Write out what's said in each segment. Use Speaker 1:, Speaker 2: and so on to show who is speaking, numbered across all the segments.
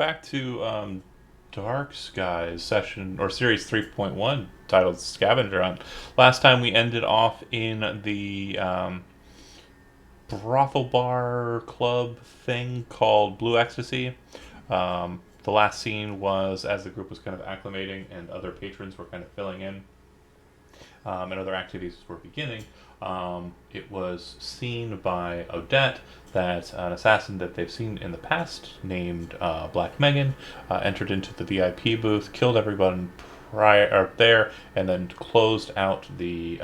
Speaker 1: Back to Dark Skies session or series 3.1 titled Scavenger Hunt. Last time we ended off in the brothel bar club thing called Blue Ecstasy. The last scene was as the group was kind of acclimating and other patrons were kind of filling in, and other activities were beginning. It was seen by Odette that an assassin that they've seen in the past, named Black Megan, entered into the VIP booth, killed everyone there, and then closed out the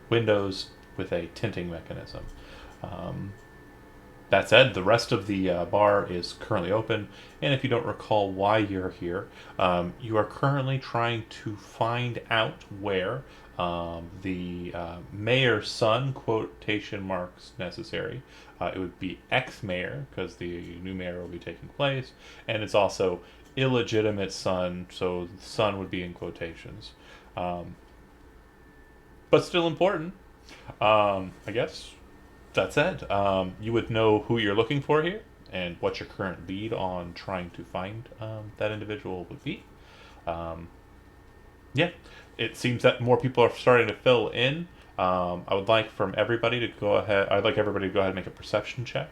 Speaker 1: windows with a tinting mechanism. Um, that said, the rest of the bar is currently open, and if you don't recall why you're here, you are currently trying to find out where the mayor's son, quotation marks necessary. It would be ex-mayor, because the new mayor will be taking place, and it's also illegitimate son, so son would be in quotations. Um, but still important, I guess. That said, you would know who you're looking for here and what your current lead on trying to find that individual would be. Um, yeah, it seems that more people are starting to fill in. I would like from everybody to go ahead. I'd like everybody to go ahead and make a perception check,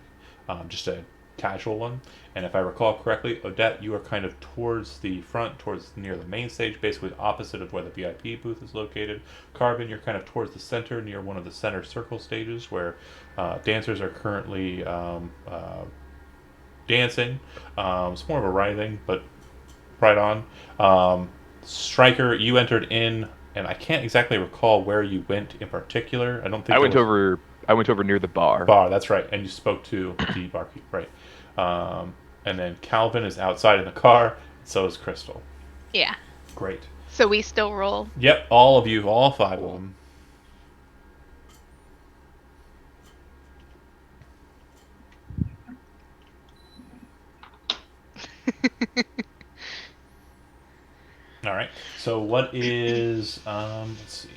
Speaker 1: just a casual one. And if I recall correctly, Odette, you are kind of towards the front, towards near the main stage, basically opposite of where the VIP booth is located. Carbon, you're kind of towards the center, near one of the center circle stages where dancers are currently dancing. It's more of a writhing, but right on. Striker, you entered in, and I can't exactly recall where you went in particular. I don't think
Speaker 2: I
Speaker 1: there
Speaker 2: went
Speaker 1: was
Speaker 2: over I went over near the bar.
Speaker 1: bar. That's right, and you spoke to the barkeep, right? And then Calvin is outside in the car. So is Crystal.
Speaker 3: Yeah.
Speaker 1: Great.
Speaker 3: So we still roll.
Speaker 1: Yep, all of you, all five of them. All right. So what is let's see.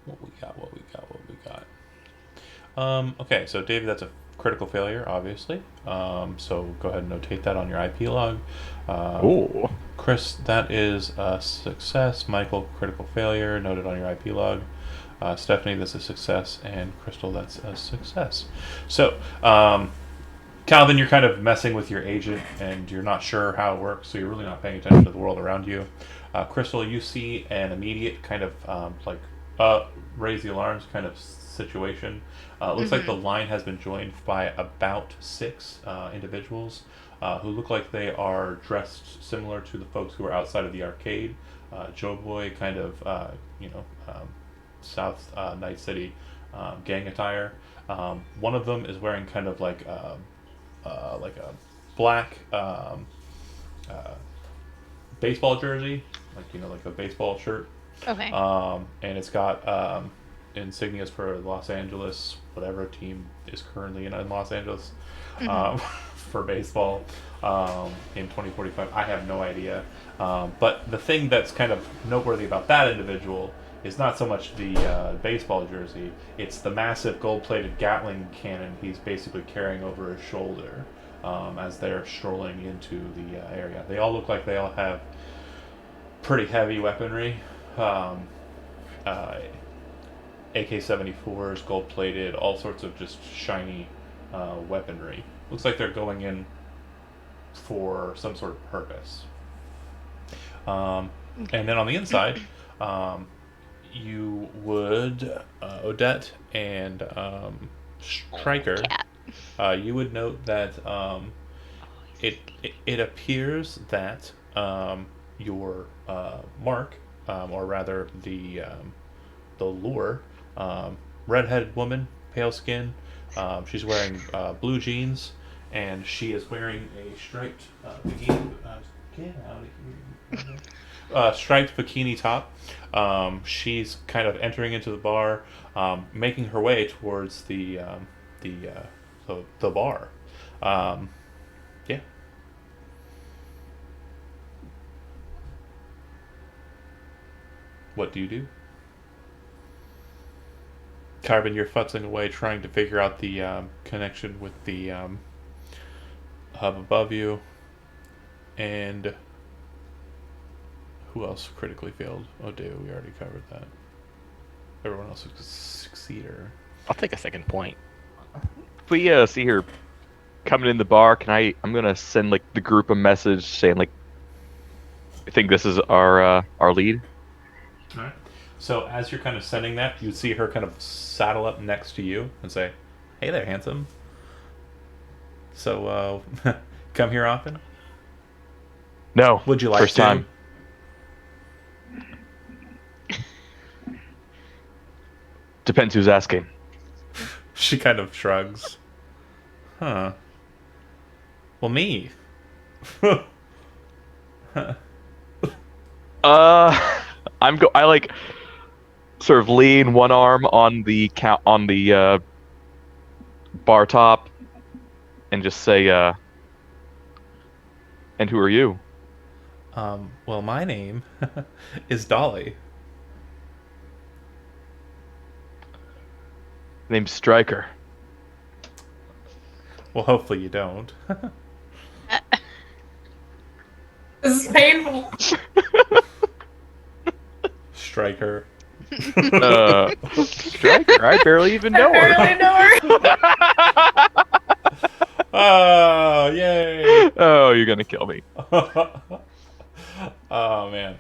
Speaker 1: What we got, what we got, what we got. Okay, so David, that's a critical failure, obviously. So go ahead and notate that on your IP log. Uh,
Speaker 2: Oh,
Speaker 1: Chris, that is a success. Michael, critical failure, noted on your IP log. Stephanie, that's a success, and Crystal, that's a success. So, Calvin, you're kind of messing with your agent, and you're not sure how it works, so you're really not paying attention to the world around you. Crystal, you see an immediate kind of uh, raise the alarms kind of situation. Looks like the
Speaker 3: Mm-hmm.
Speaker 1: line has been joined by about six individuals who look like they are dressed similar to the folks who are outside of the arcade. Joe Boy, kind of, South Night City gang attire. One of them is wearing kind of like a black uh, baseball jersey, like a baseball shirt,
Speaker 3: Okay.
Speaker 1: and it's got insignias for Los Angeles, whatever team is currently in Los Angeles,
Speaker 3: Mm-hmm.
Speaker 1: um, for baseball in 2045. I have no idea. But the thing that's kind of noteworthy about that individual is not so much the baseball jersey, it's the massive gold plated Gatling cannon he's basically carrying over his shoulder as they're strolling into the area. They all look like they all have pretty heavy weaponry. Um, uh, AK-74s, gold-plated, all sorts of just shiny weaponry. Looks like they're going in for some sort of purpose. Um, and
Speaker 3: Okay.
Speaker 1: then on the inside, um, you would Odette and Striker.
Speaker 3: Cat.
Speaker 1: You would note that
Speaker 3: Oh, he's
Speaker 1: it,
Speaker 3: sneaky.
Speaker 1: it appears that your mark, or rather the lure, redheaded woman, pale skin. She's wearing blue jeans, and she is wearing a striped bikini. Get out of here! Striped bikini top. She's kind of entering into the bar, making her way towards the the bar. Um, yeah. What do you do? Carbon, you're futzing away trying to figure out the connection with the hub above you, and who else critically failed? Oh, dude, we already covered that. Everyone else was a succeeder.
Speaker 2: I'll take a second point. If we see her coming in the bar, I'm gonna send like the group a message saying like, I think this is our lead.
Speaker 1: All right. So as you're kind of sending that, you see her kind of saddle up next to you and say, "Hey there, handsome. So, come here often?
Speaker 2: No.
Speaker 1: Would you like
Speaker 2: first
Speaker 1: to?"
Speaker 2: time. Depends who's asking.
Speaker 1: She kind of shrugs. Huh. Well, me.
Speaker 2: I like sort of lean one arm on the bar top and just say, and who are you?
Speaker 1: Well, my name is Dolly.
Speaker 2: Name's Stryker.
Speaker 1: Well, hopefully you don't.
Speaker 4: This is painful.
Speaker 1: Striker.
Speaker 2: Stryker, I barely even know
Speaker 4: I barely
Speaker 2: her.
Speaker 4: know her.
Speaker 1: Oh, yay!
Speaker 2: Oh, you're gonna kill me.
Speaker 1: Oh, man.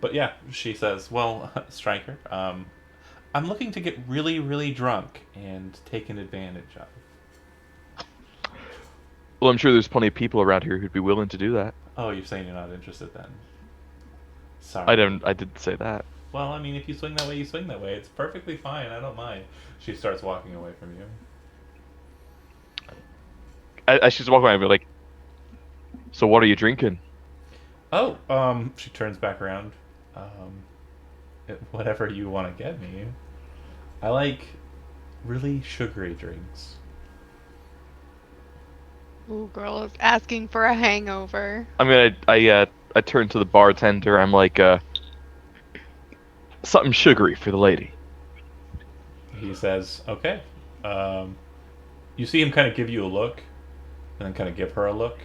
Speaker 1: But yeah, she says, "Well, Striker, I'm looking to get really, really drunk and taken advantage of."
Speaker 2: Well, I'm sure there's plenty of people around here who'd be willing to do that.
Speaker 1: Oh, you're saying you're not interested then? Sorry.
Speaker 2: I didn't say that.
Speaker 1: Well, I mean, if you swing that way, you swing that way. It's perfectly fine. I don't mind. She starts walking away from you.
Speaker 2: As she's walking by, I'd be like, "So what are you drinking?"
Speaker 1: Oh, she turns back around. Whatever you want to get me. I like really sugary drinks.
Speaker 3: Ooh, girl is asking for a hangover.
Speaker 2: I turn to the bartender. I'm like, something sugary for the lady.
Speaker 1: He says, "Okay." You see him kind of give you a look, and then kind of give her a look,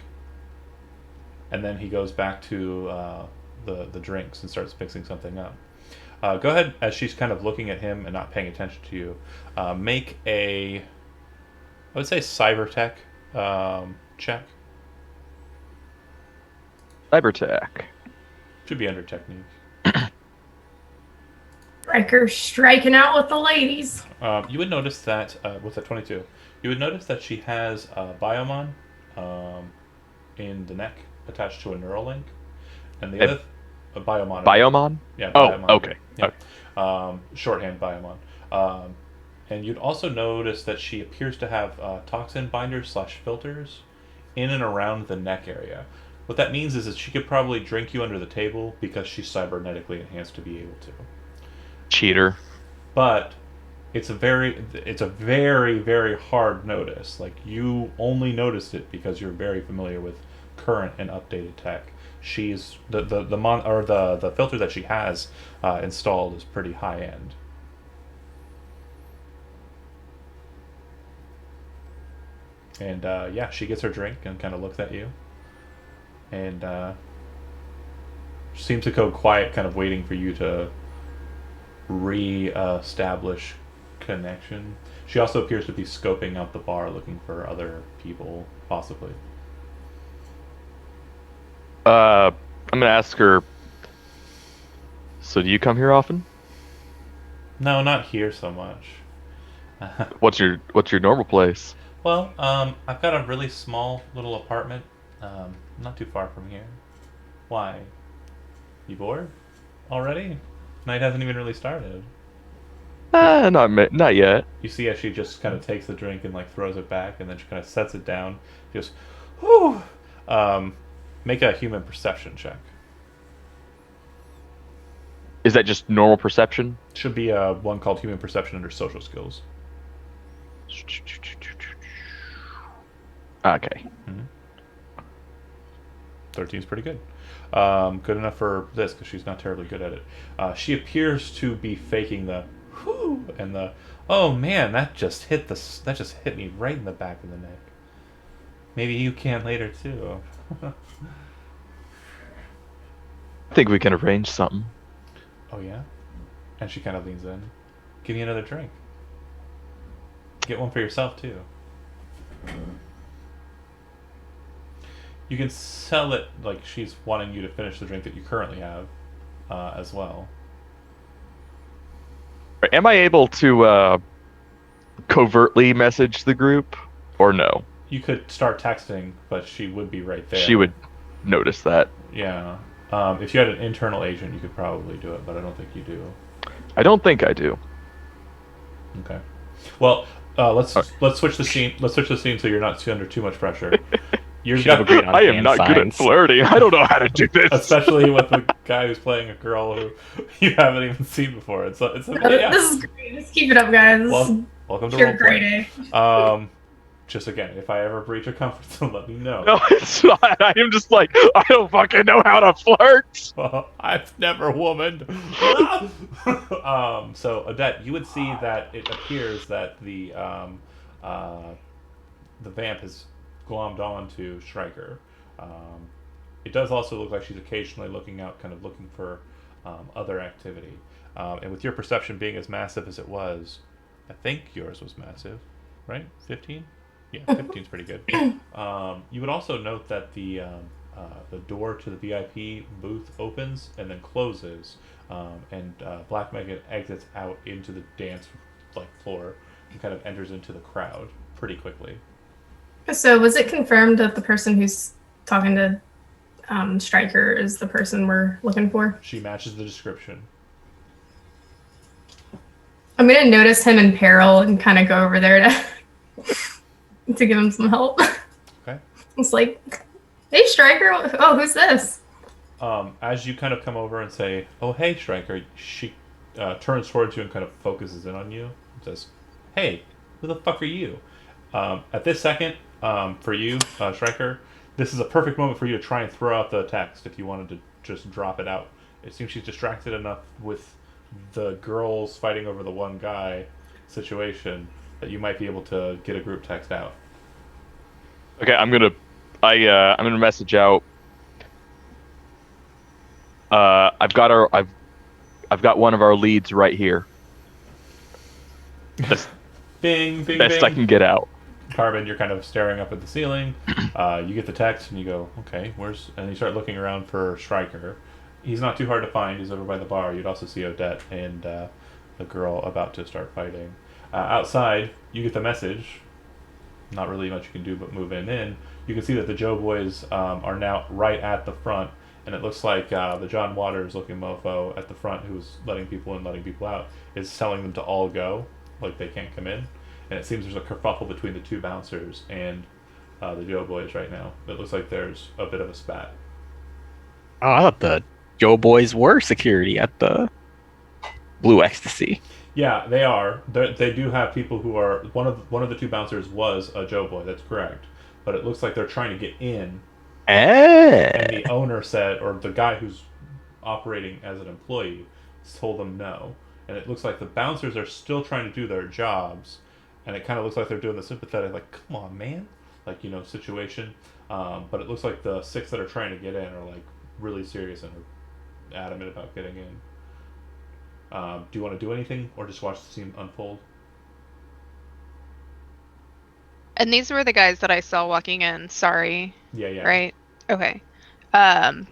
Speaker 1: and then he goes back to the drinks and starts mixing something up. Go ahead, as she's kind of looking at him and not paying attention to you. Make a, I would say, cybertech check.
Speaker 2: Cybertech.
Speaker 1: Should be under technique.
Speaker 4: Striker striking out with the ladies.
Speaker 1: You would notice that with a 22, you would notice that she has a biomon in the neck attached to a neural link, and the other a biomon.
Speaker 2: Biomon?
Speaker 1: Yeah.
Speaker 2: Oh,
Speaker 1: Biomon.
Speaker 2: okay.
Speaker 1: Yeah. Shorthand biomon. And you'd also notice that she appears to have toxin binders / filters in and around the neck area. What that means is that she could probably drink you under the table because she's cybernetically enhanced to be able to.
Speaker 2: Cheater.
Speaker 1: But it's a very, very hard notice. Like, you only noticed it because you're very familiar with current and updated tech. She's the filter that she has installed is pretty high end. And yeah, she gets her drink and kind of looks at you, and seems to go quiet, kind of waiting for you to re-establish connection. She also appears to be scoping out the bar, looking for other people, possibly.
Speaker 2: I'm gonna ask her. So do you come here often?
Speaker 1: No, not here so much.
Speaker 2: What's your normal place?
Speaker 1: Well, I've got a really small little apartment, not too far from here. Why? You bored already? Night hasn't even really started.
Speaker 2: Not yet.
Speaker 1: You see as she just kind of takes the drink and like throws it back, and then she kind of sets it down. She goes, "Whew." Make a human perception check.
Speaker 2: Is that just normal perception?
Speaker 1: Should be one called human perception under social skills.
Speaker 2: Okay.
Speaker 1: 13's pretty good. Good enough for this because she's not terribly good at it. She appears to be faking the whoo and the oh man, that just hit me right in the back of the neck. Maybe you can later too.
Speaker 2: I think we can arrange something.
Speaker 1: Oh yeah? And she kind of leans in. Give me another drink. Get one for yourself too. You can sell it like she's wanting you to finish the drink that you currently have, as well.
Speaker 2: Am I able to covertly message the group, or no?
Speaker 1: You could start texting, but she would be right there.
Speaker 2: She would notice that.
Speaker 1: Yeah. If you had an internal agent, you could probably do it, but I don't think you do.
Speaker 2: I don't think I do.
Speaker 1: Okay. Well, let's
Speaker 2: Alright.
Speaker 1: let's switch the scene. Let's switch the scene so you're not under too much pressure. You're
Speaker 5: Should have agreed on
Speaker 2: I am
Speaker 5: hand
Speaker 2: not good at
Speaker 5: signs.
Speaker 2: flirting. I don't know how to do this.
Speaker 1: especially with the guy who's playing a girl who you haven't even seen before. It's yeah.
Speaker 4: This is great. Just keep it up, guys.
Speaker 1: Welcome to
Speaker 4: Pure
Speaker 1: roleplay.
Speaker 4: grade A.
Speaker 1: Just again, if I ever breach a comfort zone, let me know.
Speaker 2: No, it's not. I am just like, I don't fucking know how to flirt.
Speaker 1: Well, I've never womaned. So Odette, you would see that it appears that the vamp has glommed on to Stryker. It does also look like she's occasionally looking out, kind of looking for other activity. And with your perception being as massive as it was, I think yours was massive, right? 15? Yeah, 15 is pretty good. You would also note that the door to the VIP booth opens and then closes, and Black Megan exits out into the dance floor and kind of enters into the crowd pretty quickly.
Speaker 4: So, was it confirmed that the person who's talking to Stryker is the person we're looking for?
Speaker 1: She matches the description.
Speaker 4: I'm gonna notice him in peril and kind of go over there to give him some help.
Speaker 1: Okay.
Speaker 4: It's like, hey, Stryker. Oh, who's this?
Speaker 1: As you kind of come over and say, "Oh, hey, Stryker," she turns towards you and kind of focuses in on you and says, "Hey, who the fuck are you?" At this second, for you, Stryker, this is a perfect moment for you to try and throw out the text if you wanted to just drop it out. It seems she's distracted enough with the girls fighting over the one guy situation that you might be able to get a group text out.
Speaker 2: Okay, I'm gonna message out. I've got one of our leads right here. Best,
Speaker 1: Bing, bing,
Speaker 2: best
Speaker 1: bing.
Speaker 2: I can get out.
Speaker 1: Carbon, you're kind of staring up at the ceiling. You get the text and you go, okay, where's... And you start looking around for Stryker. He's not too hard to find. He's over by the bar. You'd also see Odette and the girl about to start fighting. Outside, you get the message. Not really much you can do but move in. You can see that the Joe Boys are now right at the front. And it looks like the John Waters looking mofo at the front who's letting people in, letting people out, is telling them to all go. Like they can't come in. And it seems there's a kerfuffle between the two bouncers and the Joe Boys right now. It looks like there's a bit of a spat.
Speaker 5: Oh, I thought the Joe Boys were security at the Blue Ecstasy.
Speaker 1: Yeah, they are. They do have people who are... One of the two bouncers was a Joe Boy, that's correct. But it looks like they're trying to get in. And the owner said, or the guy who's operating as an employee, told them no. And it looks like the bouncers are still trying to do their jobs. And it kind of looks like they're doing the sympathetic, like, come on, man. Like, situation. But it looks like the 6 that are trying to get in are, like, really serious and are adamant about getting in. Do you want to do anything or just watch the scene unfold?
Speaker 3: And these were the guys that I saw walking in. Sorry.
Speaker 1: Yeah.
Speaker 3: Right? Okay. I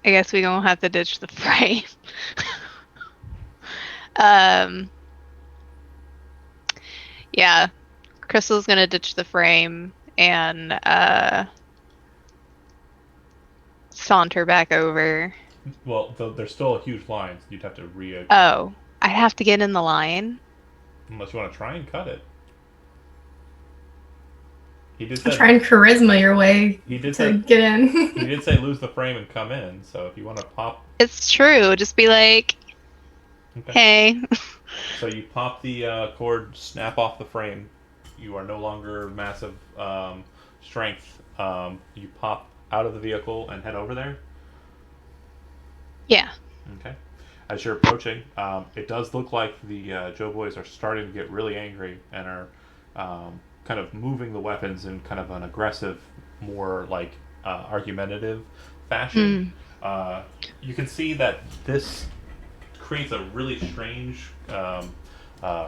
Speaker 3: guess we gonna have to ditch the frame. Yeah. Crystal's gonna ditch the frame and saunter back over.
Speaker 1: Well, there's still a huge line. So you'd have to
Speaker 3: Oh, I'd have to get in the line.
Speaker 1: Unless you want to try and cut it. He did
Speaker 4: Try
Speaker 1: say
Speaker 4: and charisma your way
Speaker 1: he did
Speaker 4: to
Speaker 1: say
Speaker 4: get in.
Speaker 1: he did say lose the frame and come in. So if you want to pop,
Speaker 3: It's true. Just be like,
Speaker 1: okay.
Speaker 3: hey.
Speaker 1: So you pop the cord, snap off the frame. You are no longer massive strength. You pop out of the vehicle and head over there.
Speaker 3: Yeah.
Speaker 1: Okay. as you're approaching, it does look like the Joe boys are starting to get really angry and are kind of moving the weapons in kind of an aggressive, more like argumentative fashion. You can see that this creates a really strange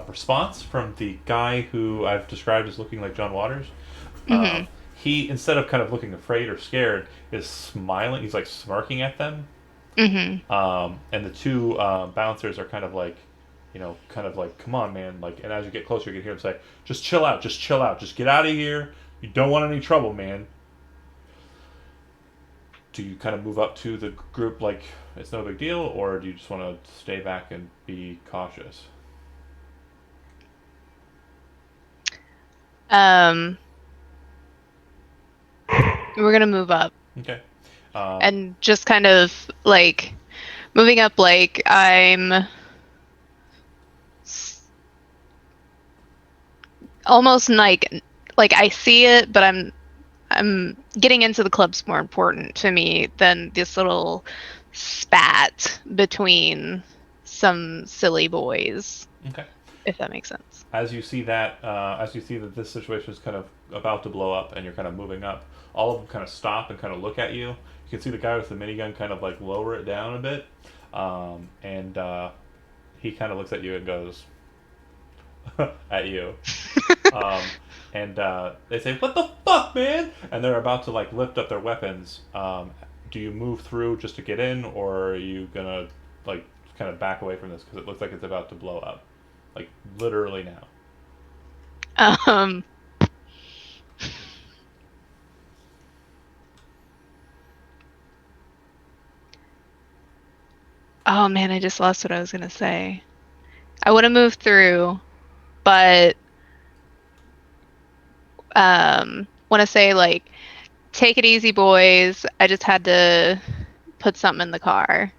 Speaker 1: response from the guy who I've described as looking like John Waters. He, instead of kind of looking afraid or scared, is smiling. He's like smirking at them. And the two bouncers are kind of like, come on, man. Like, and as you get closer, you can hear him say, just chill out, just get out of here. You don't want any trouble, man. Do you kind of move up to the group like it's no big deal, or do you just want to stay back and be cautious?
Speaker 3: We're gonna move up.
Speaker 1: Okay.
Speaker 3: And just kind of like moving up, like I'm almost like I see it, but I'm getting into the club's more important to me than this little spat between some silly boys.
Speaker 1: Okay.
Speaker 3: If that makes sense.
Speaker 1: As you see that this situation is kind of about to blow up, and you're kind of moving up, all of them kind of stop and kind of look at you. You can see the guy with the minigun kind of like lower it down a bit, and he kind of looks at you and goes at you. And they say, "What the fuck, man?" And they're about to like lift up their weapons. Do you move through just to get in, or are you gonna like kind of back away from this because it looks like it's about to blow up, like literally now?
Speaker 3: Oh man, I just lost what I was gonna say. I want to move through, but want to say like, take it easy, boys. I just had to put something in the car.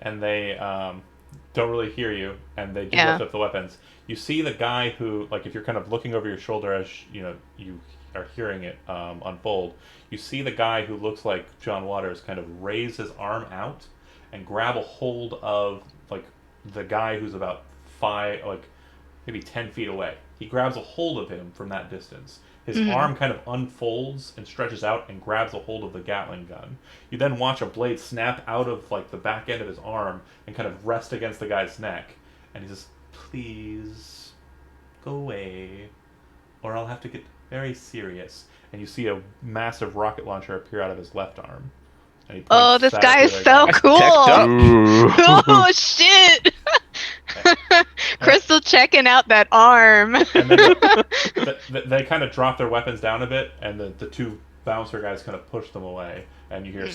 Speaker 1: And they don't really hear you, and they do
Speaker 3: Yeah.
Speaker 1: lift up the weapons. You see the guy who, like, if you're kind of looking over your shoulder as you are hearing it unfold, you see the guy who looks like John Waters kind of raise his arm out and grab a hold of like the guy who's about maybe 10 feet away. He grabs a hold of him from that distance. His arm kind of unfolds and stretches out and grabs a hold of the Gatling gun. You then watch a blade snap out of like the back end of his arm and kind of rest against the guy's neck. And he says, "Please go away, or I'll have to get very serious." And you see a massive rocket launcher appear out of his left arm. And he
Speaker 3: Oh,
Speaker 1: points
Speaker 3: this
Speaker 1: that
Speaker 3: guy
Speaker 1: at
Speaker 3: is
Speaker 1: the other
Speaker 3: so
Speaker 1: guy.
Speaker 3: cool.
Speaker 2: Ooh.
Speaker 3: Oh shit! Crystal checking out that arm.
Speaker 1: And then they kind of drop their weapons down a bit, and the two bouncer guys kind of push them away, and you hear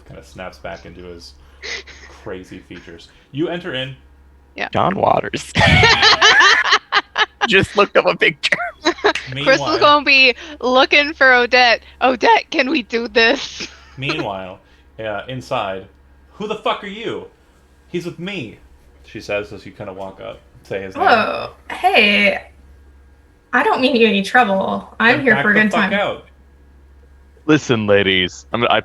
Speaker 1: kind of snaps back into his crazy features. You enter in.
Speaker 5: John Waters. Just looked up a picture.
Speaker 3: Crystal's gonna be looking for Odette. Odette, can we do this?
Speaker 1: Meanwhile, inside, "Who the fuck are you?" "He's with me," she says as you kind of walk up. Say his name.
Speaker 4: Oh, hey. I don't mean you any trouble. I'm
Speaker 1: Then
Speaker 4: here
Speaker 1: back
Speaker 4: for a
Speaker 1: the
Speaker 4: good
Speaker 1: fuck
Speaker 4: time.
Speaker 1: out.
Speaker 2: Listen, ladies. I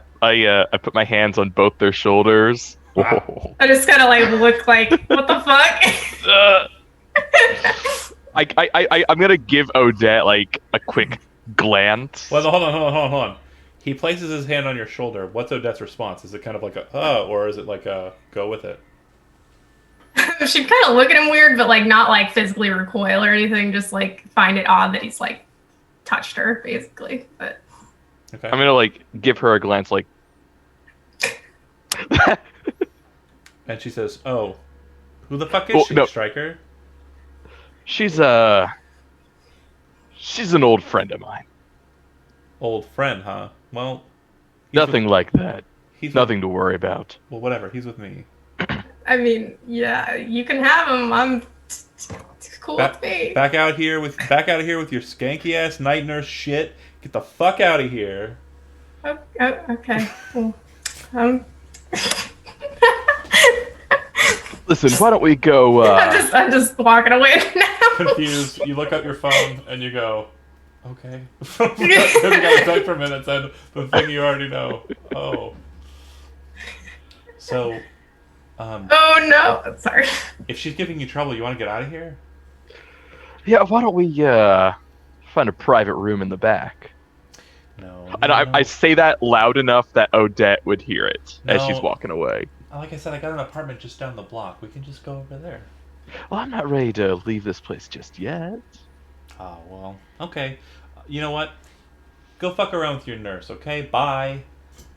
Speaker 2: put my hands on both their shoulders.
Speaker 1: Wow.
Speaker 4: I just kind of like look like, what the fuck?
Speaker 2: I'm gonna give Odette like a quick glance.
Speaker 1: Well, hold on. He places his hand on your shoulder. What's Odette's response? Is it kind of like or is it like a go with it?
Speaker 4: She'd kind of look at him weird, but like not like physically recoil or anything. Just like find it odd that he's like touched her, basically. But
Speaker 1: Okay.
Speaker 2: I'm gonna like give her a glance like.
Speaker 1: And she says, "Oh, who the fuck is she,
Speaker 2: no.
Speaker 1: Stryker?"
Speaker 2: She's an old friend of mine.
Speaker 1: Old friend, huh? Well,
Speaker 2: Nothing like that.
Speaker 1: He's
Speaker 2: Nothing to worry about.
Speaker 1: Well, whatever. He's with me.
Speaker 4: I mean, yeah, you can have him. I'm it's cool with me.
Speaker 1: Back out of here with your skanky ass night nurse shit. Get the fuck out of here.
Speaker 4: Oh, okay. Well,
Speaker 2: Listen, why don't we go?
Speaker 4: I'm just walking away now.
Speaker 1: Confused, you look up your phone and you go, "Okay." Because you got stuck for minutes and the thing you already know. Oh. So,
Speaker 4: Oh no! Sorry.
Speaker 1: if she's giving you trouble, you want to get out of here?
Speaker 2: Yeah, why don't we find a private room in the back?
Speaker 1: No,
Speaker 2: And
Speaker 1: no,
Speaker 2: I
Speaker 1: no.
Speaker 2: say that loud enough that Odette would hear it as she's
Speaker 1: No.
Speaker 2: walking away.
Speaker 1: Like I said, I got an apartment just down the block. We can just go over there.
Speaker 2: Well, I'm not ready to leave this place just yet.
Speaker 1: Oh, well. Okay. You know what? Go fuck around with your nurse, okay? Bye.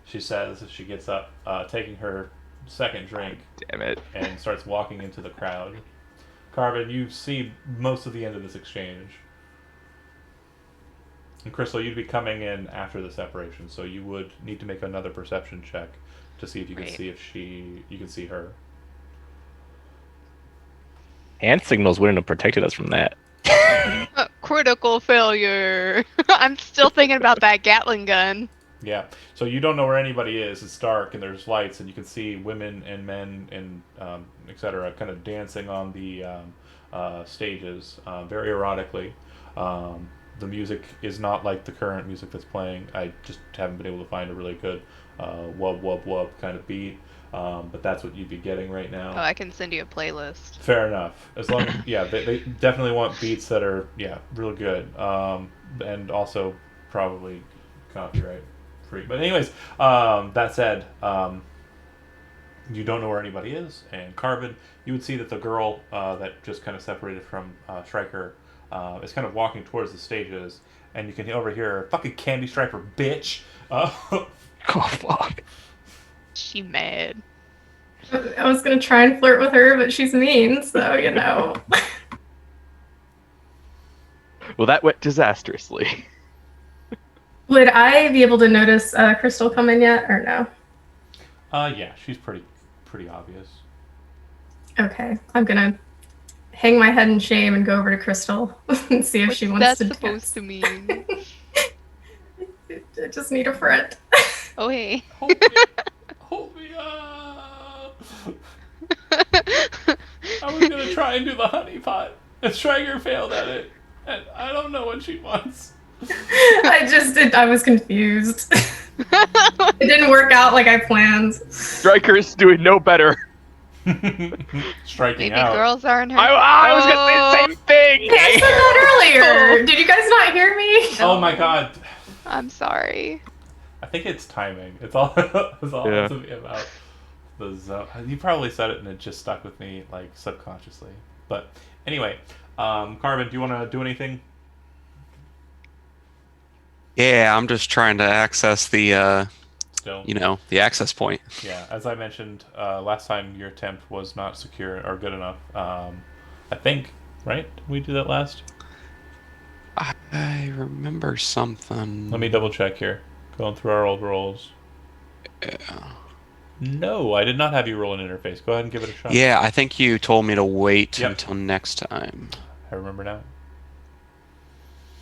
Speaker 1: She says as she gets up, taking her second drink,
Speaker 2: Damn it.
Speaker 1: and starts walking into the crowd. Carvin, you see most of the end of this exchange. And Crystal, you'd be coming in after the separation, so you would need to make another perception check to see if you can
Speaker 3: Right.
Speaker 1: see if you can see her.
Speaker 5: Hand signals wouldn't have protected us from that.
Speaker 3: Critical failure. I'm still thinking about that Gatling gun.
Speaker 1: Yeah. So you don't know where anybody is. It's dark and there's lights, and you can see women and men and etc. kind of dancing on the stages very erotically. The music is not like the current music that's playing. I just haven't been able to find a really good wub wub wub kind of beat. But that's what you'd be getting right now.
Speaker 3: Oh, I can send you a playlist.
Speaker 1: Fair enough. As long as, yeah, they definitely want beats that are, yeah, real good. And also probably copyright free. But anyways, that said, you don't know where anybody is. And Carvin, you would see that the girl that just kind of separated from Stryker is kind of walking towards the stages. And you can overhear, fucking Candy Striper, bitch.
Speaker 5: Oh fuck.
Speaker 3: She mad.
Speaker 4: I was gonna try and flirt with her, but she's mean, so you know.
Speaker 2: Well, that went disastrously.
Speaker 4: Would I be able to notice Crystal come in yet, or no?
Speaker 1: Yeah, she's pretty obvious.
Speaker 4: Okay, I'm gonna hang my head in shame and go over to Crystal and see if
Speaker 3: What's
Speaker 4: she wants
Speaker 3: that
Speaker 4: to
Speaker 3: supposed to mean?
Speaker 4: I just need a friend.
Speaker 3: Oh, hey.
Speaker 1: Hold me up. I was gonna try and do the honey pot, and Stryker failed at it, and I don't know what she wants.
Speaker 4: I was confused. It didn't work out like I planned.
Speaker 2: Stryker's doing no better.
Speaker 1: Striking
Speaker 3: Maybe
Speaker 1: out.
Speaker 3: girls aren't her.
Speaker 2: I was gonna say the same thing.
Speaker 4: I said that earlier. Did you guys not hear me?
Speaker 1: Oh my god.
Speaker 3: I'm sorry.
Speaker 1: I think it's timing. It's all
Speaker 2: Yeah.
Speaker 1: to be about the zone. You probably said it and it just stuck with me like subconsciously. But anyway, Carvin, do you want to do anything?
Speaker 6: Yeah, I'm just trying to access the,
Speaker 1: Still.
Speaker 6: the access point.
Speaker 1: Yeah, as I mentioned last time, your attempt was not secure or good enough. I think, right? Did we do that last?
Speaker 6: I remember something.
Speaker 1: Let me double check here. Going through our old rolls.
Speaker 6: Yeah.
Speaker 1: No, I did not have you roll an interface. Go ahead and give it a shot.
Speaker 6: Yeah, I think you told me to wait
Speaker 1: Yep.
Speaker 6: until next time.
Speaker 1: I remember now.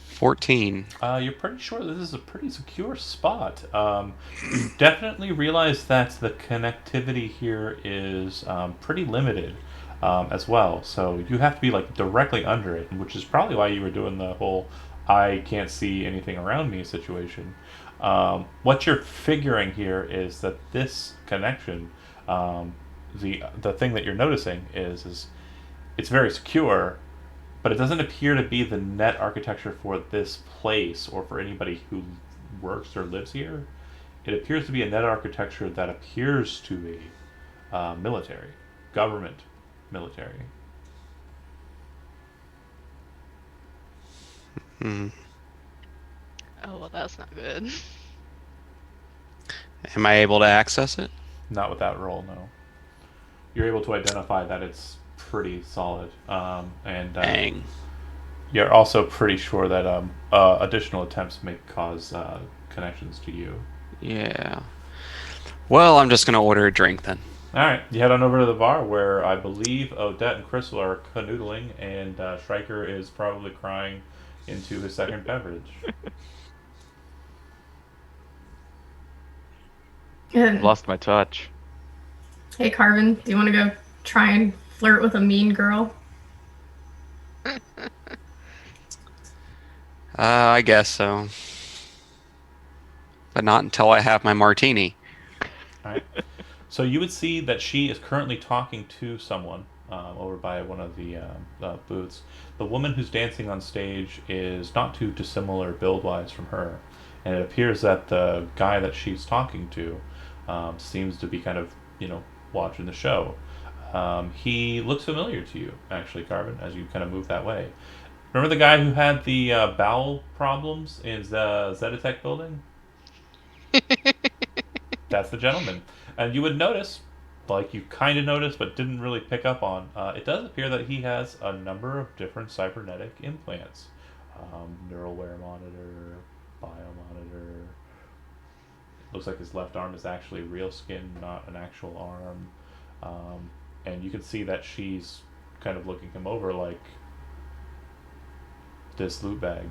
Speaker 6: 14.
Speaker 1: You're pretty sure this is a pretty secure spot. You definitely realize that the connectivity here is pretty limited as well. So you have to be like directly under it, which is probably why you were doing the whole "I can't see anything around me" situation. What you're figuring here is that this connection, the thing that you're noticing is it's very secure, but it doesn't appear to be the net architecture for this place or for anybody who works or lives here. It appears to be a net architecture that appears to be military, government military.
Speaker 6: Hmm.
Speaker 3: Oh, well, that's not good.
Speaker 6: Am I able to access it?
Speaker 1: Not with that roll, no. You're able to identify that it's pretty solid, and
Speaker 6: Dang.
Speaker 1: you're also pretty sure that additional attempts may cause connections to you.
Speaker 6: Yeah. Well, I'm just going to order a drink then.
Speaker 1: All right, you head on over to the bar where I believe Odette and Crystal are canoodling, and Stryker is probably crying into his second beverage.
Speaker 2: Lost my touch.
Speaker 4: Hey, Carvin, do you want to go try and flirt with a mean girl?
Speaker 6: I guess so. But not until I have my martini.
Speaker 1: All right. So you would see that she is currently talking to someone over by one of the booths. The woman who's dancing on stage is not too dissimilar build-wise from her, and it appears that the guy that she's talking to seems to be kind of, watching the show. He looks familiar to you, actually, Carvin, as you kind of move that way. Remember the guy who had the bowel problems in the Zetatech building? That's the gentleman. And you would notice, like you kind of noticed but didn't really pick up on, it does appear that he has a number of different cybernetic implants. Neural wear monitor, biomonitor. Looks like his left arm is actually real skin, not an actual arm. And you can see that she's kind of looking him over like this loot bag.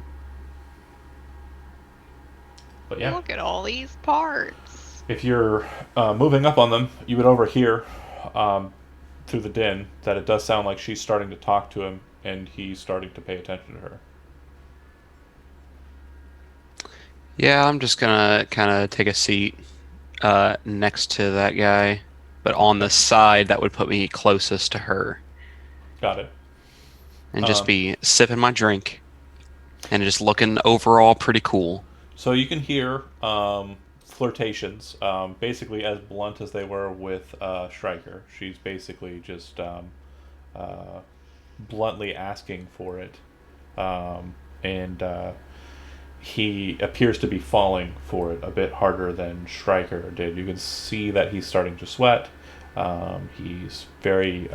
Speaker 1: But yeah.
Speaker 3: Look at all these parts.
Speaker 1: If you're moving up on them, you would overhear through the din that it does sound like she's starting to talk to him and he's starting to pay attention to her.
Speaker 6: Yeah, I'm just gonna kind of take a seat next to that guy, but on the side that would put me closest to her,
Speaker 1: Got it.
Speaker 6: and just be sipping my drink and just looking overall pretty cool.
Speaker 1: So you can hear flirtations, basically as blunt as they were with Stryker. She's basically just bluntly asking for it. And he appears to be falling for it a bit harder than Stryker did. You can see that he's starting to sweat. He's very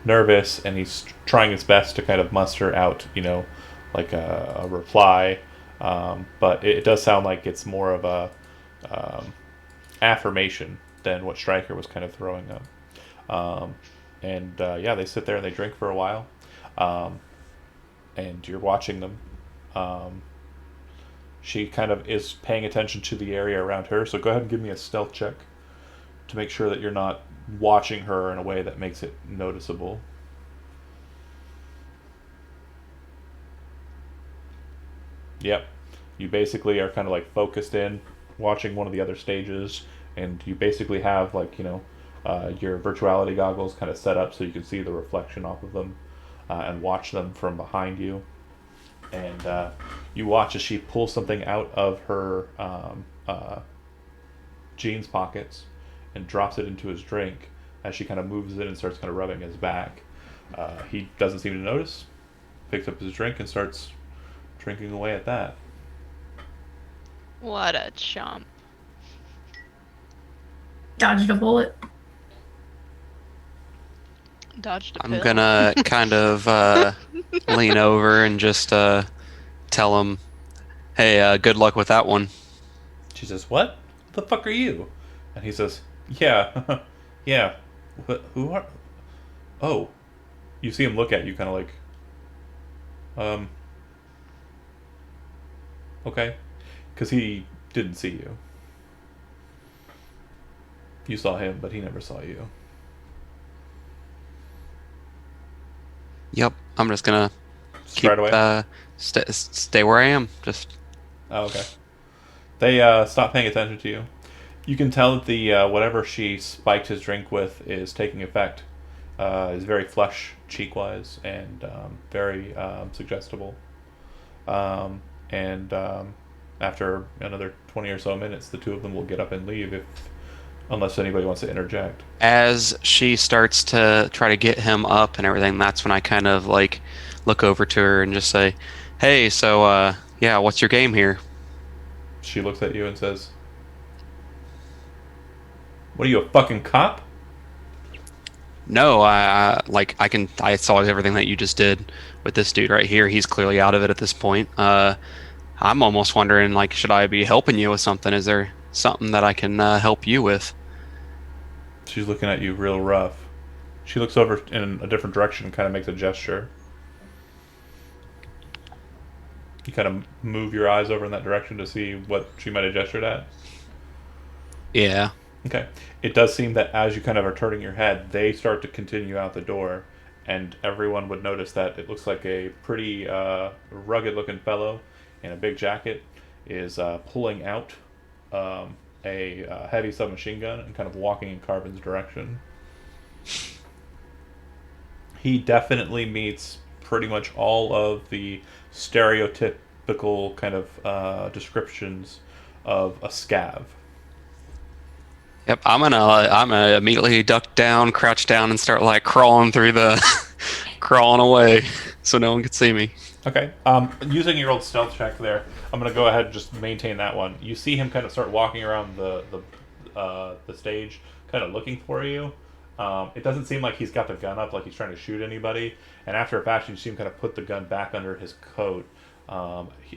Speaker 1: nervous, and he's trying his best to kind of muster out, like a reply. But it does sound like it's more of a affirmation than what Stryker was kind of throwing up. Yeah, they sit there and they drink for a while, and you're watching them. She kind of is paying attention to the area around her, so go ahead and give me a stealth check to make sure that you're not watching her in a way that makes it noticeable. Yep. You basically are kind of like focused in, watching one of the other stages, and you basically have like, your virtuality goggles kind of set up so you can see the reflection off of them and watch them from behind you. And you watch as she pulls something out of her jeans pockets and drops it into his drink as she kind of moves it and starts kind of rubbing his back. He doesn't seem to notice, picks up his drink and starts drinking away at that.
Speaker 3: What a chump.
Speaker 4: Dodged a bullet.
Speaker 3: Dodged a
Speaker 6: I'm
Speaker 3: pill.
Speaker 6: gonna kind of lean over and just tell him, "Hey, good luck with that one."
Speaker 1: She says, "What? The fuck are you?" And he says, "Yeah, yeah. Who are? Oh." You see him look at you, kind of like, okay, because he didn't see you. You saw him, but he never saw you.
Speaker 6: Yep, I'm just gonna keep
Speaker 1: Straight away.
Speaker 6: stay where I am. Just
Speaker 1: Oh, okay. They stop paying attention to you. You can tell that the whatever she spiked his drink with is taking effect. Is very flush cheek-wise and very suggestible. After another 20 or so minutes, the two of them will get up and leave, unless anybody wants to interject.
Speaker 6: as she starts to try to get him up and everything, that's when I kind of like look over to her and just say, "Hey, so yeah, what's your game here?"
Speaker 1: She looks at you and says, "What are you, a fucking cop?"
Speaker 6: No, I saw everything that you just did with this dude right here. He's clearly out of it at this point. I'm almost wondering, like, should I be helping you with something? Is there something that I can help you with?
Speaker 1: She's looking at you real rough. She looks over in a different direction and kind of makes a gesture. You kind of move your eyes over in that direction to see what she might have gestured at.
Speaker 6: Yeah.
Speaker 1: Okay. It does seem that as you kind of are turning your head, they start to continue out the door, and everyone would notice that it looks like a pretty rugged-looking fellow in a big jacket is pulling out a heavy submachine gun and kind of walking in Carbon's direction. He definitely meets pretty much all of the stereotypical kind of descriptions of a scav.
Speaker 6: Yep, I'm gonna immediately duck down, crouch down, and start like crawling through the crawling away so no one can see me.
Speaker 1: Okay. Using your old stealth check there, I'm gonna go ahead and just maintain that one. You see him kind of start walking around the stage, kind of looking for you. It doesn't seem like he's got the gun up, like he's trying to shoot anybody. And after a fashion, you see him kind of put the gun back under his coat.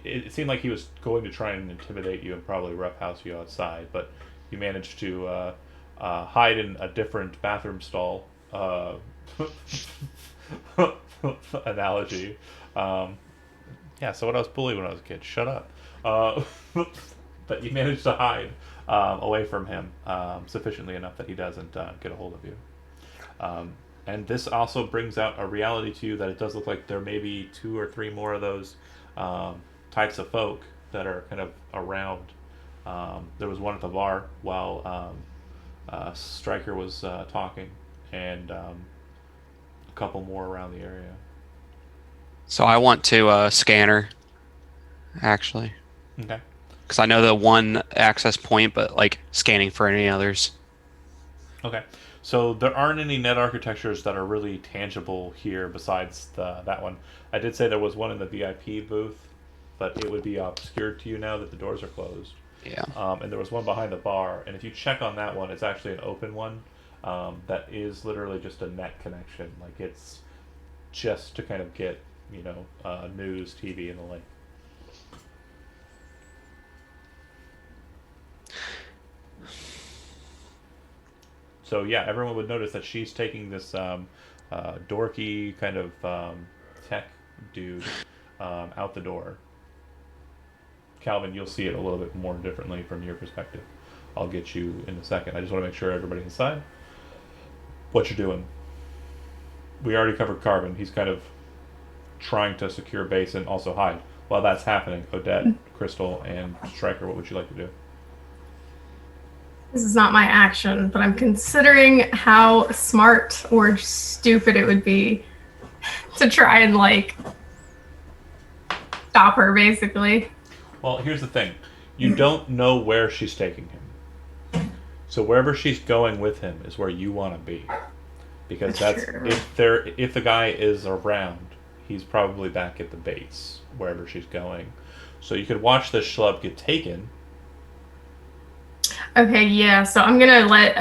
Speaker 1: It seemed like he was going to try and intimidate you and probably roughhouse you outside, but you managed to hide in a different bathroom stall. Analogy. Yeah, so what I was bullied when I was a kid. Shut up. But you managed to hide away from him sufficiently enough that he doesn't get a hold of you. And this also brings out a reality to you that it does look like there may be 2 or 3 more of those types of folk that are kind of around. There was one at the bar while Stryker was talking, and a couple more around the area.
Speaker 6: So I want to scan her, actually,
Speaker 1: Okay.
Speaker 6: because I know the one access point, but like scanning for any others.
Speaker 1: Okay. So there aren't any net architectures that are really tangible here besides that one. I did say there was one in the VIP booth, but it would be obscured to you now that the doors are closed.
Speaker 6: Yeah.
Speaker 1: And there was one behind the bar, and if you check on that one, it's actually an open one that is literally just a net connection. Like, it's just to kind of get, news, TV, and the like. So yeah, everyone would notice that she's taking this dorky kind of tech dude out the door. Calvin, you'll see it a little bit more differently from your perspective. I'll get you in a second. I just want to make sure everybody inside what you're doing. We already covered Carbon. He's kind of trying to secure base and also hide. While that's happening, Odette, Crystal, and Stryker, what would you like to do?
Speaker 4: This is not my action, but I'm considering how smart or stupid it would be to try and stop her, basically.
Speaker 1: Well, here's the thing. You don't know where she's taking him. So wherever she's going with him is where you want to be. Because that's
Speaker 4: true.
Speaker 1: if the guy is around, he's probably back at the base, wherever she's going. So you could watch this schlub get taken.
Speaker 4: Okay, yeah, so I'm gonna let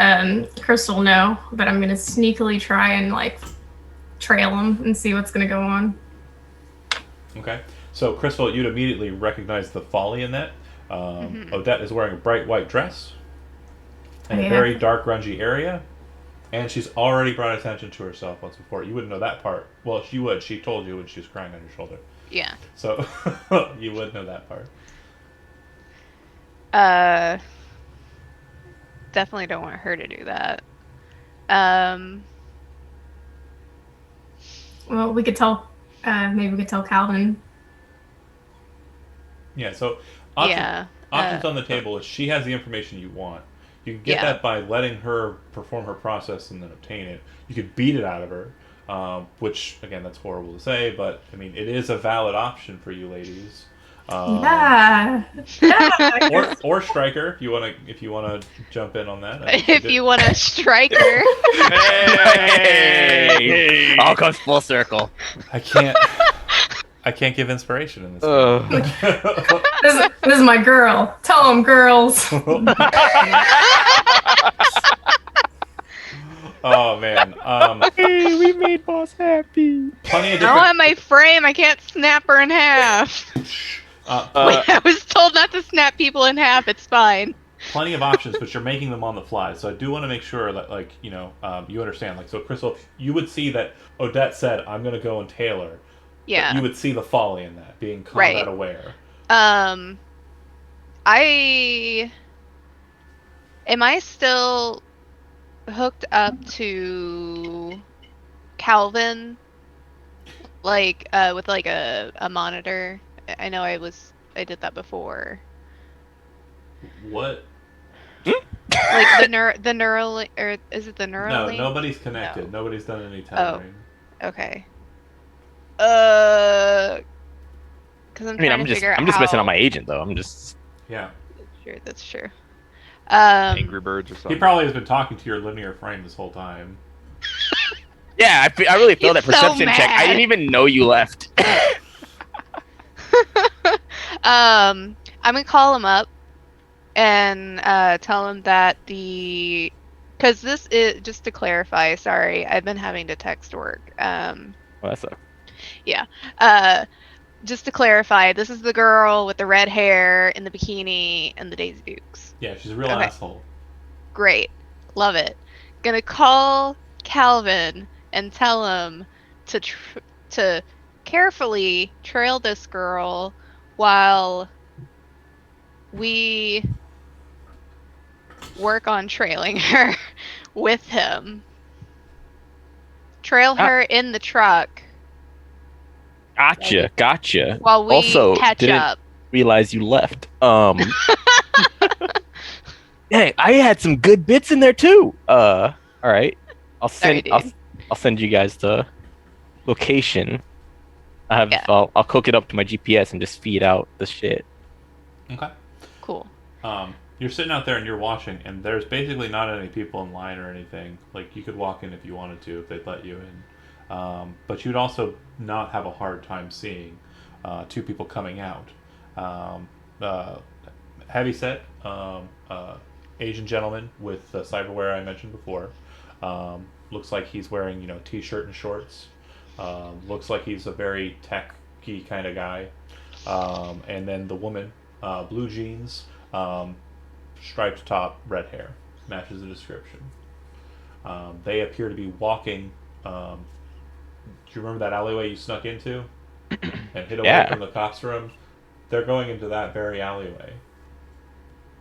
Speaker 4: Crystal know that I'm gonna sneakily try and trail him and see what's gonna go on.
Speaker 1: Okay. So Crystal, you'd immediately recognize the folly in that. Odette is wearing a bright white dress in a very dark, grungy area. And she's already brought attention to herself once before. You wouldn't know that part. Well, she would. She told you when she was crying on your shoulder.
Speaker 3: Yeah.
Speaker 1: So you would know that part.
Speaker 3: Definitely don't want her to do that.
Speaker 4: Well, we could tell. Maybe we could tell Calvin.
Speaker 1: Yeah. So options on the table is she has the information you want. You can get that by letting her perform her process and then obtain it. You could beat it out of her, which again, that's horrible to say, but I mean, it is a valid option for you ladies.
Speaker 4: Yeah.
Speaker 1: Or Stryker, if you wanna jump in on that.
Speaker 3: If you want a striker.
Speaker 5: Hey! All comes full circle.
Speaker 1: I can't give inspiration in this.
Speaker 4: This is my girl. Tell them, girls.
Speaker 1: Oh man.
Speaker 5: Hey, we made boss happy.
Speaker 1: Plenty of
Speaker 3: Now
Speaker 1: different.
Speaker 3: on my frame, I can't snap her in half. I was told not to snap people in half. It's fine.
Speaker 1: Plenty of options, but you're making them on the fly. So I do want to make sure that, you understand. So, Crystal, you would see that Odette said, "I'm going to go and tailor."
Speaker 3: Yeah.
Speaker 1: You would see the folly in that, being combat aware.
Speaker 3: Am I still hooked up to Calvin? With a monitor? I know I did that before.
Speaker 1: What
Speaker 3: Like the neural, or is it the neural
Speaker 1: No,
Speaker 3: link?
Speaker 1: nobody's connected.
Speaker 3: No.
Speaker 1: Nobody's done any
Speaker 3: Oh.
Speaker 1: tethering.
Speaker 3: Okay. Because I'm
Speaker 5: I mean,
Speaker 3: trying to figure out
Speaker 5: I'm just messing on
Speaker 3: how.
Speaker 5: my agent though. I'm just.
Speaker 1: Yeah.
Speaker 3: Sure, that's true.
Speaker 2: Angry Birds or
Speaker 1: He
Speaker 2: something.
Speaker 1: probably has been talking to your linear frame this whole time.
Speaker 5: Yeah, I really failed that
Speaker 3: He's so
Speaker 5: perception check. I
Speaker 3: mad.
Speaker 5: didn't even know you left.
Speaker 3: I'm gonna call him up and tell him that because this is, just to clarify, sorry, I've been having to text work.
Speaker 5: Well, that's a.
Speaker 3: Yeah. Just to clarify, this is the girl with the red hair in the bikini and the Daisy Dukes.
Speaker 1: Yeah, she's a real
Speaker 3: Okay.
Speaker 1: asshole.
Speaker 3: Great. Love it. Gonna call Calvin and tell him to carefully trail this girl while we work on trailing her with him. Trail her in the truck
Speaker 5: Gotcha.
Speaker 3: while we
Speaker 5: Also,
Speaker 3: catch
Speaker 5: didn't
Speaker 3: up.
Speaker 5: realize you left. Hey, I had some good bits in there too. All right.
Speaker 3: Sorry, dude.
Speaker 5: I'll send you guys the location.
Speaker 3: Yeah.
Speaker 5: I'll cook it up to my GPS and just feed out the shit.
Speaker 1: Okay.
Speaker 3: Cool.
Speaker 1: You're sitting out there and you're watching, and there's basically not any people in line or anything. Like, you could walk in if you wanted to, if they'd let you in. But you'd also not have a hard time seeing two people coming out. Heavyset, Asian gentleman with the cyberware I mentioned before. Looks like he's wearing, t-shirt and shorts. Looks like he's a very tech-y kind of guy. And then the woman, blue jeans, striped top, red hair. Matches the description. They appear to be walking. Do you remember that alleyway you snuck into and hid away
Speaker 5: Yeah.
Speaker 1: from the cops' room? They're going into that very alleyway.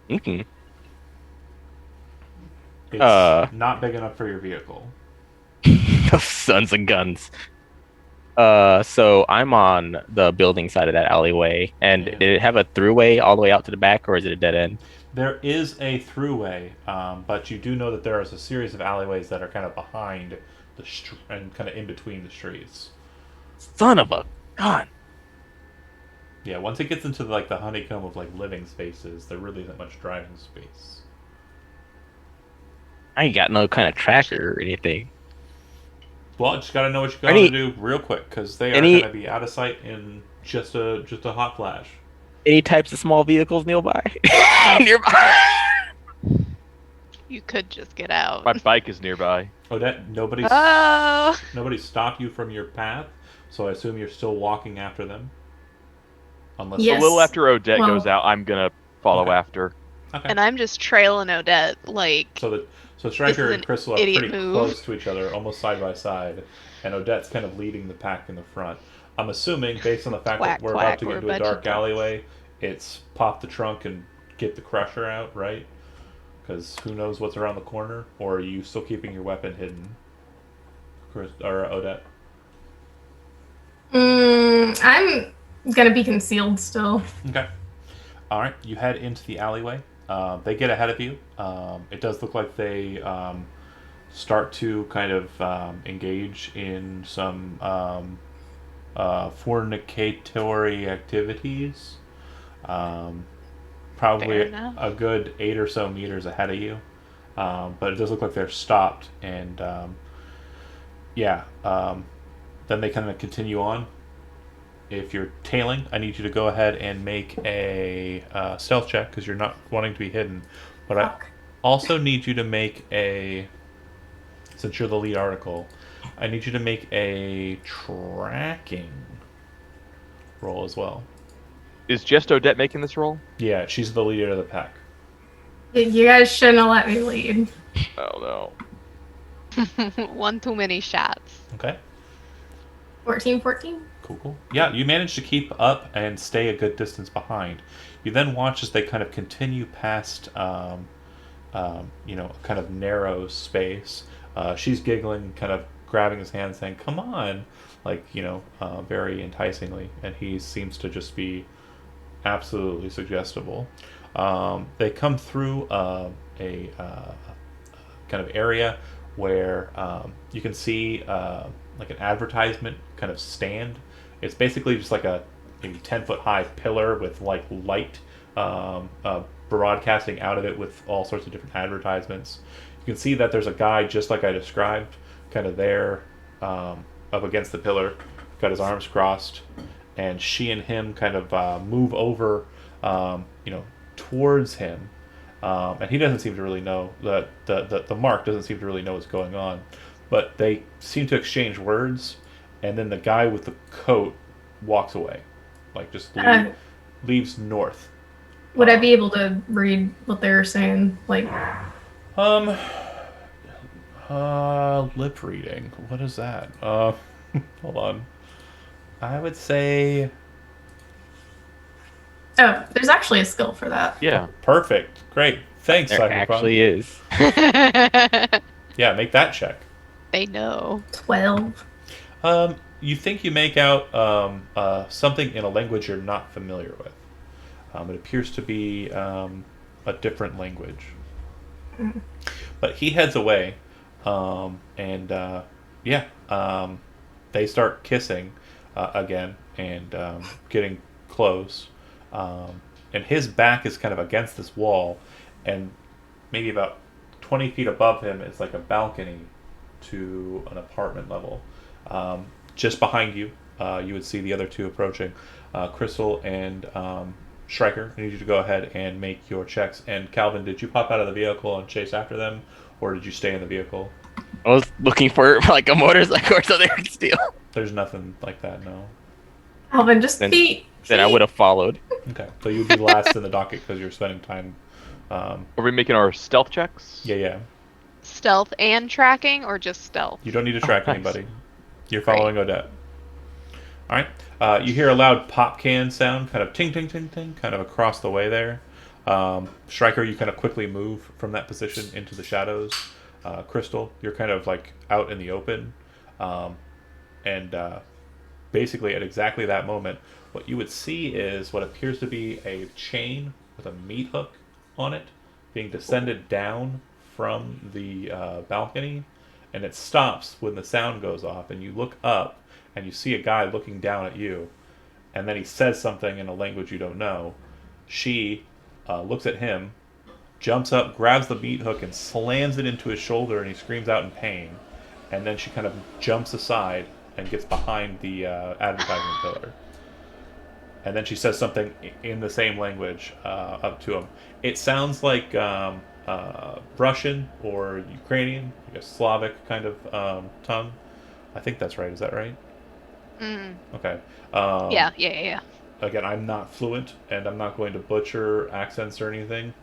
Speaker 5: Mm-hmm.
Speaker 1: It's not big enough for your vehicle.
Speaker 5: Those sons of guns. So I'm on the building side of that alleyway, and
Speaker 1: Yeah.
Speaker 5: did it have a throughway all the way out to the back, or is it a dead end?
Speaker 1: There is a throughway, but you do know that there is a series of alleyways that are kind of behind and kind of in between the streets.
Speaker 5: Son of a gun.
Speaker 1: Yeah, once it gets into the honeycomb of living spaces, there really isn't much driving space.
Speaker 5: I ain't got no kind of tracker or anything.
Speaker 1: Well, just got to know what you got
Speaker 5: Any-
Speaker 1: to do real quick, because they are
Speaker 5: any-
Speaker 1: going to be out of sight in just a hot flash.
Speaker 5: Any types of small vehicles nearby? Nearby.
Speaker 3: You could just get out.
Speaker 2: My bike is nearby.
Speaker 1: Odette, nobody stopped you from your path, so I assume you're still walking after them. Unless
Speaker 4: Yes.
Speaker 2: A little after Odette
Speaker 4: Well-
Speaker 2: goes out, I'm gonna follow
Speaker 1: Okay.
Speaker 2: after.
Speaker 1: Okay.
Speaker 3: And I'm just trailing Odette,
Speaker 1: So Striker
Speaker 3: is
Speaker 1: and
Speaker 3: an
Speaker 1: Crystal are
Speaker 3: idiot
Speaker 1: pretty
Speaker 3: move.
Speaker 1: close to each other, almost side by side, and Odette's kind of leading the pack in the front. I'm assuming, based on the fact
Speaker 3: Quack,
Speaker 1: that we're
Speaker 3: quack,
Speaker 1: about to
Speaker 3: we're
Speaker 1: get
Speaker 3: a
Speaker 1: into a
Speaker 3: bunch of
Speaker 1: dark
Speaker 3: ducks.
Speaker 1: alleyway, it's pop the trunk and get the crusher out, right? Because who knows what's around the corner? Or are you still keeping your weapon hidden, or Odette?
Speaker 4: I'm gonna be concealed still.
Speaker 1: Okay. All right. You head into the alleyway. They get ahead of you. It does look like they start to kind of engage in some fornicatory activities. Probably
Speaker 3: Fair enough.
Speaker 1: a good 8 or so meters ahead of you. But it does look like they're stopped. And then they kind of continue on. If you're tailing, I need you to go ahead and make a stealth check because you're not wanting to be hidden. But
Speaker 4: Fuck.
Speaker 1: I also need you to make since you're the lead article, I need you to make a tracking roll as well.
Speaker 2: Is just Odette making this roll?
Speaker 1: Yeah, she's the leader of the pack.
Speaker 4: You guys shouldn't have let me lead.
Speaker 2: Oh no.
Speaker 3: one too many shots.
Speaker 1: Okay.
Speaker 4: 14.
Speaker 1: Cool. Yeah, you manage to keep up and stay a good distance behind. You then watch as they kind of continue past, kind of narrow space. She's giggling, kind of grabbing his hand, saying, "Come on," very enticingly, and he seems to just be absolutely suggestible. They come through a kind of area where you can see like an advertisement kind of stand. It's basically just like a maybe 10-foot high pillar with like light broadcasting out of it with all sorts of different advertisements. You can see that there's a guy just like I described, kind of there up against the pillar, got his arms crossed, and she and him kind of move over, towards him. And he doesn't seem to really know the mark doesn't seem to really know what's going on, but they seem to exchange words, and then the guy with the coat walks away, like just leaves north.
Speaker 4: Would I be able to read what they were saying? Like,
Speaker 1: Um, lip reading. What is that? Hold on. I would say
Speaker 4: oh, there's actually a skill for that.
Speaker 2: Yeah.
Speaker 1: perfect. Great. Thanks,
Speaker 5: There
Speaker 1: Cyberpunk.
Speaker 5: actually is.
Speaker 1: Yeah, make that check.
Speaker 3: They know.
Speaker 4: 12.
Speaker 1: You think you make out something in a language you're not familiar with. It appears to be a different language. But he heads away, and they start kissing again and getting close. And his back is kind of against this wall, and maybe about 20 feet above him is like a balcony to an apartment level. Just behind you, you would see the other two approaching, Crystal and Stryker. I need you to go ahead and make your checks. And Calvin, did you pop out of the vehicle and chase after them, or did you stay in the vehicle?
Speaker 5: I was looking for like a motorcycle or something to steal.
Speaker 1: There's nothing like that, no.
Speaker 4: Alvin, just
Speaker 5: Then-
Speaker 4: feet.
Speaker 5: Then I would have followed.
Speaker 1: Okay, so you'd be last in the docket because you're spending time.
Speaker 2: Are we making our stealth checks?
Speaker 1: Yeah.
Speaker 3: Stealth and tracking, or just stealth?
Speaker 1: You don't need to track
Speaker 2: nice.
Speaker 1: anybody. You're
Speaker 3: Great.
Speaker 1: following Odette. All right. You hear a loud pop can sound, kind of ting, ting, ting, ting, kind of across the way there. Stryker, you kind of quickly move from that position into the shadows. Crystal, you're kind of like out in the open. And basically at exactly that moment, what you would see is what appears to be a chain with a meat hook on it being descended down from the balcony, and it stops when the sound goes off, and you look up and you see a guy looking down at you, and then he says something in a language you don't know. She looks at him, jumps up, grabs the meat hook and slams it into his shoulder, and he screams out in pain, and then she kind of jumps aside and gets behind the advertisement pillar. And then she says something in the same language up to him. It sounds like Russian or Ukrainian, like a Slavic kind of tongue. I think that's right. Is that right?
Speaker 3: Mm.
Speaker 1: Okay.
Speaker 3: Yeah.
Speaker 1: Again, I'm not fluent, and I'm not going to butcher accents or anything,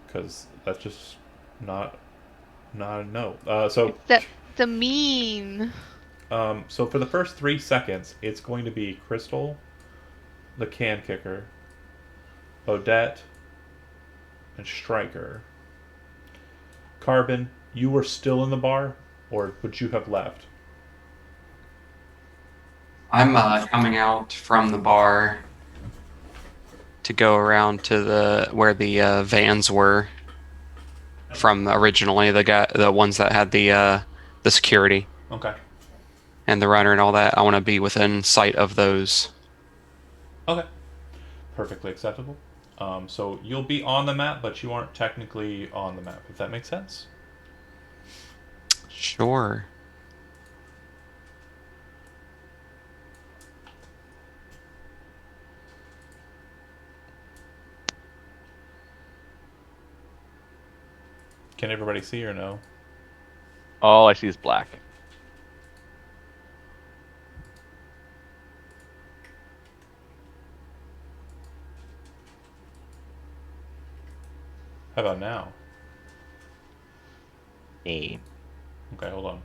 Speaker 1: because that's just not a no. So
Speaker 3: The meme.
Speaker 1: So for the first 3 seconds, it's going to be Crystal, the can kicker, Odette, and Stryker. Carbon, you were still in the bar, or would you have left?
Speaker 6: I'm coming out from the bar to go around to where the vans were from originally, the ones that had the security
Speaker 1: Okay.
Speaker 6: and the runner and all that. I want to be within sight of those.
Speaker 1: Okay. Perfectly acceptable. So you'll be on the map, but you aren't technically on the map, if that makes sense.
Speaker 6: Sure.
Speaker 1: Can everybody see or no?
Speaker 2: All I see is black.
Speaker 1: How about now?
Speaker 5: Hey.
Speaker 1: Okay, hold on.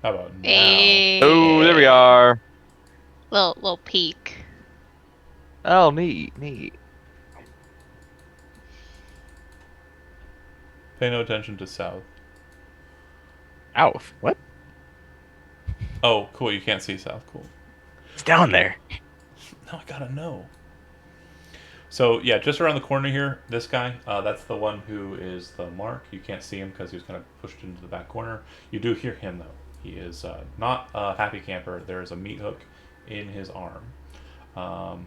Speaker 1: How about now?
Speaker 3: Hey.
Speaker 2: Oh, there we are.
Speaker 3: Little peek.
Speaker 2: Oh, neat.
Speaker 1: Pay no attention to south.
Speaker 5: South. What?
Speaker 1: Oh, cool. You can't see south. Cool.
Speaker 5: It's down there.
Speaker 1: Now I gotta know. So yeah, just around the corner here, this guy, that's the one who is the mark. You can't see him because he was kind of pushed into the back corner. You do hear him though. He is not a happy camper. There is a meat hook in his arm, um,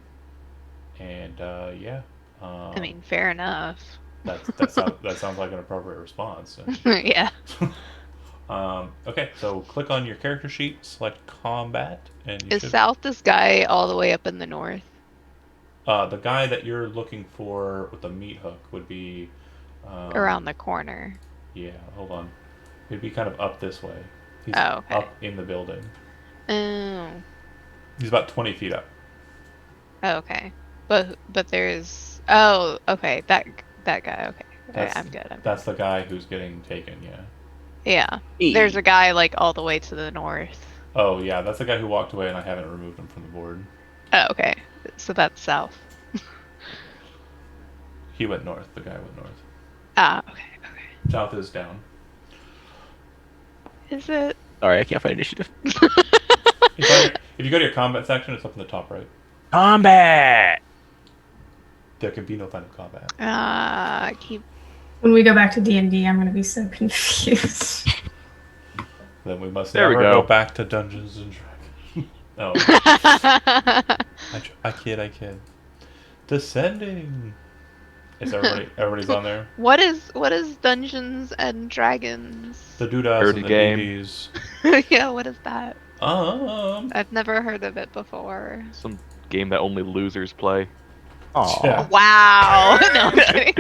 Speaker 1: and yeah.
Speaker 3: I mean, fair enough.
Speaker 1: That sounds like an appropriate response.
Speaker 3: Yeah.
Speaker 1: Okay, so click on your character sheet, select combat, and you
Speaker 3: Is
Speaker 1: should.
Speaker 3: South this guy all the way up in the north?
Speaker 1: The guy that you're looking for with the meat hook would be
Speaker 3: Around the corner.
Speaker 1: Yeah, hold on. It'd be kind of up this way. He's
Speaker 3: Oh, okay.
Speaker 1: up in the building.
Speaker 3: Oh.
Speaker 1: He's about 20 feet up.
Speaker 3: Oh, okay. But there's. Oh, okay. That guy. Okay.
Speaker 1: That's,
Speaker 3: I'm good.
Speaker 1: That's the guy who's getting taken. Yeah.
Speaker 3: Yeah. There's a guy like all the way to the north.
Speaker 1: Oh yeah, that's the guy who walked away, and I haven't removed him from the board.
Speaker 3: Oh, okay. So that's south.
Speaker 1: He went north. The guy went north.
Speaker 3: Ah, okay.
Speaker 1: South is down.
Speaker 3: Is it?
Speaker 5: Sorry, I can't find initiative.
Speaker 1: If you go to your combat section, it's up in the top right.
Speaker 5: Combat!
Speaker 1: There can be no final combat.
Speaker 3: Keep.
Speaker 4: When we go back to D&D, I'm going to be so confused.
Speaker 1: Then we must
Speaker 2: There we
Speaker 1: never
Speaker 2: go.
Speaker 1: go back to Dungeons and Dragons. No, I kid. Descending. Is everybody's on there?
Speaker 3: What is Dungeons and Dragons?
Speaker 1: The doodads
Speaker 2: Heard
Speaker 1: and the
Speaker 2: the game.
Speaker 1: DDs.
Speaker 3: Yeah, what is that?
Speaker 1: Um.
Speaker 3: I've never heard of it before.
Speaker 2: Some game that only losers play.
Speaker 5: Aw.
Speaker 1: Yeah.
Speaker 3: Wow. No, I'm kidding.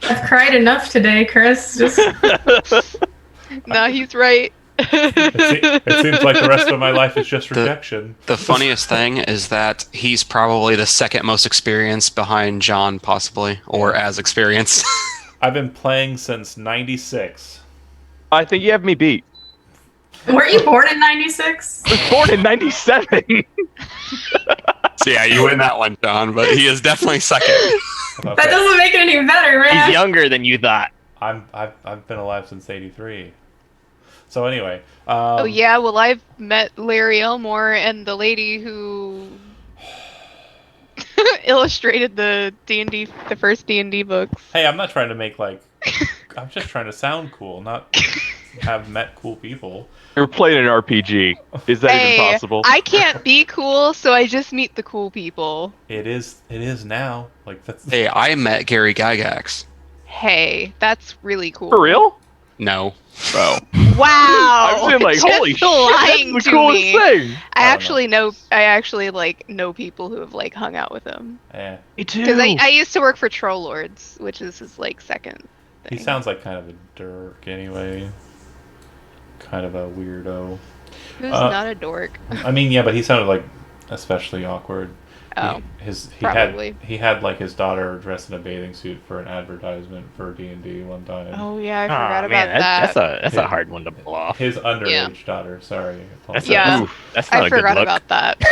Speaker 4: I've cried enough today, Chris. Just
Speaker 3: No, he's right.
Speaker 1: It seems like the rest of my life is just rejection.
Speaker 6: The funniest thing is that he's probably the second most experienced behind John, possibly, or as experienced.
Speaker 1: I've been playing since '96.
Speaker 2: I think you have me beat.
Speaker 4: weren't you born in '96?
Speaker 2: I was born in '97.
Speaker 6: So yeah, you win that one, John, but he is definitely second.
Speaker 4: That doesn't make it any better, man.
Speaker 5: He's younger than you thought.
Speaker 1: I've been alive since '83. So anyway.
Speaker 3: Oh yeah, well I've met Larry Elmore and the lady who illustrated the first D&D books.
Speaker 1: Hey, I'm not trying to make I'm just trying to sound cool, not have met cool people.
Speaker 2: You're playing an RPG. Is that
Speaker 3: Hey,
Speaker 2: even possible?
Speaker 3: I can't be cool, so I just meet the cool people.
Speaker 1: It is now. Like that's.
Speaker 6: Hey, I met Gary Gygax.
Speaker 3: Hey, that's really cool.
Speaker 2: For real?
Speaker 6: No.
Speaker 2: Bro.
Speaker 3: Wow.
Speaker 2: I was saying, like,
Speaker 3: Just
Speaker 2: holy shit,
Speaker 3: lying
Speaker 2: that's the
Speaker 3: to
Speaker 2: coolest
Speaker 3: me.
Speaker 2: thing.
Speaker 3: I actually know people who have like hung out with him.
Speaker 1: Eh,
Speaker 2: Me too.
Speaker 3: Because I used to work for Troll Lords, which is his like second
Speaker 1: he
Speaker 3: thing.
Speaker 1: sounds like kind of a dirk anyway. Kind of a weirdo.
Speaker 3: Who's not a dork?
Speaker 1: I mean, yeah, but he sounded like especially awkward.
Speaker 3: Oh,
Speaker 1: He
Speaker 3: probably.
Speaker 1: had like his daughter dressed in a bathing suit for an advertisement for D&D one time.
Speaker 3: Oh yeah, I
Speaker 5: Aw,
Speaker 3: forgot about
Speaker 5: man,
Speaker 3: that.
Speaker 5: that's
Speaker 1: Yeah.
Speaker 5: a hard one to pull off.
Speaker 1: His underage daughter. Sorry.
Speaker 5: That's
Speaker 3: Yeah.
Speaker 5: that's not
Speaker 3: I
Speaker 5: a good
Speaker 3: forgot
Speaker 5: look.
Speaker 3: about that.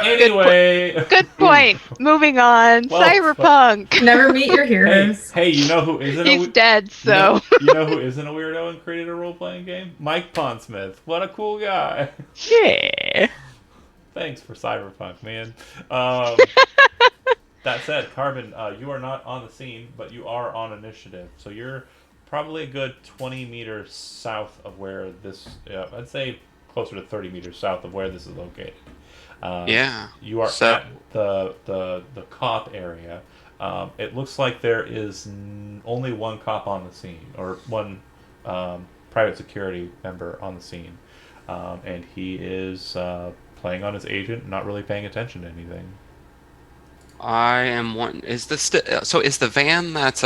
Speaker 1: Anyway.
Speaker 3: Good point. Moving on.
Speaker 1: Well,
Speaker 3: Cyberpunk.
Speaker 4: Never meet your
Speaker 1: Hey,
Speaker 4: heroes.
Speaker 1: hey, you know who isn't
Speaker 3: He's
Speaker 1: a
Speaker 3: dead, so.
Speaker 1: you know who isn't a weirdo and created a role-playing game? Mike Pondsmith. What a cool guy.
Speaker 5: Yeah.
Speaker 1: Thanks for Cyberpunk, man. That said, Carbon, you are not on the scene, but you are on initiative. So you're probably a good 20 meters south of where this... I'd say closer to 30 meters south of where this is located.
Speaker 6: Yeah.
Speaker 1: You are
Speaker 6: So-
Speaker 1: at the cop area. It looks like there is only one cop on the scene, or one private security member on the scene. And he is playing on his agent, not really paying attention to anything.
Speaker 6: I am one. Is this so? Is the van that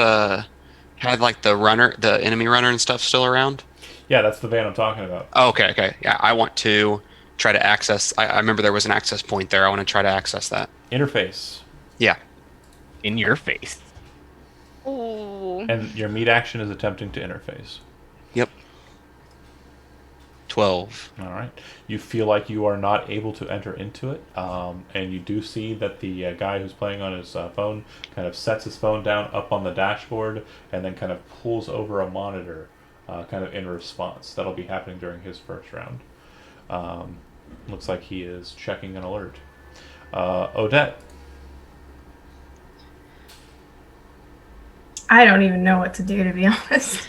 Speaker 6: had like the enemy runner and stuff still around?
Speaker 1: Yeah, that's the van I'm talking about.
Speaker 6: Oh, okay. Yeah, I want to try to access. I remember there was an access point there. I want to try to access that.
Speaker 1: Interface.
Speaker 6: Yeah.
Speaker 5: In your face.
Speaker 3: Ooh.
Speaker 1: And your meat action is attempting to interface.
Speaker 6: Yep. 12.
Speaker 1: All right. You feel like you are not able to enter into it, and you do see that the guy who's playing on his phone kind of sets his phone down up on the dashboard and then kind of pulls over a monitor kind of in response. That'll be happening during his first round. Looks like he is checking an alert. Odette.
Speaker 4: I don't even know what to do, to be honest.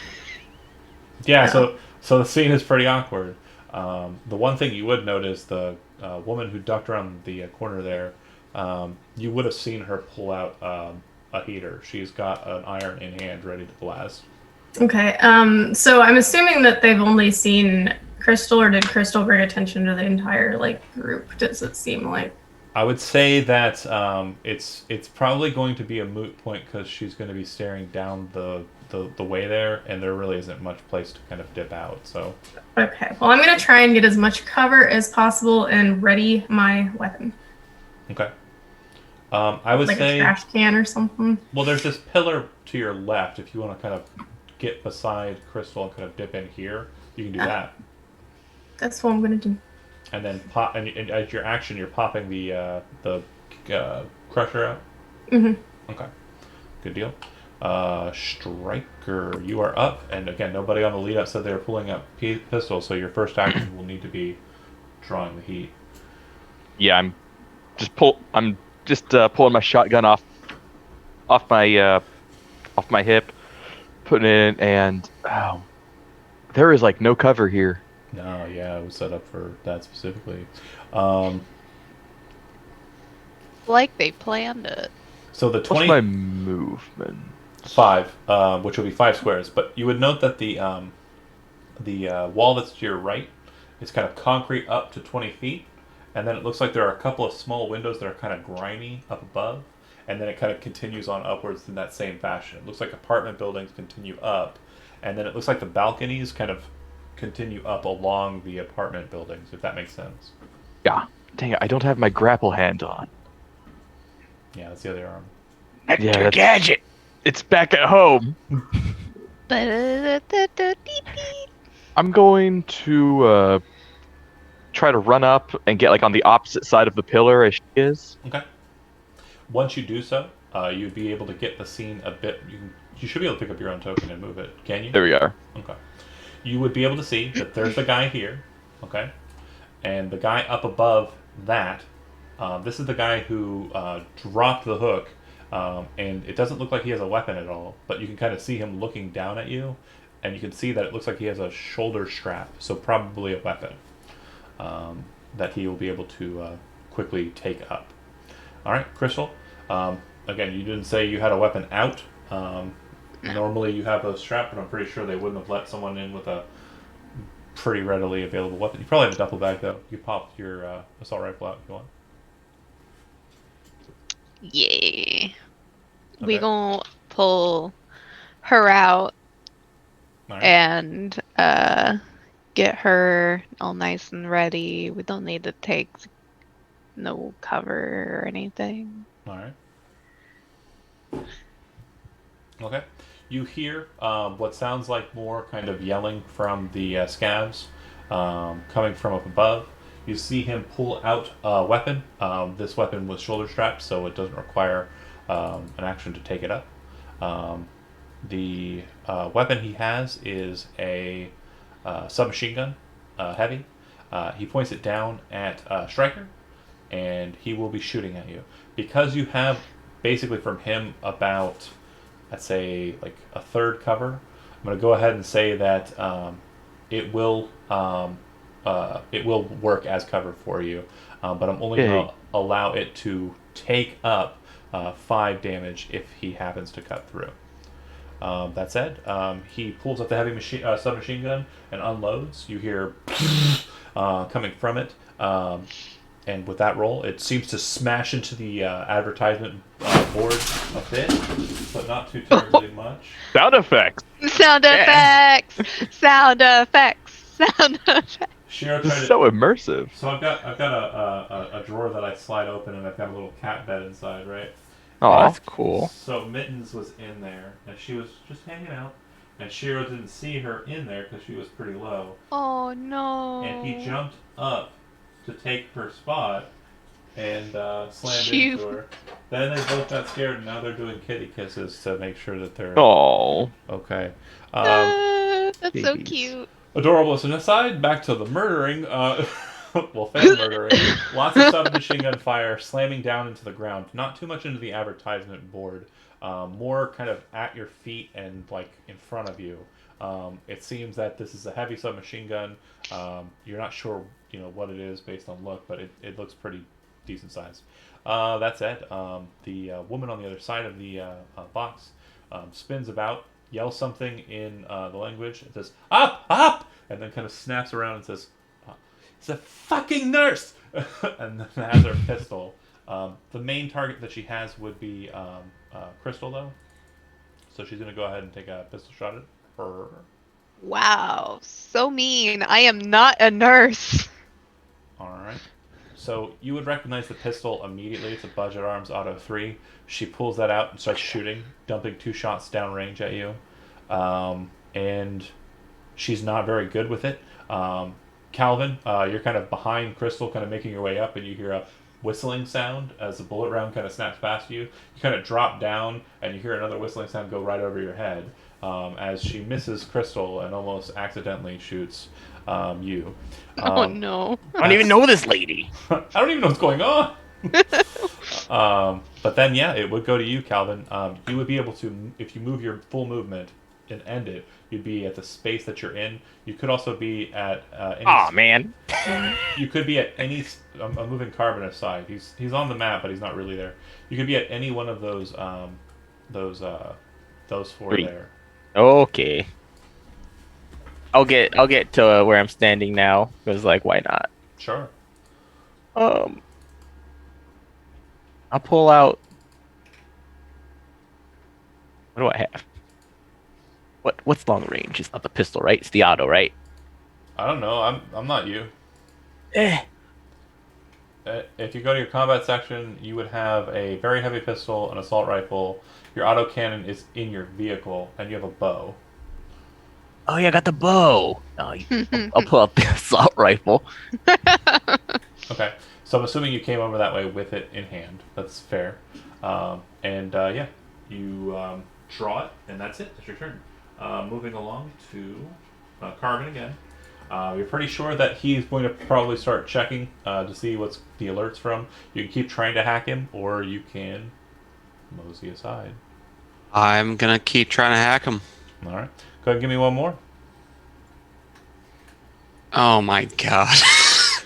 Speaker 1: Yeah,
Speaker 4: No.
Speaker 1: so the scene is pretty awkward. The one thing you would notice, the woman who ducked around the corner there, you would have seen her pull out a heater. She's got an iron in hand, ready to blast.
Speaker 4: Okay. So I'm assuming that they've only seen Crystal, or did Crystal bring attention to the entire group? Does it seem like?
Speaker 1: I would say that it's probably going to be a moot point because she's going to be staring down the way there, and there really isn't much place to kind of dip out. So
Speaker 4: Okay. Well, I'm gonna try and get as much cover as possible and ready my weapon,
Speaker 1: okay, I would
Speaker 4: like a
Speaker 1: say
Speaker 4: trash can or something.
Speaker 1: well, there's this pillar to your left. If you want to kind of get beside Crystal and kind of dip in here, you can do that.
Speaker 4: That's what I'm gonna do.
Speaker 1: And then pop, and as your action, you're popping the crusher out.
Speaker 4: Mhm.
Speaker 1: Okay, good deal. Striker, you are up, and again, nobody on the lead up said they were pulling up pistols, so your first action will need to be drawing the heat.
Speaker 2: Yeah, I'm just pulling my shotgun off my hip, putting it in, and there is like no cover here.
Speaker 1: No, yeah, it was set up for that specifically. Um,
Speaker 3: Like they planned it.
Speaker 1: so the
Speaker 2: What's my movement?
Speaker 1: 25, which will be 5 squares, but you would note that the wall that's to your right is kind of concrete up to 20 feet, and then it looks like there are a couple of small windows that are kind of grimy up above, and then it kind of continues on upwards in that same fashion. It looks like apartment buildings continue up, and then it looks like the balconies kind of continue up along the apartment buildings, if that makes sense.
Speaker 2: Yeah. Dang it, I don't have my grapple hand on.
Speaker 1: Yeah, that's the other arm.
Speaker 2: Yeah, that's, gadget. It's back at home. I'm going to try to run up and get like on the opposite side of the pillar as she is.
Speaker 1: Okay. Once you do so, you'd be able to get the scene a bit. You should be able to pick up your own token and move it. Can you?
Speaker 2: There we are.
Speaker 1: Okay. You would be able to see that there's the guy here, okay, and the guy up above that. This is the guy who dropped the hook, and it doesn't look like he has a weapon at all, but you can kind of see him looking down at you, and you can see that it looks like he has a shoulder strap, so probably a weapon that he will be able to quickly take up. All right, Crystal. Again, you didn't say you had a weapon out. Normally you have a strap, but I'm pretty sure they wouldn't have let someone in with a pretty readily available weapon. You probably have a duffel bag, though. You pop your assault rifle out if you want.
Speaker 3: Yeah. We
Speaker 1: Okay.
Speaker 3: gonna pull her out
Speaker 1: All right.
Speaker 3: and get her all nice and ready. We don't need to take no cover or anything.
Speaker 1: All right. Okay. You hear what sounds like more kind of yelling from the scavs coming from up above. You see him pull out a weapon. This weapon was shoulder strapped, so it doesn't require an action to take it up. The weapon he has is a submachine gun, heavy. He points it down at Striker, and he will be shooting at you. Because you have basically from him about, I'd say, like a third cover, I'm going to go ahead and say that it will work as cover for you, but I'm only going to allow it to take up 5 damage if he happens to cut through. That said, he pulls up the heavy submachine gun and unloads. You hear coming from it, and with that roll, it seems to smash into the advertisement board a bit, but not too terribly much.
Speaker 2: Sound effects.
Speaker 3: Sound effects. Sound effects. Sound effects.
Speaker 1: Shiro
Speaker 2: This
Speaker 1: tried
Speaker 2: is
Speaker 1: to,
Speaker 2: so immersive.
Speaker 1: so I've got a drawer that I slide open, and I've got a little cat bed inside, right?
Speaker 5: Oh,
Speaker 2: Aw.
Speaker 5: that's cool.
Speaker 1: So Mittens was in there, and she was just hanging out, and Shiro didn't see her in there because she was pretty low,
Speaker 3: Oh no.
Speaker 1: and he jumped up to take her spot and slammed
Speaker 3: Shoot.
Speaker 1: into her. Then they both got scared, and now they're doing kitty kisses to make sure that they're
Speaker 2: Oh.
Speaker 1: okay.
Speaker 3: That's so
Speaker 2: babies.
Speaker 3: cute.
Speaker 1: Adorable. So aside, back to the murdering. Well, fan murdering. Lots of submachine gun fire slamming down into the ground. Not too much into the advertisement board. more kind of at your feet and like in front of you. It seems that this is a heavy submachine gun. You're not sure, what it is based on look, but it looks pretty decent size. That said, the woman on the other side of the box spins about, yells something in the language, and says, "Up! Up!" and then kind of snaps around and says, "It's a fucking nurse!" and then has her pistol. The main target that she has would be Crystal, though. So she's going to go ahead and take a pistol shot at her.
Speaker 3: Wow, so mean. I am not a nurse.
Speaker 1: Alright. So you would recognize the pistol immediately. It's a Budget Arms Auto 3. She pulls that out and starts shooting, dumping 2 shots downrange at you. And she's not very good with it. Calvin, you're kind of behind Crystal, kind of making your way up, and you hear a whistling sound as the bullet round kind of snaps past you. You kind of drop down, and you hear another whistling sound go right over your head as she misses Crystal and almost accidentally shoots you.
Speaker 3: Oh no.
Speaker 5: I don't even know this lady.
Speaker 1: I don't even know what's going on. But then, yeah, it would go to you, Calvin. You would be able to, if you move your full movement and end it, you'd be at the space that you're in. You could also be at any...
Speaker 5: Aw, man.
Speaker 1: You could be at any... I'm moving Carbon aside. He's on the map, but he's not really there. You could be at any one of those 4
Speaker 5: Three.
Speaker 1: there.
Speaker 5: Okay. I'll get to where I'm standing now. Because, like, why not?
Speaker 1: Sure.
Speaker 5: I'll pull out... What do I have? What's long range? It's not the pistol, right? It's the auto, right?
Speaker 1: I don't know. I'm not you.
Speaker 5: Eh.
Speaker 1: If you go to your combat section, you would have a very heavy pistol, an assault rifle. Your autocannon is in your vehicle, and you have a bow.
Speaker 5: Oh yeah, I got the bow. Oh, I'll pull out the assault rifle.
Speaker 1: Okay, so I'm assuming you came over that way with it in hand. That's fair. Yeah, you draw it, and that's it. That's your turn. Moving along to Carbon again. You're pretty sure that he's going to probably start checking to see what's the alerts from. You can keep trying to hack him, or you can mosey aside.
Speaker 6: I'm gonna keep trying to hack him.
Speaker 1: All right, go ahead and give me one more.
Speaker 6: Oh my god.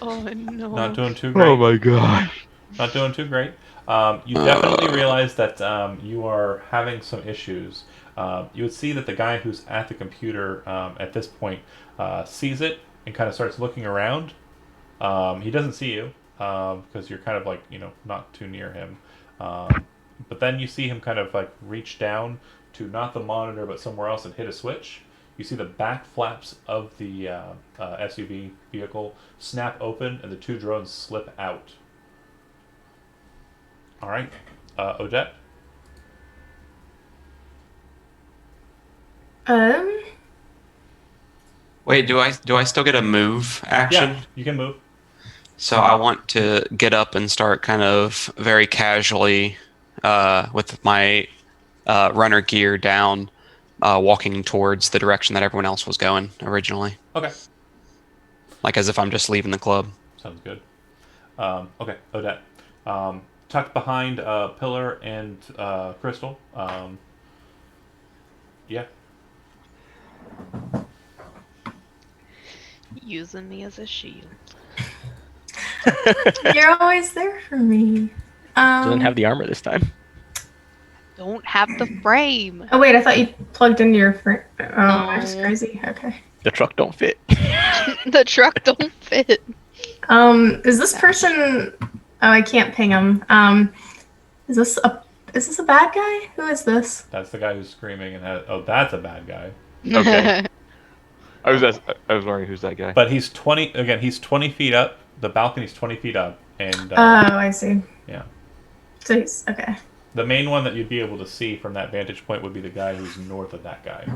Speaker 3: Oh no.
Speaker 1: Not doing too great.
Speaker 5: my gosh.
Speaker 1: Not doing too great. You definitely realize that you are having some issues. You would see that the guy who's at the computer at this point sees it and kind of starts looking around. He doesn't see you because you're kind of like, not too near him. But then you see him kind of like reach down to not the monitor but somewhere else and hit a switch. You see the back flaps of the SUV vehicle snap open and the 2 drones slip out. All right, Odette.
Speaker 6: Wait, do I still get a move action?
Speaker 1: Yeah, you can move.
Speaker 6: So I want to get up and start kind of very casually with my runner gear down, walking towards the direction that everyone else was going originally.
Speaker 1: Okay.
Speaker 6: Like as if I'm just leaving the club.
Speaker 1: Sounds good. Okay, Odette. Tucked behind Pillar and Crystal. Yeah.
Speaker 3: Using me as a shield.
Speaker 4: You're always there for me.
Speaker 5: Doesn't have the armor this time.
Speaker 3: Don't have the frame.
Speaker 4: Oh wait, I thought you plugged into your frame. Oh, I'm just
Speaker 3: No.
Speaker 4: crazy. Okay.
Speaker 5: The truck don't fit.
Speaker 3: The truck don't fit.
Speaker 4: Is this person? Oh, I can't ping him. Is this a bad guy? Who is this?
Speaker 1: That's the guy who's screaming and has... Oh, that's a bad guy.
Speaker 2: Okay. I was wondering who's that guy.
Speaker 1: But he's 20... Again, he's 20 feet up. The balcony's 20 feet up. And,
Speaker 4: Oh, I see.
Speaker 1: yeah.
Speaker 4: So he's okay.
Speaker 1: The main one that you'd be able to see from that vantage point would be the guy who's north of that guy.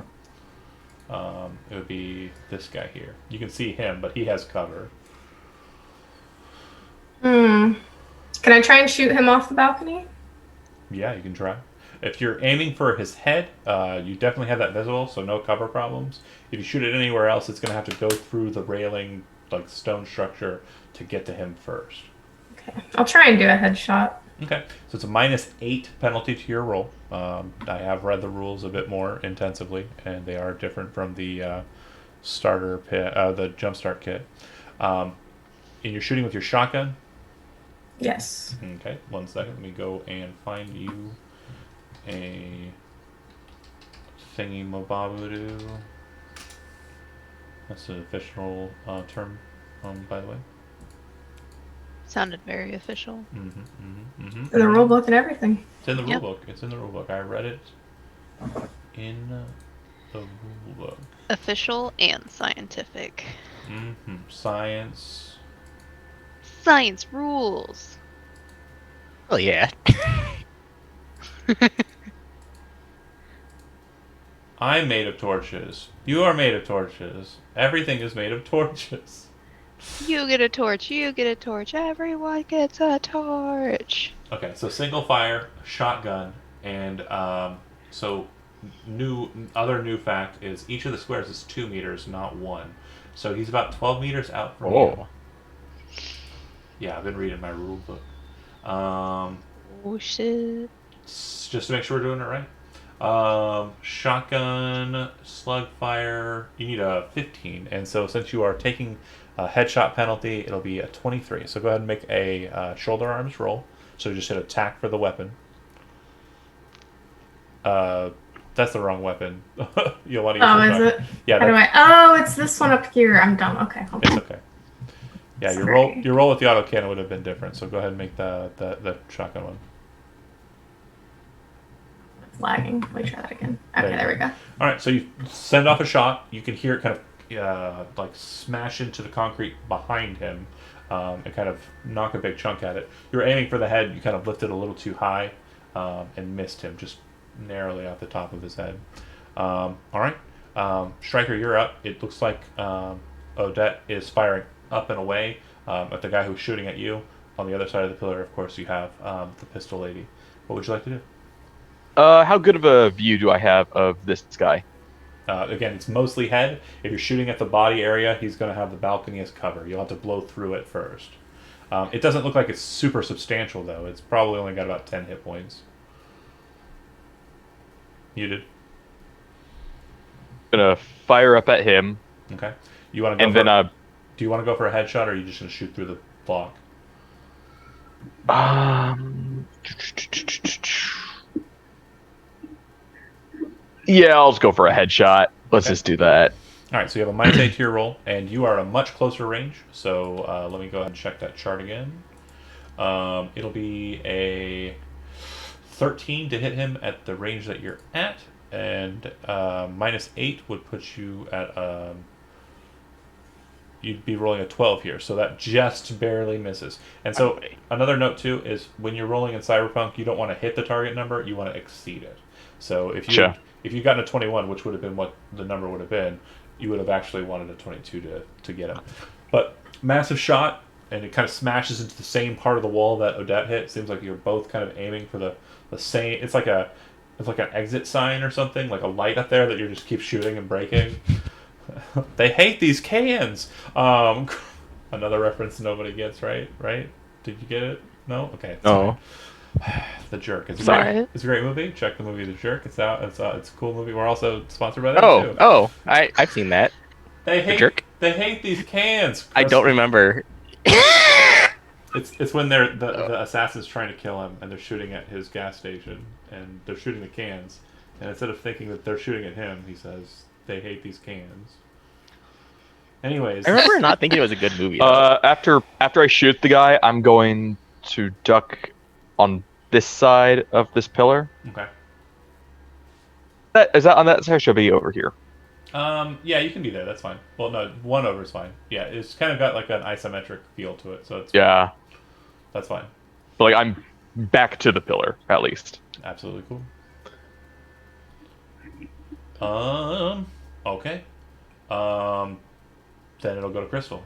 Speaker 1: It would be this guy here. You can see him, but he has cover.
Speaker 4: Can I try and shoot him off the balcony?
Speaker 1: Yeah, you can try. If you're aiming for his head, you definitely have that visible, so no cover problems. If you shoot it anywhere else, it's going to have to go through the railing, like stone structure, to get to him first.
Speaker 4: Okay. I'll try and do a headshot.
Speaker 1: Okay, so it's a -8 penalty to your roll. I have read the rules a bit more intensively, and they are different from the starter pit, the jumpstart kit. And you're shooting with your shotgun.
Speaker 4: Yes.
Speaker 1: Okay, 1 second. Let me go and find you a thingy mababoo. That's an official term, by the way.
Speaker 3: Sounded very official.
Speaker 4: In the rule book and everything.
Speaker 1: It's in the rule
Speaker 3: Yep.
Speaker 1: book. It's in the rule book. I read it in the rule book.
Speaker 3: Official and scientific.
Speaker 1: Science.
Speaker 3: Science rules.
Speaker 5: Oh yeah.
Speaker 1: I'm made of torches. You are made of torches. Everything is made of torches.
Speaker 3: You get a torch, you get a torch, everyone gets a torch.
Speaker 1: Okay, so single fire, shotgun, and so other new fact is each of the squares is 2 meters, not 1. So he's about 12 meters out from you.
Speaker 5: Oh.
Speaker 1: Yeah, I've been reading my rule book.
Speaker 3: Oh shit.
Speaker 1: Just to make sure we're doing it right. Shotgun, slug fire, you need a 15. And so since you are taking a headshot penalty, it'll be a 23. So go ahead and make a shoulder arms roll. So just hit attack for the weapon. That's the wrong weapon. You'll want to use
Speaker 4: Oh,
Speaker 1: the
Speaker 4: is
Speaker 1: shotgun.
Speaker 4: it?
Speaker 1: Yeah,
Speaker 4: How do
Speaker 1: that's,
Speaker 4: I? Oh, it's this one up here. I'm dumb. Okay, hold
Speaker 1: it's
Speaker 4: on.
Speaker 1: okay. Yeah,
Speaker 4: Sorry.
Speaker 1: your roll with the autocannon would have been different. So go ahead and make the shotgun one.
Speaker 4: It's lagging. Let me try that again. Okay,
Speaker 1: There you
Speaker 4: there we go.
Speaker 1: All right, so you send off a shot. You can hear it kind of like smash into the concrete behind him and kind of knock a big chunk at it. You were aiming for the head. You kind of lifted a little too high and missed him just narrowly off the top of his head. All right, Striker, you're up. It looks like Odette is firing up and away at the guy who's shooting at you. On the other side of the pillar, of course, you have the pistol lady. What would you like to do?
Speaker 2: How good of a view do I have of this guy?
Speaker 1: Again, it's mostly head. If you're shooting at the body area, he's going to have the balcony as cover. You'll have to blow through it first. It doesn't look like it's super substantial, though. It's probably only got about 10 hit points. Muted.
Speaker 2: Gonna fire up at him,
Speaker 1: Okay. You want to go
Speaker 2: and
Speaker 1: for,
Speaker 2: then
Speaker 1: do you want to go for a headshot, or are you just going to shoot through the block?
Speaker 2: yeah, I'll just go for a headshot. Let's
Speaker 1: Okay.
Speaker 2: just do that.
Speaker 1: All right, so you have a -8 to your roll, and you are at a much closer range. So let me go ahead and check that chart again. It'll be a 13 to hit him at the range that you're at, and -8 would put you at you'd be rolling a 12 here, so that just barely misses. And so
Speaker 5: Okay.
Speaker 1: another note too is when you're rolling in Cyberpunk, you don't want to hit the target number, you want to exceed it. So
Speaker 2: Sure.
Speaker 1: if you gotten a 21, which would have been what the number would have been, you would have actually wanted a 22 to get him. But massive shot, and it kind of smashes into the same part of the wall that Odette hit. Seems like you're both kind of aiming for the same. It's like an exit sign or something, like a light up there that you just keep shooting and breaking. They hate these cans. Another reference nobody gets, right? Right? Did you get it? No? Okay. It's
Speaker 5: No.
Speaker 1: fine. The Jerk. It's
Speaker 3: Sorry.
Speaker 1: It's a great movie. Check the movie The Jerk. It's out. It's a cool movie. We're also sponsored by that too.
Speaker 5: I've seen that.
Speaker 1: They hate
Speaker 5: Jerk?
Speaker 1: They hate these cans.
Speaker 5: I don't remember.
Speaker 1: It's when the assassin's trying to kill him and they're shooting at his gas station and they're shooting the cans, and instead of thinking that they're shooting at him, he says they hate these cans. Anyways,
Speaker 5: I remember not thinking it was a good movie. though.
Speaker 2: After I shoot the guy, I'm going to duck on this side of this pillar.
Speaker 1: okay.
Speaker 2: Is that on that side? Or should I be over here?
Speaker 1: Yeah, you can be there. That's fine. Well, no, one over is fine. Yeah, it's kind of got like an isometric feel to it, so it's
Speaker 2: Yeah,
Speaker 1: that's fine.
Speaker 2: but like I'm back to the pillar at least.
Speaker 1: Absolutely cool. Okay. Then it'll go to Crystal.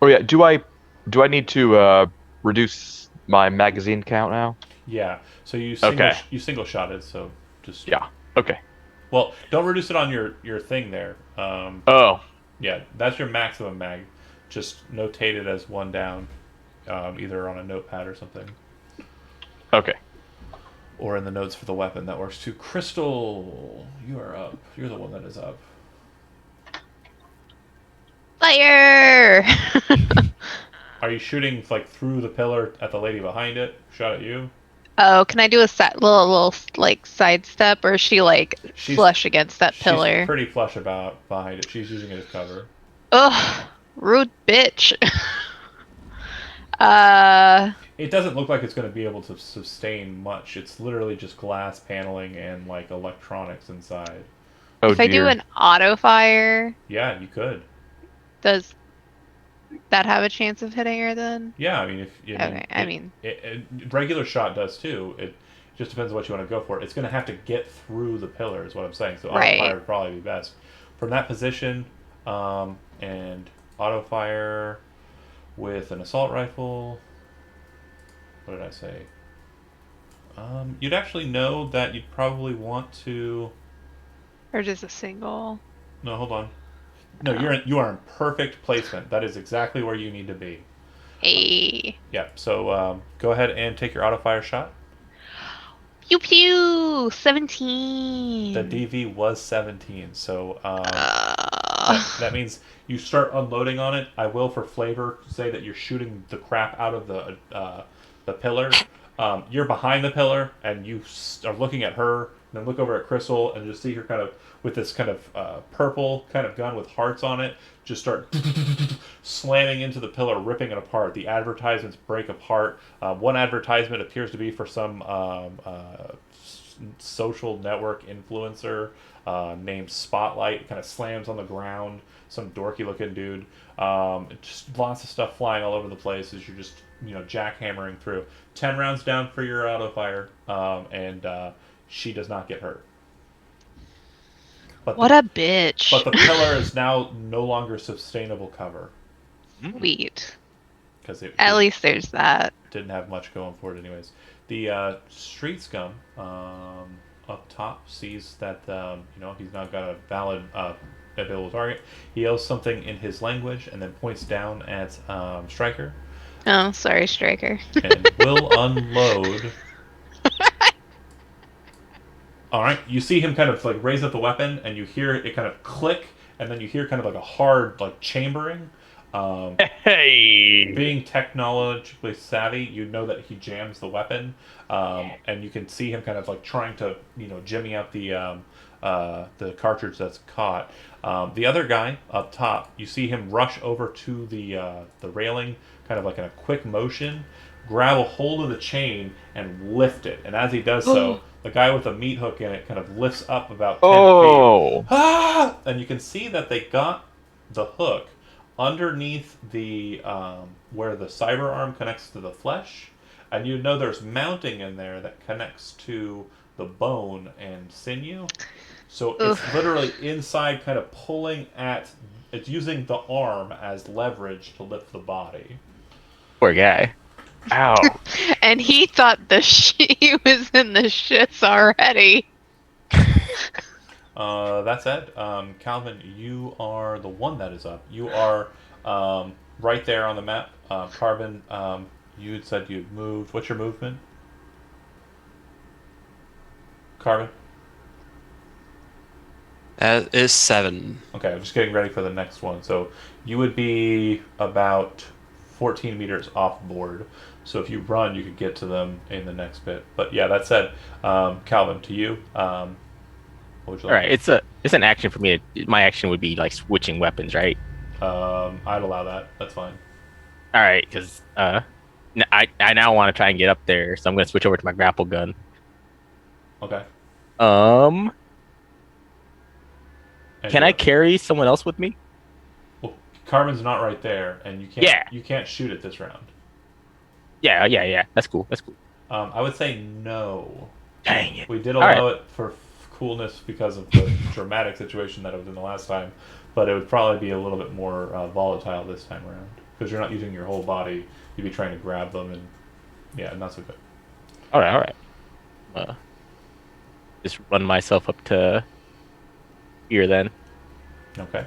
Speaker 2: Oh yeah, do I need to reduce my magazine count now?
Speaker 1: Yeah. So you
Speaker 2: Okay.
Speaker 1: single shotted, so just
Speaker 2: Yeah. Okay.
Speaker 1: Well, don't reduce it on your thing there.
Speaker 2: Oh.
Speaker 1: Yeah, that's your maximum mag. Just notate it as one down. either on a notepad or something,
Speaker 2: Okay.
Speaker 1: or in the notes for the weapon. That works too. Crystal, you are up. You're the one that is up.
Speaker 3: Fire!
Speaker 1: Are you shooting like through the pillar at the lady behind it? Shot at you?
Speaker 3: Oh, can I do a little like sidestep, or is she like
Speaker 1: She's
Speaker 3: flush against that
Speaker 1: she's
Speaker 3: pillar?
Speaker 1: pretty flush about behind it. She's using it as cover.
Speaker 3: Ugh, rude bitch. uh,
Speaker 1: It doesn't look like it's going to be able to sustain much. It's literally just glass paneling and like electronics inside.
Speaker 2: Oh
Speaker 3: if I do
Speaker 2: dear.
Speaker 3: an auto fire,
Speaker 1: Yeah, you could.
Speaker 3: does that have a chance of hitting her then?
Speaker 1: Yeah, I mean,
Speaker 3: Okay, I mean,
Speaker 1: regular shot does too. It just depends on what you want to go for. It's going to have to get through the pillar, is what I'm saying. So auto fire
Speaker 3: right.
Speaker 1: would probably be best from that position. And auto fire with an assault rifle. What did I say? You'd actually know that you'd probably want to.
Speaker 3: Or just a single.
Speaker 1: No, hold on. No,
Speaker 3: Oh.
Speaker 1: you are in perfect placement. That is exactly where you need to be.
Speaker 3: Hey.
Speaker 1: Yeah. So go ahead and take your auto fire shot.
Speaker 3: Pew pew!
Speaker 1: The
Speaker 3: 17.
Speaker 1: DV was 17, so
Speaker 3: Uh,
Speaker 1: that means you start unloading on it. I will, for flavor, say that you're shooting the crap out of the pillar. You're behind the pillar, and you are looking at her, and then look over at Crystal, and just see her kind of with this kind of purple kind of gun with hearts on it, just start slamming into the pillar, ripping it apart. The advertisements break apart. One advertisement appears to be for some social network influencer named Spotlight. Kind of slams on the ground. Some dorky looking dude. Just lots of stuff flying all over the place as you're just jackhammering through. 10 rounds down for your auto fire, and she does not get hurt. But
Speaker 3: what a bitch.
Speaker 1: but the pillar is now no longer sustainable cover
Speaker 3: Sweet.
Speaker 1: because it
Speaker 3: At least there's that.
Speaker 1: didn't have much going for it anyways. The street scum up top sees that he's now got a valid available target. He yells something in his language and then points down at Stryker
Speaker 3: Oh, sorry, Striker.
Speaker 1: and will unload. All right, you see him kind of like raise up the weapon, and you hear it kind of click, and then you hear kind of like a hard like chambering.
Speaker 2: Hey.
Speaker 1: Being technologically savvy, you know that he jams the weapon, and you can see him kind of like trying to jimmy out the cartridge that's caught. The other guy up top, you see him rush over to the railing, kind of like in a quick motion, grab a hold of the chain and lift it. And as he does so, the guy with the meat hook in it kind of lifts up about 10 feet.
Speaker 2: Oh.
Speaker 1: Ah! And you can see that they got the hook underneath the where the cyber arm connects to the flesh, and you know there's mounting in there that connects to the bone and sinew. So it's literally inside, kind of pulling at. It's using the arm as leverage to lift the body.
Speaker 5: Poor guy.
Speaker 2: Ow.
Speaker 3: And he thought he was in the shits already.
Speaker 1: That said, Calvin, you are the one that is up. You are right there on the map. Carbon, you had said you'd moved. What's your movement? Carbon?
Speaker 6: That is 7.
Speaker 1: Okay, I'm just getting ready for the next one. So you would be about 14 meters off board. So if you run, you could get to them in the next bit. But yeah, that said, Calvin, to you, what would you
Speaker 5: All
Speaker 1: like?
Speaker 5: right, it's an action for me. My action would be like switching weapons, right?
Speaker 1: I'd allow that. That's fine.
Speaker 5: All right, because I now want to try and get up there, so I'm gonna switch over to my grapple gun.
Speaker 1: Okay.
Speaker 5: Um,
Speaker 1: And
Speaker 5: can I carry someone else with me?
Speaker 1: Well, Carmen's not right there, and you can't.
Speaker 5: Yeah.
Speaker 1: You can't shoot it this round.
Speaker 5: Yeah. That's cool.
Speaker 1: I would say no.
Speaker 5: Dang it.
Speaker 1: We did
Speaker 5: All right.
Speaker 1: allow it for coolness because of the dramatic situation that it was in the last time, but it would probably be a little bit more volatile this time around because you're not using your whole body. You'd be trying to grab them, and yeah, not so good.
Speaker 5: All right. Just run myself up to here then.
Speaker 1: Okay.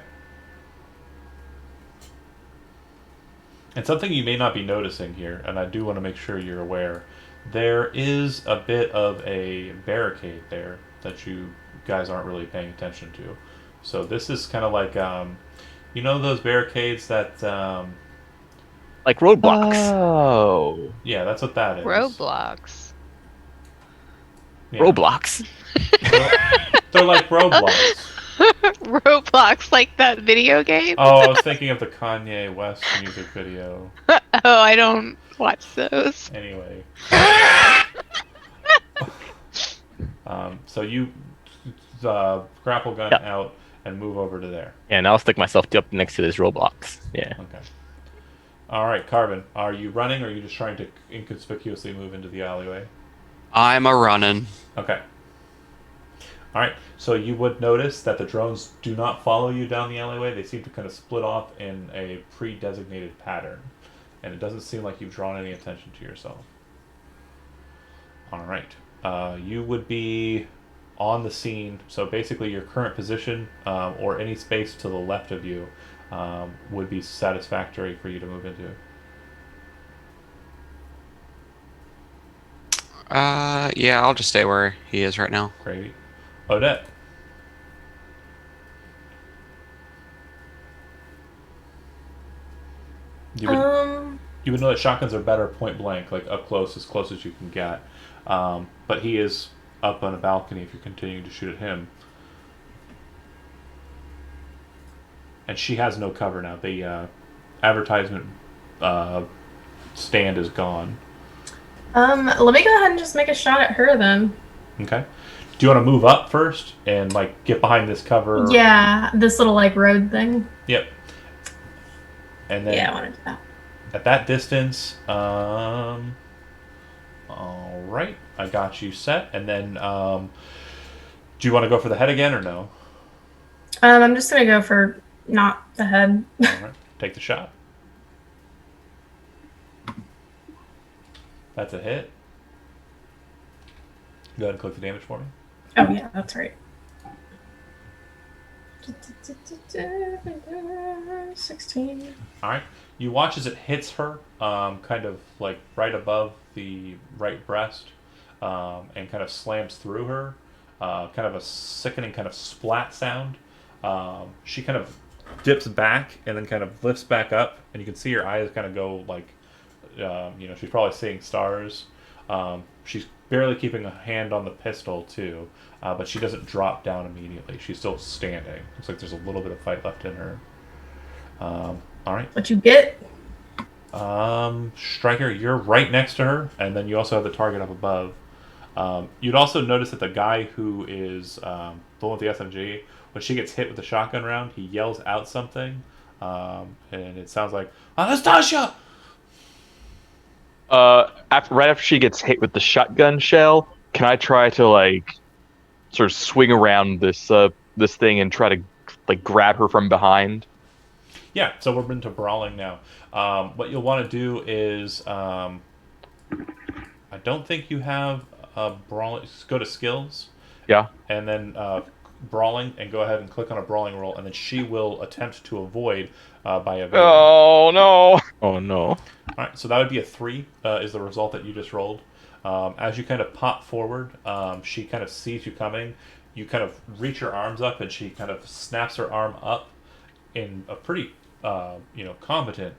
Speaker 1: And something you may not be noticing here, and I do want to make sure you're aware, there is a bit of a barricade there that you guys aren't really paying attention to. So this is kind of like, you know, those barricades that,
Speaker 5: Like roadblocks.
Speaker 2: Oh.
Speaker 1: yeah, that's what that is.
Speaker 3: Roblox.
Speaker 1: Yeah.
Speaker 5: Roblox.
Speaker 1: They're like Roblox.
Speaker 3: Roblox, like that video game?
Speaker 1: Oh, I was thinking of the Kanye West music video.
Speaker 3: Oh, I don't watch those.
Speaker 1: Anyway. So you grapple gun
Speaker 5: Yep.
Speaker 1: out and move over to there.
Speaker 5: Yeah, and I'll stick myself up next to this Roblox. Yeah.
Speaker 1: Okay. All right, Carbon, are you running or are you just trying to inconspicuously move into the alleyway?
Speaker 6: I'm a running.
Speaker 1: Okay. All right, so you would notice that the drones do not follow you down the alleyway. They seem to kind of split off in a pre-designated pattern, and it doesn't seem like you've drawn any attention to yourself. All right. You would be on the scene, so basically your current position or any space to the left of you would be satisfactory for you to move into.
Speaker 6: Yeah, I'll just stay where he is right now.
Speaker 1: Great. Odette. You would know that shotguns are better point blank, like up close as you can get. But he is up on a balcony if you're continuing to shoot at him. And she has no cover now. The advertisement stand is gone.
Speaker 4: Let me go ahead and just make a shot at her then.
Speaker 1: Okay. Do you want to move up first and like get behind this cover?
Speaker 4: Yeah, this little like road thing.
Speaker 1: Yep. And then
Speaker 4: Yeah, I want to do that.
Speaker 1: at that distance, all right, I got you set. And then, do you want to go for the head again or no?
Speaker 4: I'm just gonna go for not the head.
Speaker 1: All right, take the shot. That's a hit. Go ahead and click the damage for me.
Speaker 4: Oh yeah, that's right. 16.
Speaker 1: All right. You watch as it hits her, kind of like right above the right breast, and kind of slams through her. Kind of a sickening kind of splat sound. She kind of dips back and then kind of lifts back up, and you can see her eyes kind of go like, she's probably seeing stars. She's barely keeping a hand on the pistol too, but she doesn't drop down immediately. She's still standing. Looks like there's a little bit of fight left in her. All right.
Speaker 4: What you get?
Speaker 1: Striker, you're right next to her, and then you also have the target up above. You'd also notice that the guy who is the one with the SMG, when she gets hit with the shotgun round, he yells out something, and it sounds like Anastasia.
Speaker 2: Right after she gets hit with the shotgun shell, can I try to like sort of swing around this thing and try to like grab her from behind?
Speaker 1: Yeah, so we're into brawling now. What you'll want to do is, I don't think you have brawling. Just go to skills.
Speaker 2: Yeah.
Speaker 1: And then brawling, and go ahead and click on a brawling roll, and then she will attempt to avoid by evading.
Speaker 2: Oh no!
Speaker 5: Oh no.
Speaker 1: All right, so that would be a 3 is the result that you just rolled. As you kind of pop forward, she kind of sees you coming. You kind of reach your arms up, and she kind of snaps her arm up in a pretty competent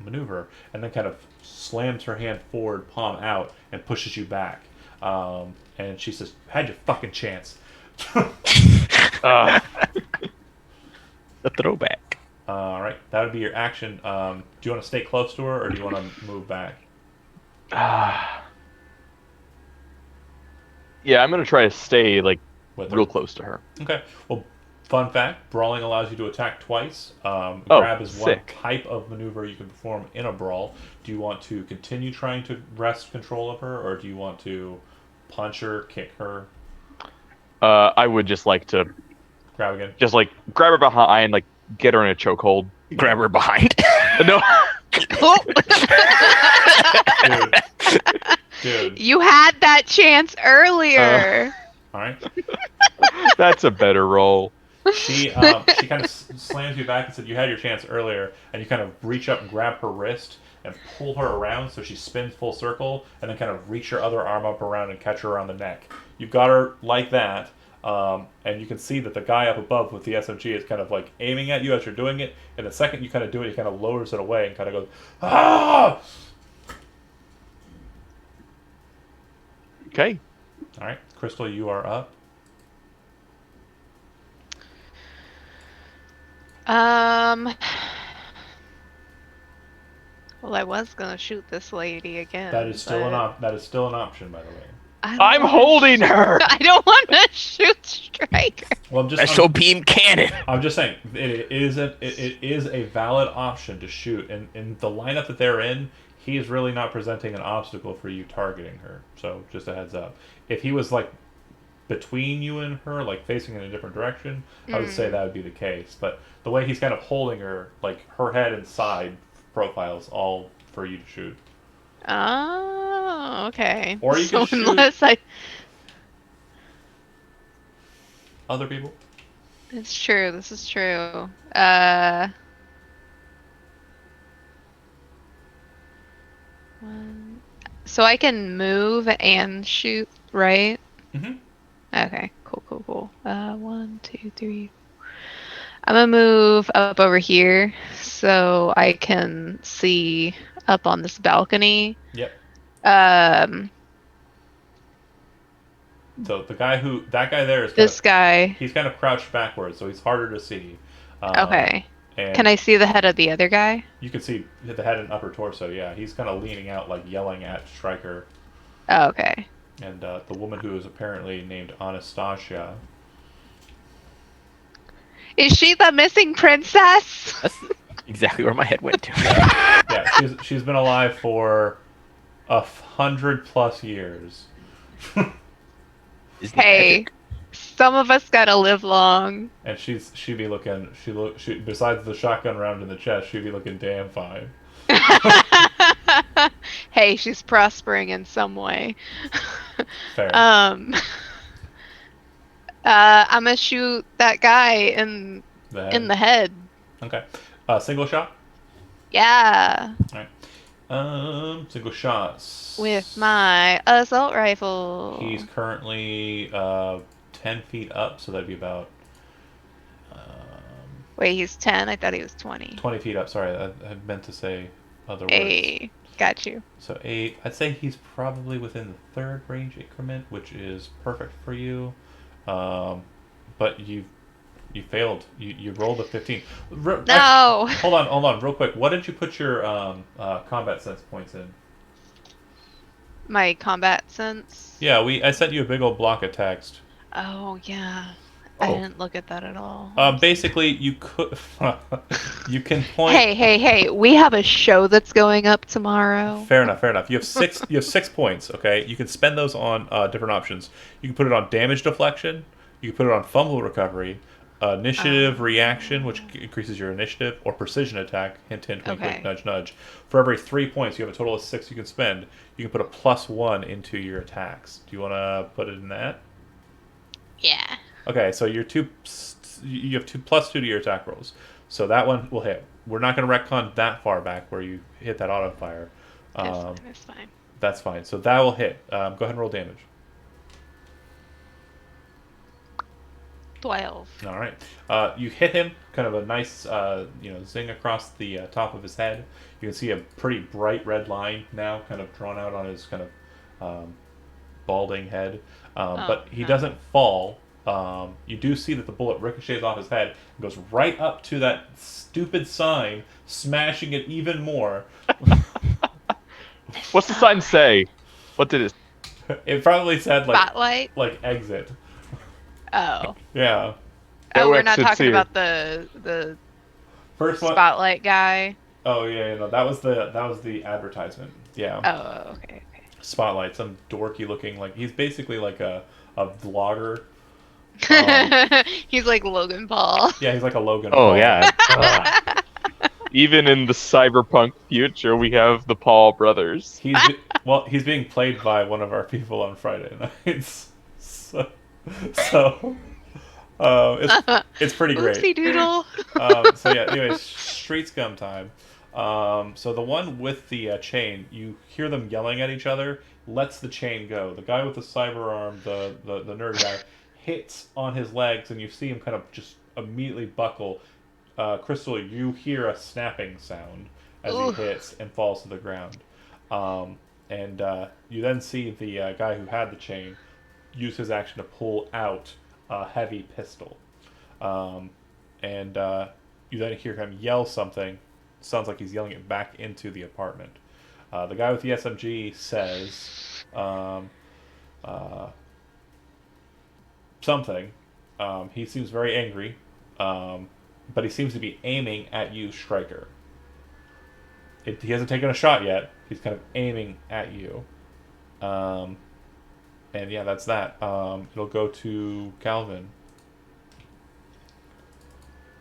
Speaker 1: maneuver, and then kind of slams her hand forward, palm out, and pushes you back. And she says, "Had your fucking chance."
Speaker 5: The throwback.
Speaker 1: All right, that would be your action. Do you want to stay close to her, or do you want to move back?
Speaker 2: Yeah, I'm gonna try to stay like
Speaker 1: With
Speaker 2: real
Speaker 1: her?
Speaker 2: close to her.
Speaker 1: Okay. Well, fun fact: brawling allows you to attack twice. Grab is one
Speaker 2: sick.
Speaker 1: type of maneuver you can perform in a brawl. Do you want to continue trying to wrest control of her, or do you want to punch her, kick her,
Speaker 2: I would just like to
Speaker 1: grab again?
Speaker 2: just like grab her behind, like get her in a chokehold.
Speaker 5: Grab her behind.
Speaker 2: No.
Speaker 1: Dude.
Speaker 3: You had that chance earlier.
Speaker 1: All right.
Speaker 2: That's a better roll.
Speaker 1: She kind of slams you back and said, "You had your chance earlier," and you kind of reach up and grab her wrist and pull her around so she spins full circle, and then kind of reach your other arm up around and catch her around the neck. You've got her like that, and you can see that the guy up above with the SMG is kind of like aiming at you as you're doing it, and the second you kind of do it, he kind of lowers it away and kind of goes, "Ah!"
Speaker 2: Okay.
Speaker 1: All right, Crystal, you are up.
Speaker 3: Well, I was gonna shoot this lady again.
Speaker 1: That is still
Speaker 3: but
Speaker 1: that is still an option, by the way.
Speaker 3: I don't
Speaker 2: I'm
Speaker 3: wanna
Speaker 2: holding
Speaker 3: shoot-
Speaker 2: her.
Speaker 3: I don't want to shoot Striker.
Speaker 1: Well,
Speaker 5: Special beam cannon.
Speaker 1: I'm just saying it is a valid option to shoot, and in the lineup that they're in, he's really not presenting an obstacle for you targeting her. So just a heads up. If he was like between you and her, like facing in a different direction, I would say that would be the case. But the way he's kind of holding her, like her head and side profiles, all for you to shoot.
Speaker 3: Oh, okay.
Speaker 1: Or you
Speaker 3: so
Speaker 1: can shoot-
Speaker 3: unless I,
Speaker 1: Other people.
Speaker 3: it's true. This is true. So I can move and shoot, right?
Speaker 1: Mhm.
Speaker 3: Okay. Cool. 1, 2, 3. I'm gonna move up over here so I can see up on this balcony.
Speaker 1: Yep.
Speaker 3: So
Speaker 1: So that guy there is
Speaker 3: this guy.
Speaker 1: he's kind of crouched backwards, so he's harder to see.
Speaker 3: Okay.
Speaker 1: And
Speaker 3: Can I see the head of the other guy?
Speaker 1: You can see the head and upper torso. Yeah, he's kind of leaning out, like yelling at Stryker.
Speaker 3: Oh, okay.
Speaker 1: And the woman who is apparently named Anastasia.
Speaker 3: Is she the missing princess?
Speaker 5: That's exactly where my head went to.
Speaker 1: Yeah, she's been alive for 100+ years.
Speaker 5: Is
Speaker 3: Hey,
Speaker 5: magic.
Speaker 3: some of us gotta live long.
Speaker 1: And she'd be looking. She besides the shotgun round in the chest, she'd be looking damn fine.
Speaker 3: Hey, she's prospering in some way.
Speaker 1: Fair.
Speaker 3: I'm gonna shoot that guy in
Speaker 1: The head.
Speaker 3: in the head.
Speaker 1: Okay. Single shot.
Speaker 3: Yeah,
Speaker 1: Single shots.
Speaker 3: with my assault rifle.
Speaker 1: He's currently 10 feet up, so that'd be about
Speaker 3: Wait, he's 10. I thought he was 20.
Speaker 1: 20 feet up. Sorry, I meant to say other words.
Speaker 3: Hey, got you.
Speaker 1: So 8. I'd say he's probably within the third range increment, which is perfect for you. But you failed. You rolled a 15.
Speaker 3: No.
Speaker 1: Hold on, real quick. What did you put your combat sense points in?
Speaker 3: My combat sense.
Speaker 1: Yeah, I sent you a big old block of text.
Speaker 3: Oh yeah. I
Speaker 1: Oh.
Speaker 3: didn't look at that at all.
Speaker 1: Basically, you could you can point.
Speaker 3: Hey! We have a show that's going up tomorrow.
Speaker 1: Fair enough. You have 6. You have 6 points. Okay, you can spend those on different options. You can put it on damage deflection. You can put it on fumble recovery, initiative reaction, which increases your initiative, or precision attack. Hint, hint, wink,
Speaker 3: Okay.
Speaker 1: wink, nudge, nudge. For every 3 points, you have a total of 6 you can spend. You can put a +1 into your attacks. Do you want to put it in that?
Speaker 3: Yeah.
Speaker 1: Okay, so you have 2 +2 to your attack rolls. So that one will hit. We're not going to retcon that far back where you hit that auto fire.
Speaker 3: It's fine.
Speaker 1: That's fine. So that will hit. Go ahead and roll damage.
Speaker 3: 12.
Speaker 1: All right. You hit him, kind of a nice, zing across the top of his head. You can see a pretty bright red line now, kind of drawn out on his kind of balding head. But he
Speaker 3: no.
Speaker 1: doesn't fall. You do see that the bullet ricochets off his head and goes right up to that stupid sign, smashing it even more.
Speaker 2: What's the sign say? What did it?
Speaker 1: It probably said
Speaker 3: Spotlight?
Speaker 1: like exit.
Speaker 3: Oh.
Speaker 1: Yeah.
Speaker 2: No
Speaker 3: We're not
Speaker 2: exits
Speaker 3: talking
Speaker 2: here.
Speaker 3: about the
Speaker 1: First one.
Speaker 3: spotlight guy.
Speaker 1: Oh yeah, no, that was the advertisement. Yeah.
Speaker 3: Oh, okay.
Speaker 1: Spotlight, some dorky looking, like he's basically like a vlogger.
Speaker 3: He's like Logan Paul.
Speaker 1: Yeah, he's like a Logan.
Speaker 5: Oh
Speaker 1: Paul.
Speaker 5: yeah.
Speaker 2: Even in the cyberpunk future, we have the Paul brothers.
Speaker 1: He's being played by one of our people on Friday nights. So It's pretty great.
Speaker 3: Oopsie doodle.
Speaker 1: So yeah, anyways, street scum time. So the one with the chain, you hear them yelling at each other, lets the chain go. The guy with the cyber arm, the nerd guy, hits on his legs, and you see him kind of just immediately buckle. Crystal, you hear a snapping sound as he hits and falls to the ground. And you then see the guy who had the chain use his action to pull out a heavy pistol. And you then hear him yell something. Sounds like he's yelling it back into the apartment. The guy with the SMG says something. He seems very angry, but he seems to be aiming at you, Stryker. He hasn't taken a shot yet. He's kind of aiming at you. And yeah, that's that. It'll go to Calvin.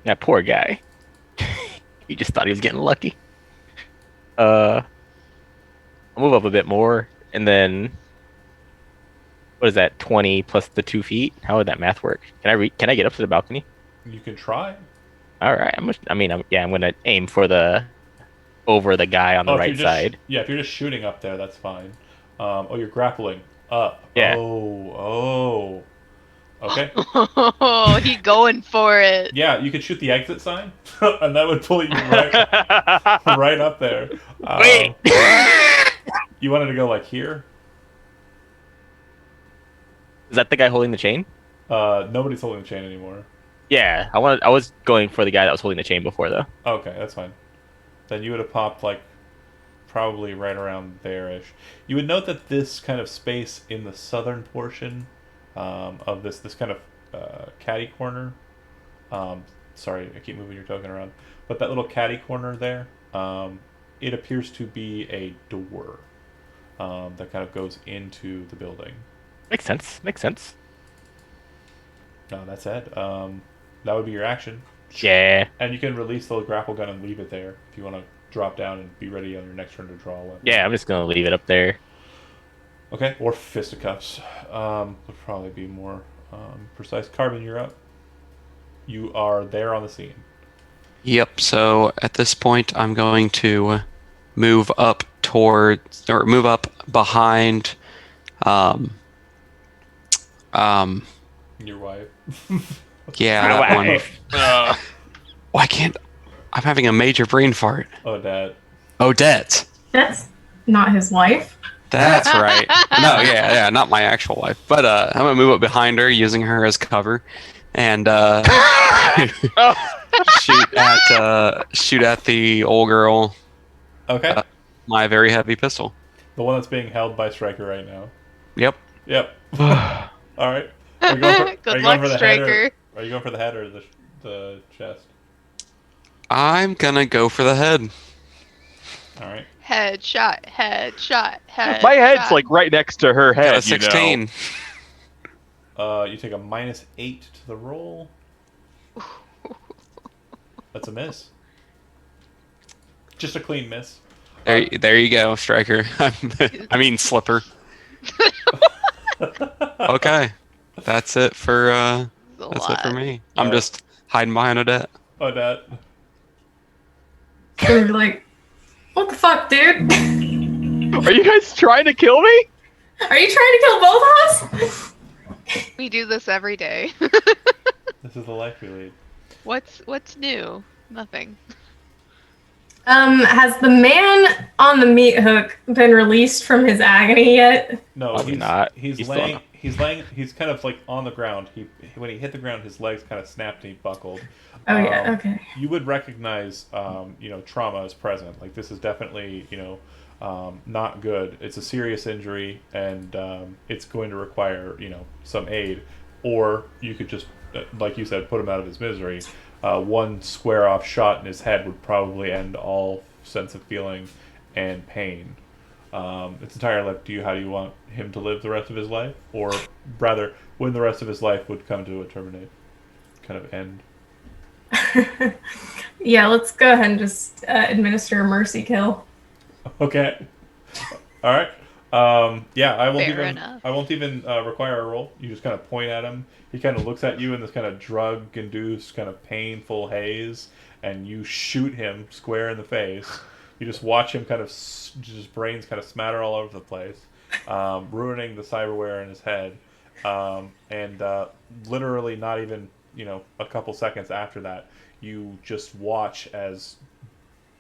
Speaker 5: That poor guy. He just thought he was getting lucky. I'll move up a bit more, and then what is that? 20 plus the 2 feet. How would that math work? Can I get up to the balcony?
Speaker 1: You can try.
Speaker 5: All right. I'm gonna aim for over the guy on the right side.
Speaker 1: Yeah, if you're just shooting up there, that's fine. You're grappling up.
Speaker 5: Yeah.
Speaker 1: Oh. Okay.
Speaker 3: Oh, he going for it.
Speaker 1: Yeah, you could shoot the exit sign, and that would pull you right up there.
Speaker 5: Wait.
Speaker 1: You wanted to go like here?
Speaker 5: Is that the guy holding the chain?
Speaker 1: Nobody's holding the chain anymore.
Speaker 5: Yeah, I was going for the guy that was holding the chain before, though.
Speaker 1: Okay, that's fine. Then you would have popped like probably right around there-ish. You would note that this kind of space in the southern portion of this kind of caddy corner. Sorry, I keep moving your token around. But that little caddy corner there, it appears to be a door that kind of goes into the building.
Speaker 5: Makes sense.
Speaker 1: No, that's it. That would be your action.
Speaker 5: Yeah.
Speaker 1: And you can release the grapple gun and leave it there if you want to drop down and be ready on your next turn to draw a weapon.
Speaker 5: Yeah, I'm just gonna leave it up there.
Speaker 1: Okay, or fisticuffs would probably be more precise. Carbon, you're up. You are there on the scene.
Speaker 6: Yep. So at this point, I'm going to move up behind.
Speaker 1: Your wife.
Speaker 6: Yeah, that one. Why can't? I'm having a major brain fart.
Speaker 1: Odette.
Speaker 6: Odette.
Speaker 4: That's not his wife.
Speaker 6: That's right. No, yeah, not my actual wife. But I'm gonna move up behind her, using her as cover, and shoot at the old girl.
Speaker 1: Okay.
Speaker 6: My very heavy pistol.
Speaker 1: The one that's being held by Stryker right now.
Speaker 6: Yep.
Speaker 1: All right. Are you going for,
Speaker 3: Good luck, Stryker.
Speaker 1: Are you going for the head or the chest?
Speaker 6: I'm gonna go for the head.
Speaker 1: All right.
Speaker 3: Headshot.
Speaker 2: My head's like right next to her head.
Speaker 6: Got a 16.
Speaker 1: You take a -8 to the roll. That's a miss. Just a clean miss.
Speaker 6: There you go, Stryker. I mean, Slipper. Okay, that's it for me. I'm just hiding behind Odette.
Speaker 1: Odette.
Speaker 4: Gonna be like, what the fuck, dude?
Speaker 2: Are you guys trying to kill me?
Speaker 4: Are you trying to kill both of us?
Speaker 3: We do this every day.
Speaker 1: This is the life we lead.
Speaker 3: What's new? Nothing.
Speaker 4: Has the man on the meat hook been released from his agony yet?
Speaker 1: No,
Speaker 5: Probably not.
Speaker 1: He's laying. He's kind of like on the ground. When he hit the ground, his legs kind of snapped and he buckled.
Speaker 4: Oh yeah, okay.
Speaker 1: You would recognize, trauma is present. Like this is definitely, not good. It's a serious injury, and it's going to require, some aid. Or you could just, like you said, put him out of his misery. One square-off shot in his head would probably end all sense of feeling and pain. It's entirely up to you. How do you want him to live the rest of his life? Or rather, when the rest of his life would come to a kind of end.
Speaker 4: Yeah, let's go ahead and just administer a mercy kill.
Speaker 1: Okay. All right. Yeah, I won't
Speaker 3: Fair
Speaker 1: even.
Speaker 3: enough.
Speaker 1: I won't even require a roll. You just kind of point at him. He kind of looks at you in this kind of drug-induced, kind of painful haze, and you shoot him square in the face. You just watch him kind of, just brains kind of smatter all over the place, ruining the cyberware in his head. And literally, not even a couple seconds after that, you just watch as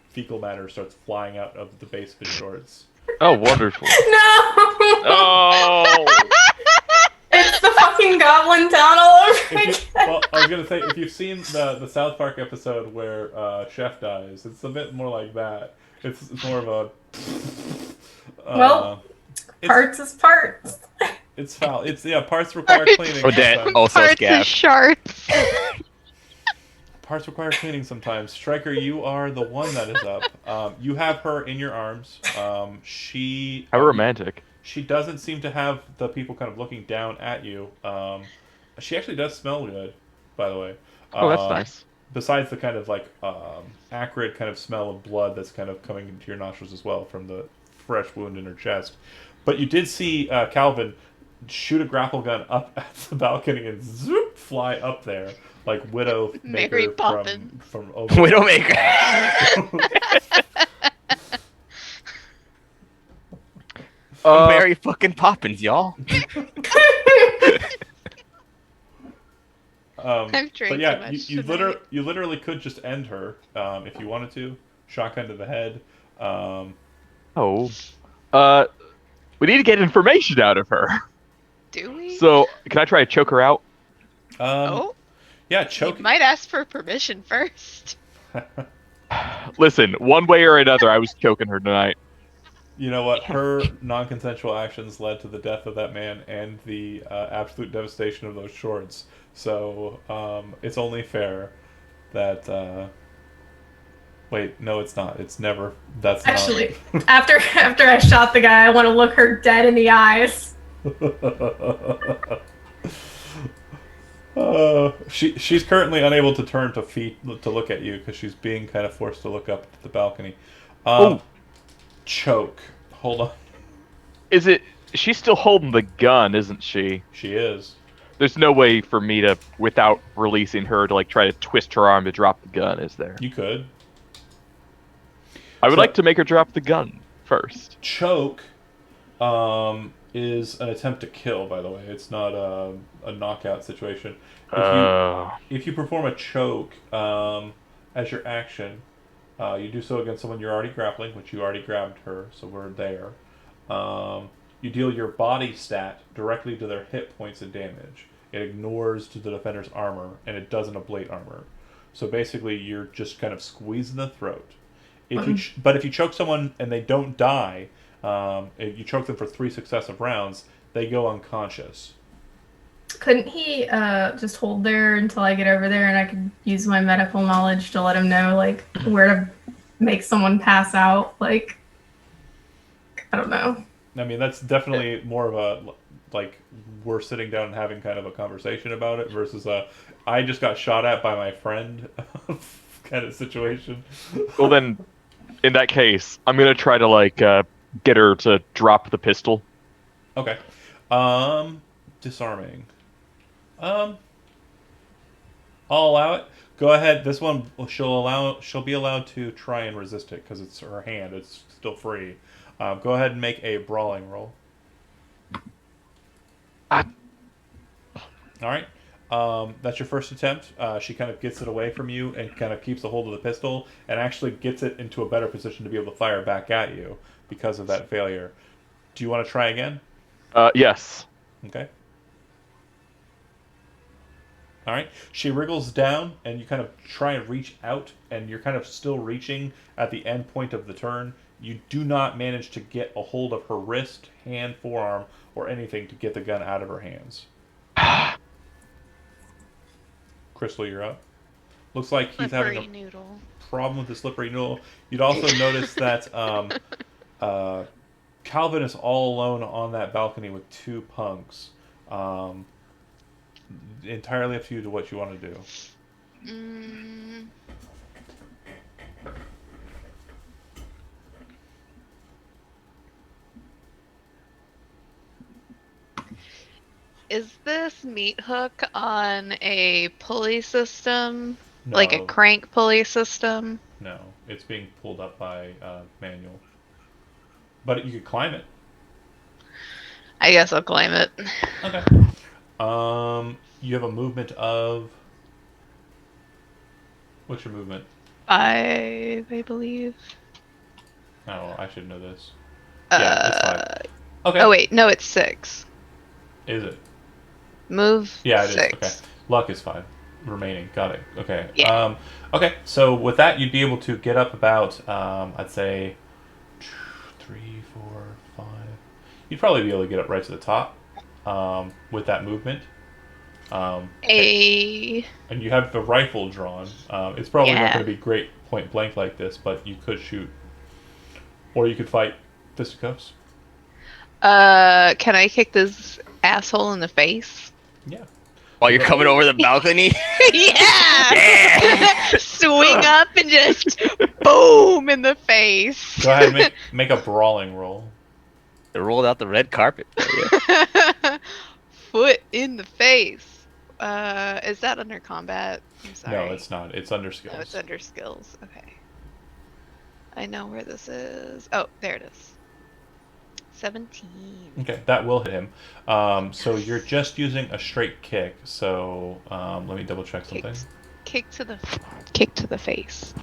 Speaker 1: fecal matter starts flying out of the base of his shorts.
Speaker 2: Oh, wonderful.
Speaker 4: No!
Speaker 2: Oh.
Speaker 4: It's the fucking Goblin Town all over again.
Speaker 1: Well, I was gonna say, if you've seen the South Park episode where Chef dies, it's a bit more like that. It's more of a.
Speaker 4: Well,
Speaker 1: it's,
Speaker 4: parts is parts.
Speaker 1: it's foul. Parts require
Speaker 3: Parts.
Speaker 1: cleaning.
Speaker 5: Odette.
Speaker 1: Sometimes.
Speaker 5: Also
Speaker 3: Parts
Speaker 5: Scav.
Speaker 3: is shards.
Speaker 1: Parts require cleaning sometimes. Striker, you are the one that is up. You have her in your arms. She.
Speaker 2: How romantic.
Speaker 1: She doesn't seem to have the people kind of looking down at you. She actually does smell good, by the way.
Speaker 2: Oh, that's nice.
Speaker 1: Besides the kind of like acrid kind of smell of blood that's kind of coming into your nostrils as well from the fresh wound in her chest. But you did see Calvin shoot a grapple gun up at the balcony and zoop fly up there like Widowmaker
Speaker 3: Mary Poppins.
Speaker 1: from
Speaker 5: Widowmaker. Mary fucking Poppins, y'all.
Speaker 3: I've drank
Speaker 1: But yeah,
Speaker 3: too much
Speaker 1: you
Speaker 3: tonight.
Speaker 1: literally could just end her if you wanted to. Shotgun to the head.
Speaker 2: Oh. We need to get information out of her.
Speaker 3: Do we?
Speaker 2: So, can I try to choke her out?
Speaker 3: Oh,
Speaker 1: Yeah,
Speaker 3: you
Speaker 1: choke.
Speaker 3: might ask for permission first.
Speaker 2: Listen, one way or another, I was choking her tonight.
Speaker 1: You know what? Her non-consensual actions led to the death of that man and the absolute devastation of those shorts. So it's only fair that. Wait, no, it's not. It's never. That's
Speaker 4: Actually, after I shot the guy, I want to look her dead in the eyes.
Speaker 1: She's currently unable to turn to look at you because she's being kind of forced to look up at the balcony. Choke. Hold on.
Speaker 2: Is it... She's still holding the gun, isn't she?
Speaker 1: She is.
Speaker 2: There's no way for me to, without releasing her, to like try to twist her arm to drop the gun, is there?
Speaker 1: You could.
Speaker 2: I would
Speaker 1: So-
Speaker 2: like to make her drop the gun first.
Speaker 1: Choke is an attempt to kill, by the way. It's not a knockout situation. If you perform a choke as your action, you do so against someone you're already grappling, which you already grabbed her, so we're there. You deal your body stat directly to their hit points and damage. It ignores to the defender's armor, and it doesn't ablate armor. So basically, you're just kind of squeezing the throat. But if you choke someone and they don't die, if you choke them for 3 successive rounds, they go unconscious.
Speaker 4: Couldn't he just hold there until I get over there and I could use my medical knowledge to let him know, like, where to make someone pass out? Like, I don't know.
Speaker 1: I mean, that's definitely more of a, like, we're sitting down and having kind of a conversation about it versus I just got shot at by my friend kind of situation.
Speaker 2: Well then, in that case, I'm gonna try to like get her to drop the pistol.
Speaker 1: Okay. Disarming. I'll allow it. Go ahead. This one, she'll be allowed to try and resist it because it's her hand. It's still free. Go ahead and make a brawling roll.
Speaker 2: Ah.
Speaker 1: All right. That's your first attempt. She kind of gets it away from you and kind of keeps a hold of the pistol and actually gets it into a better position to be able to fire back at you because of that failure. Do you want to try again?
Speaker 2: Yes.
Speaker 1: Okay. All right. She wriggles down, and you kind of try and reach out, and you're kind of still reaching at the end point of the turn. You do not manage to get a hold of her wrist, hand, forearm, or anything to get the gun out of her hands. Crystal, you're up. Looks like he's having a
Speaker 3: noodle.
Speaker 1: problem with the slippery noodle. You'd also notice that Calvin is all alone on that balcony with 2 punks. Entirely up to you to what you want to do.
Speaker 3: Is this meat hook on a pulley system? Like a
Speaker 1: No,
Speaker 3: crank pulley system?
Speaker 1: no, it's being pulled up by manual. But you could climb it.
Speaker 3: I guess I'll climb it.
Speaker 1: Okay. You have a movement of. What's your movement?
Speaker 3: 5, I believe.
Speaker 1: Oh, I should know this. Yeah, it's 5. Okay.
Speaker 3: Oh wait, no, it's 6.
Speaker 1: Is it?
Speaker 3: Move
Speaker 1: Yeah, it is.
Speaker 3: 6.
Speaker 1: Okay. Luck is 5. Remaining. Got it. Okay.
Speaker 3: Yeah.
Speaker 1: Okay. So with that, you'd be able to get up about, I'd say, 3, 4, 5. You'd probably be able to get up right to the top with that movement.
Speaker 3: A
Speaker 1: And you have the rifle drawn. It's probably not
Speaker 3: Yeah.
Speaker 1: going to be great point blank like this, but you could shoot. Or you could fight fisticuffs.
Speaker 3: Can I kick this asshole in the face?
Speaker 1: Yeah.
Speaker 5: While you're coming over the balcony.
Speaker 3: Yeah!
Speaker 5: Yeah.
Speaker 3: Swing up and just boom in the face.
Speaker 1: Go ahead and make a brawling roll.
Speaker 5: They rolled out the red carpet for you.
Speaker 3: Foot in the face. Is that under combat? I'm sorry.
Speaker 1: No, it's not. It's under skills.
Speaker 3: No, it's under skills. Okay. I know where this is. Oh, there it is. 17.
Speaker 1: Okay, that will hit him. So you're just using a straight kick. So let me double check something.
Speaker 3: Kick to the face.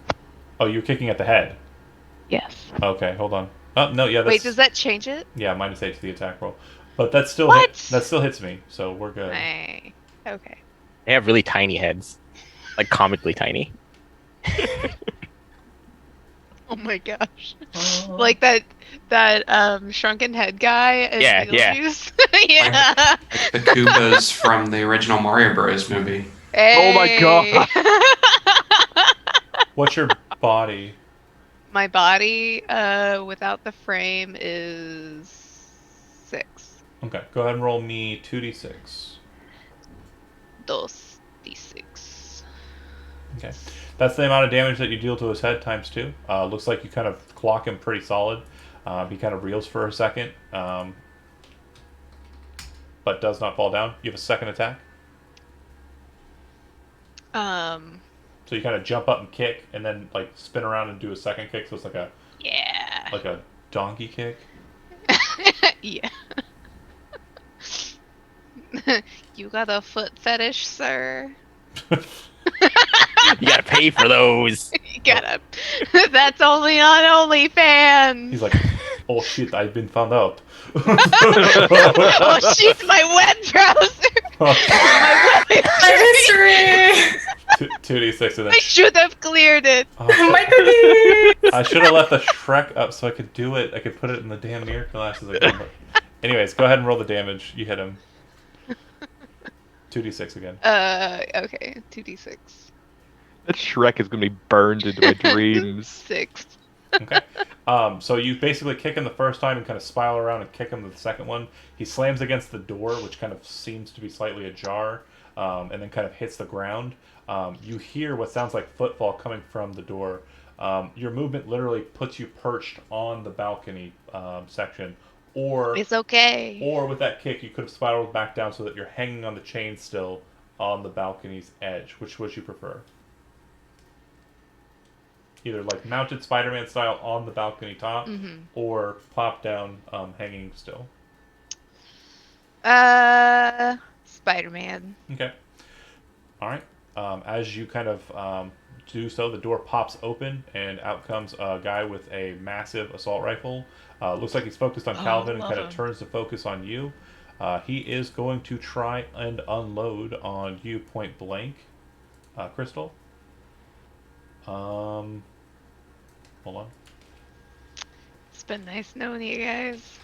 Speaker 1: Oh, you're kicking at the head.
Speaker 3: Yes.
Speaker 1: Okay, hold on. Oh no, yeah. That's,
Speaker 3: Wait, does that change it?
Speaker 1: Yeah, -8 to the attack roll. But that still
Speaker 3: What?
Speaker 1: that still hits me. So we're good.
Speaker 3: Hey. Okay.
Speaker 5: They have really tiny heads, like comically tiny.
Speaker 3: Oh my gosh. Like that shrunken head guy in
Speaker 5: Yeah, yeah.
Speaker 3: Beetlejuice? Yeah.
Speaker 6: Like the Koopas from the original Mario Bros. Movie.
Speaker 2: Oh my god.
Speaker 1: What's your body?
Speaker 3: My body, without the frame, is 6.
Speaker 1: Okay, go ahead and roll me 2d6.
Speaker 3: 2d6.
Speaker 1: Okay, that's the amount of damage that you deal to his head times 2. Looks like you kind of clock him pretty solid. He kind of reels for a second, but does not fall down. You have a second attack. So you kind of jump up and kick, and then like spin around and do a second kick. So it's like a
Speaker 3: Yeah.
Speaker 1: donkey kick.
Speaker 3: Yeah. You got a foot fetish, sir?
Speaker 5: You gotta pay for those.
Speaker 3: You gotta. That's only on OnlyFans.
Speaker 1: He's like, oh shit, I've been found out.
Speaker 3: Oh shit, my web browser. My web
Speaker 4: History!
Speaker 1: 2d6 and then
Speaker 3: I should have cleared it.
Speaker 1: oh,
Speaker 4: My cookies!
Speaker 1: I should have left the Shrek up so I could do it. I could put it in the damn mirror glasses again. But anyways, go ahead and roll the damage. You hit him. 2d6 again.
Speaker 3: Okay, 2d6.
Speaker 2: That Shrek is gonna be burned into my dreams.
Speaker 3: 6.
Speaker 1: Okay. So you basically kick him the first time and kind of spiral around and kick him the second one. He slams against the door, which kind of seems to be slightly ajar, and then kind of hits the ground. You hear what sounds like footfall coming from the door. Your movement literally puts you perched on the balcony section, or
Speaker 3: It's okay.
Speaker 1: or with that kick you could have spiraled back down so that you're hanging on the chain still on the balcony's edge. Which would you prefer? Either like mounted Spider-Man style on the balcony top, or plop down, hanging still.
Speaker 3: Spider-Man.
Speaker 1: Okay. All right. As you kind of do so, the door pops open, and out comes a guy with a massive assault rifle. Looks like he's focused on Calvin and
Speaker 3: love
Speaker 1: kind of
Speaker 3: him.
Speaker 1: turns the focus on you. He is going to try and unload on you point blank, Crystal. Hold on.
Speaker 3: It's been nice knowing you guys.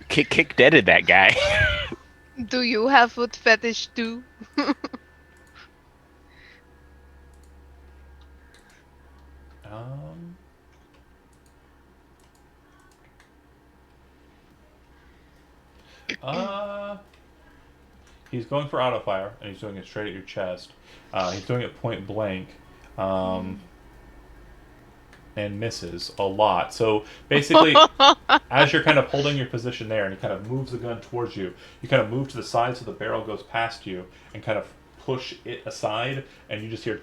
Speaker 5: Kick deaded that guy.
Speaker 3: Do you have foot fetish too?
Speaker 1: Um, he's going for auto fire, and he's doing it straight at your chest. He's doing it point blank. and misses a lot. So basically, as you're kind of holding your position there and he kind of moves the gun towards you, you kind of move to the side so the barrel goes past you and kind of push it aside, and you just hear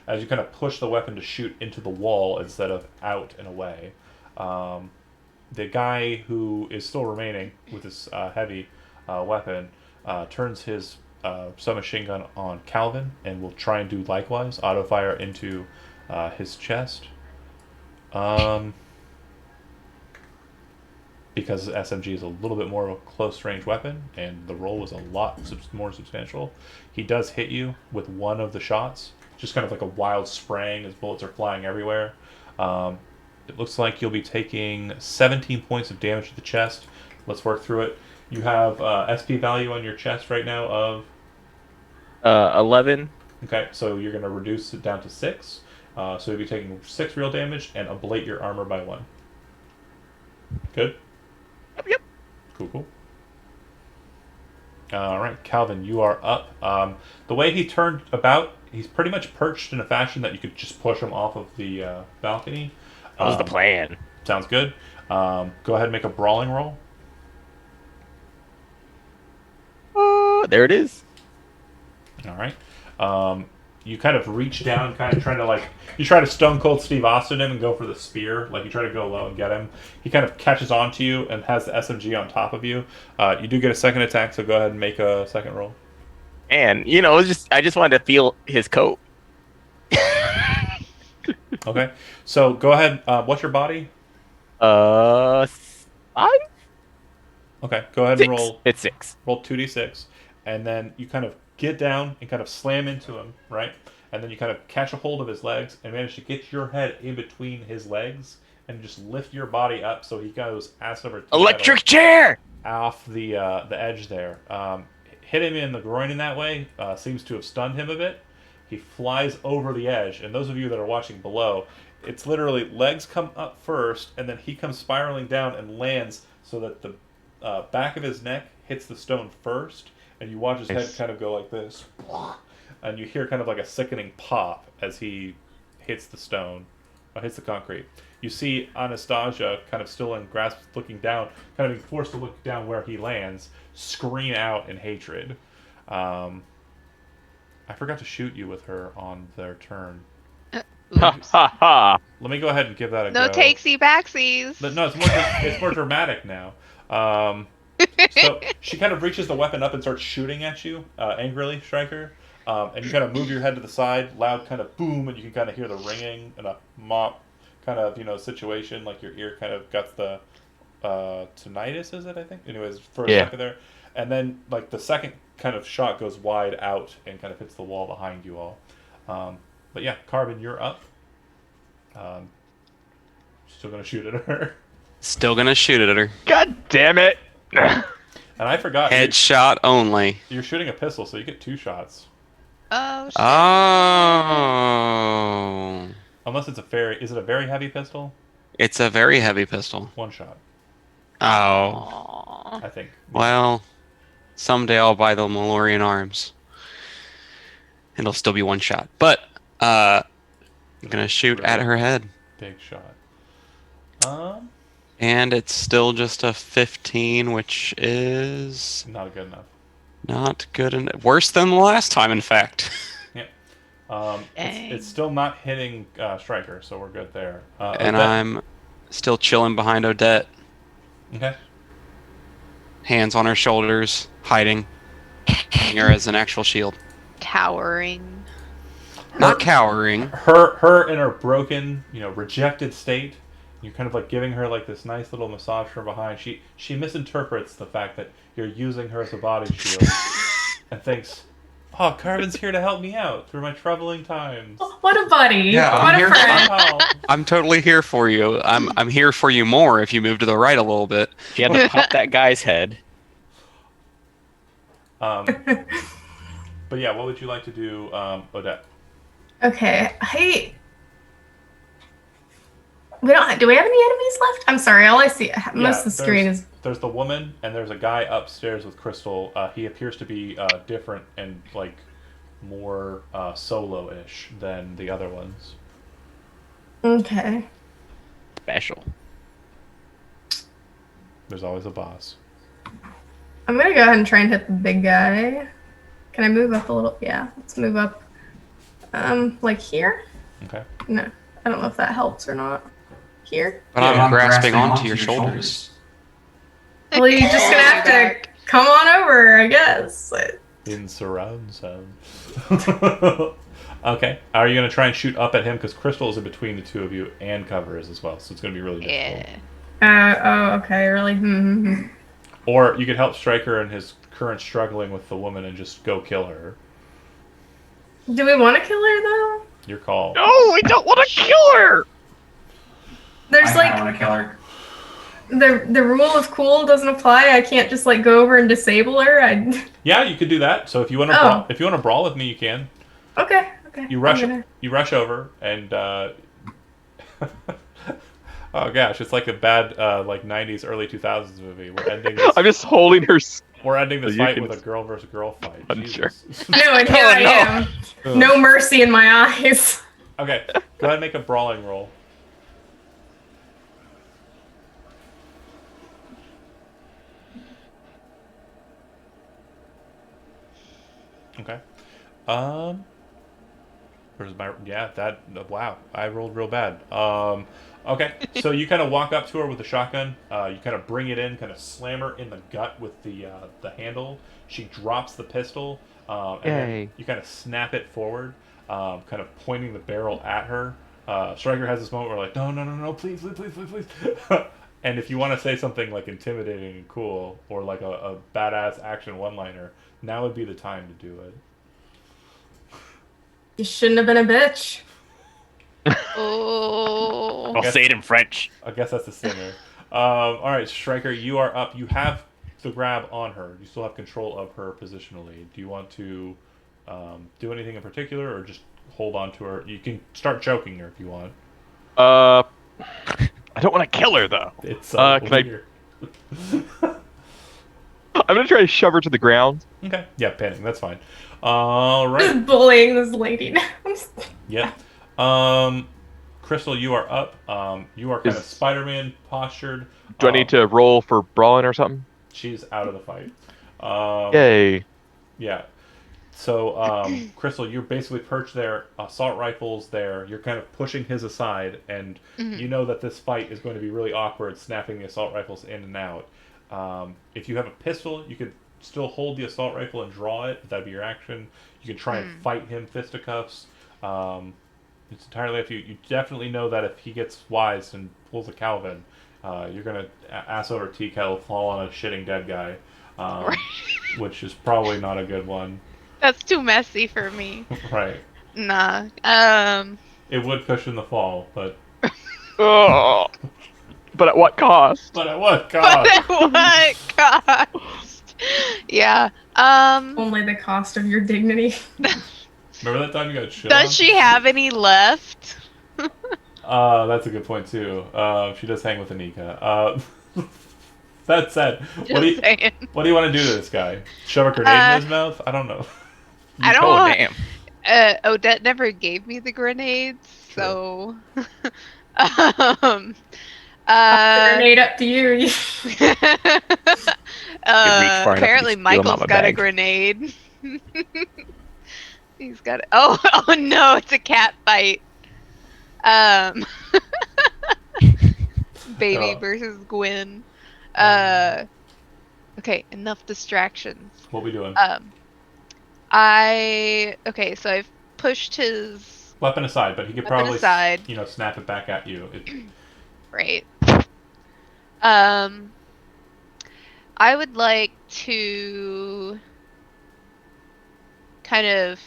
Speaker 1: as you kind of push the weapon to shoot into the wall instead of out and away. The guy who is still remaining with his heavy weapon turns his submachine gun on Calvin and will try and do likewise, auto fire into his chest. Because SMG is a little bit more of a close range weapon and the roll was a lot more substantial, he does hit you with one of the shots, just kind of like a wild spraying as bullets are flying everywhere. It looks like you'll be taking 17 points of damage to the chest. Let's work through it. You have SP value on your chest right now of
Speaker 5: 11.
Speaker 1: Okay, so you're going to reduce it down to 6. So you'll be taking 6 real damage and ablate your armor by 1. Good?
Speaker 5: Yep.
Speaker 1: Cool. Alright, Calvin, you are up. The way he turned about, he's pretty much perched in a fashion that you could just push him off of the balcony.
Speaker 5: That was the plan.
Speaker 1: Sounds good. Go ahead and make a brawling roll.
Speaker 5: There it is.
Speaker 1: Alright. You kind of reach down, kind of trying to you try to Stone Cold Steve Austin him and go for the spear. Like you try to go low and get him. He kind of catches onto you and has the SMG on top of you. You do get a second attack, so go ahead and make a second roll.
Speaker 5: And I just wanted to feel his coat.
Speaker 1: Okay, so go ahead. What's your body?
Speaker 5: 5?
Speaker 1: Okay, go ahead
Speaker 5: 6.
Speaker 1: and roll.
Speaker 5: It's 6.
Speaker 1: Roll 2d6, and then you kind of get down and kind of slam into him, right? And then you kind of catch a hold of his legs and manage to get your head in between his legs and just lift your body up so he goes ass over
Speaker 5: Electric chair!
Speaker 1: off the edge there. Hit him in the groin in that way seems to have stunned him a bit. He flies over the edge, and those of you that are watching below, it's literally legs come up first, and then he comes spiraling down and lands so that the back of his neck hits the stone first, and you watch his head kind of go like this, and you hear kind of like a sickening pop as he hits the stone, hits the concrete. You see Anastasia kind of still in grasp, looking down, kind of being forced to look down where he lands, scream out in hatred. I forgot to shoot you with her on their turn.
Speaker 5: Ha ha ha!
Speaker 1: Let me go ahead and give that a
Speaker 3: No
Speaker 1: go.
Speaker 3: takesy backsies.
Speaker 1: But no, it's more dramatic now. So she kind of reaches the weapon up and starts shooting at you angrily, Striker. And you kind of move your head to the side, loud kind of boom, and you can kind of hear the ringing and a mop kind of situation, like your ear kind of got the tinnitus, is it? I think. Anyways, for a second there, and then like the second kind of shot goes wide out and kind of hits the wall behind you all. But yeah, Carbon, you're up. Still gonna shoot at her.
Speaker 6: Still gonna shoot it at her.
Speaker 5: God damn it!
Speaker 1: And I forgot.
Speaker 6: Headshot only.
Speaker 1: You're shooting a pistol, so you get 2 shots.
Speaker 3: Oh, shit.
Speaker 6: Oh.
Speaker 1: Unless it's is it a very heavy pistol?
Speaker 6: It's a very heavy pistol.
Speaker 1: 1 shot,
Speaker 6: Oh.
Speaker 3: Aw.
Speaker 1: I think.
Speaker 6: Well, someday I'll buy the Malorian arms. It'll still be 1 shot. But, I'm gonna shoot at her head.
Speaker 1: Big shot.
Speaker 6: And it's still just a 15, which is
Speaker 1: Not good enough.
Speaker 6: not good enough. Worse than the last time, in fact.
Speaker 1: It's still not hitting Striker, so we're good there.
Speaker 6: And
Speaker 1: Odette.
Speaker 6: I'm still chilling behind Odette.
Speaker 1: Okay.
Speaker 6: Hands on her shoulders, hiding. Using her as an actual shield.
Speaker 3: Cowering.
Speaker 6: Not cowering.
Speaker 1: Her in her broken, rejected state. You're kind of like giving her like this nice little massage from behind. She misinterprets the fact that you're using her as a body shield and thinks, "Oh, Carbon's here to help me out through my troubling times."
Speaker 4: What a buddy.
Speaker 6: Yeah,
Speaker 4: what
Speaker 6: I'm
Speaker 4: a
Speaker 6: here
Speaker 4: friend.
Speaker 1: Wow.
Speaker 6: I'm totally here for you. I'm here for you more if you move to the right a little bit.
Speaker 5: She had to pop that guy's head.
Speaker 1: But yeah, what would you like to do, Odette?
Speaker 4: Okay. Do we have any enemies left? I'm sorry, all I see most of the screen is
Speaker 1: There's the woman, and there's a guy upstairs with Crystal. He appears to be different and like more solo-ish than the other ones.
Speaker 4: Okay.
Speaker 5: Special.
Speaker 1: There's always a boss.
Speaker 4: I'm gonna go ahead and try and hit the big guy. Can I move up a little? Yeah, let's move up. Like here?
Speaker 1: Okay.
Speaker 4: No, I don't know if that helps or not. Here?
Speaker 6: But I'm grasping onto your shoulders.
Speaker 4: Well, you're just gonna have to come on over, I guess.
Speaker 1: In surround sound. Okay. Are you going to try and shoot up at him? Because Crystal is in between the two of you and Cover is as well. So it's going to be really difficult.
Speaker 3: Yeah.
Speaker 4: Oh, okay, really?
Speaker 1: Or you could help Stryker in his current struggling with the woman and just go kill her.
Speaker 4: Do we want to kill her, though?
Speaker 1: Your call.
Speaker 2: No, I don't want to kill her.
Speaker 4: There's
Speaker 7: I want to kill her.
Speaker 4: the rule of cool doesn't apply. I can't just like go over and disable her.
Speaker 1: Yeah, you could do that. So if you want to if you want to brawl with me, you can.
Speaker 4: Okay.
Speaker 1: You rush over and oh gosh, it's like a bad like 90s early 2000s movie. We're ending this
Speaker 2: I'm just holding her.
Speaker 1: We're ending this
Speaker 2: You
Speaker 1: fight
Speaker 2: can-
Speaker 1: with a girl versus girl fight.
Speaker 2: I'm sure.
Speaker 4: No, and here I am. No mercy in my eyes.
Speaker 1: Okay, go ahead and make a brawling roll. Okay. Where's my wow, I rolled real bad. Okay, so you kind of walk up to her with a shotgun. You kind of bring it in, kind of slam her in the gut with the handle. She drops the pistol, and then you kind of snap it forward, kind of pointing the barrel at her. Stryker has this moment where like, no, please. And if you want to say something like intimidating and cool, or like a badass action one-liner, now would be the time to do it.
Speaker 4: You shouldn't have been a bitch.
Speaker 3: Oh.
Speaker 5: I'll say it in French.
Speaker 1: I guess that's the singer. All right, Stryker, you are up. You have the grab on her. You still have control of her positionally. Do you want to do anything in particular, or just hold on to her? You can start choking her if you want.
Speaker 2: I don't want to kill her though.
Speaker 1: It's
Speaker 2: can
Speaker 1: weird.
Speaker 2: I'm gonna try to shove her to the ground.
Speaker 1: Okay. Yeah, pinning. That's fine. All right.
Speaker 4: Just bullying this lady now.
Speaker 1: Yep. Crystal, you are up. You are kind of Spider-Man postured.
Speaker 2: Do I need to roll for brawling or something?
Speaker 1: She's out of the fight.
Speaker 2: Yay.
Speaker 1: Yeah. So, Crystal, you're basically perched there, assault rifles there. You're kind of pushing his aside, and you know that this fight is going to be really awkward, snapping the assault rifles in and out. If you have a pistol, you could still hold the assault rifle and draw it. That'd be your action. You can try and fight him fisticuffs. It's entirely up to you. You definitely know that if he gets wise and pulls a Calvin, you're going to ass over tea kettle, fall on a shitting dead guy, which is probably not a good one.
Speaker 3: That's too messy for me.
Speaker 1: Right.
Speaker 3: Nah.
Speaker 1: It would cushion the fall, but...
Speaker 2: Oh. But at what cost?
Speaker 1: But at what cost?
Speaker 3: But at what cost? Yeah.
Speaker 4: Only the cost of your dignity.
Speaker 1: Remember that time you got shit on?
Speaker 3: Does she have any left?
Speaker 1: That's a good point, too. She does hang with Anika. That said, what do you want to do to this guy? Shove a grenade in his mouth? I don't know.
Speaker 3: I don't
Speaker 5: Oh,
Speaker 3: want...
Speaker 5: damn.
Speaker 3: Odette never gave me the grenades, so...
Speaker 4: Grenade up to you.
Speaker 3: Apparently Michael's got a grenade. He's got it. Oh no, it's a cat fight. Baby versus Gwen. Okay, enough distractions.
Speaker 1: What we doing?
Speaker 3: Okay, so I've pushed his
Speaker 1: Weapon aside, but he could
Speaker 3: weapon
Speaker 1: probably
Speaker 3: aside.
Speaker 1: Snap it back at you.
Speaker 3: Right. I would like to kind of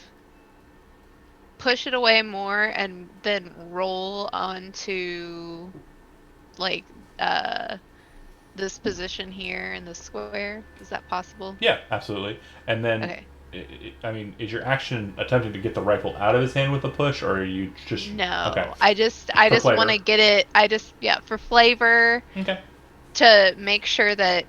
Speaker 3: push it away more and then roll onto like this position here in the square. Is that possible?
Speaker 1: Yeah, absolutely. And then,
Speaker 3: Okay.
Speaker 1: I mean, is your action attempting to get the rifle out of his hand with a push, or are you just...
Speaker 3: No.
Speaker 1: Okay.
Speaker 3: I just
Speaker 1: flavor.
Speaker 3: want to get it. For flavor.
Speaker 1: Okay.
Speaker 3: To make sure that...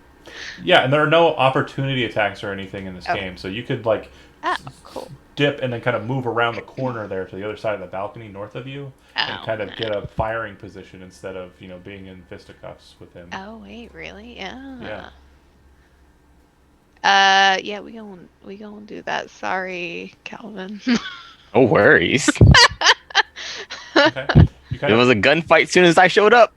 Speaker 1: Yeah, and there are no opportunity attacks or anything in this
Speaker 3: Okay.
Speaker 1: game, so you could, like...
Speaker 3: Ah, cool.
Speaker 1: dip and then kind of move around the corner there to the other side of the balcony north of you, and
Speaker 3: Oh,
Speaker 1: kind of
Speaker 3: no.
Speaker 1: get a firing position instead of being in fisticuffs with him.
Speaker 3: Oh wait, really? Yeah.
Speaker 1: Yeah.
Speaker 3: Yeah, we gonna do that. Sorry, Calvin.
Speaker 5: No worries.
Speaker 1: Okay. You kind
Speaker 5: It was a
Speaker 1: of
Speaker 5: gunfight as soon as I showed up.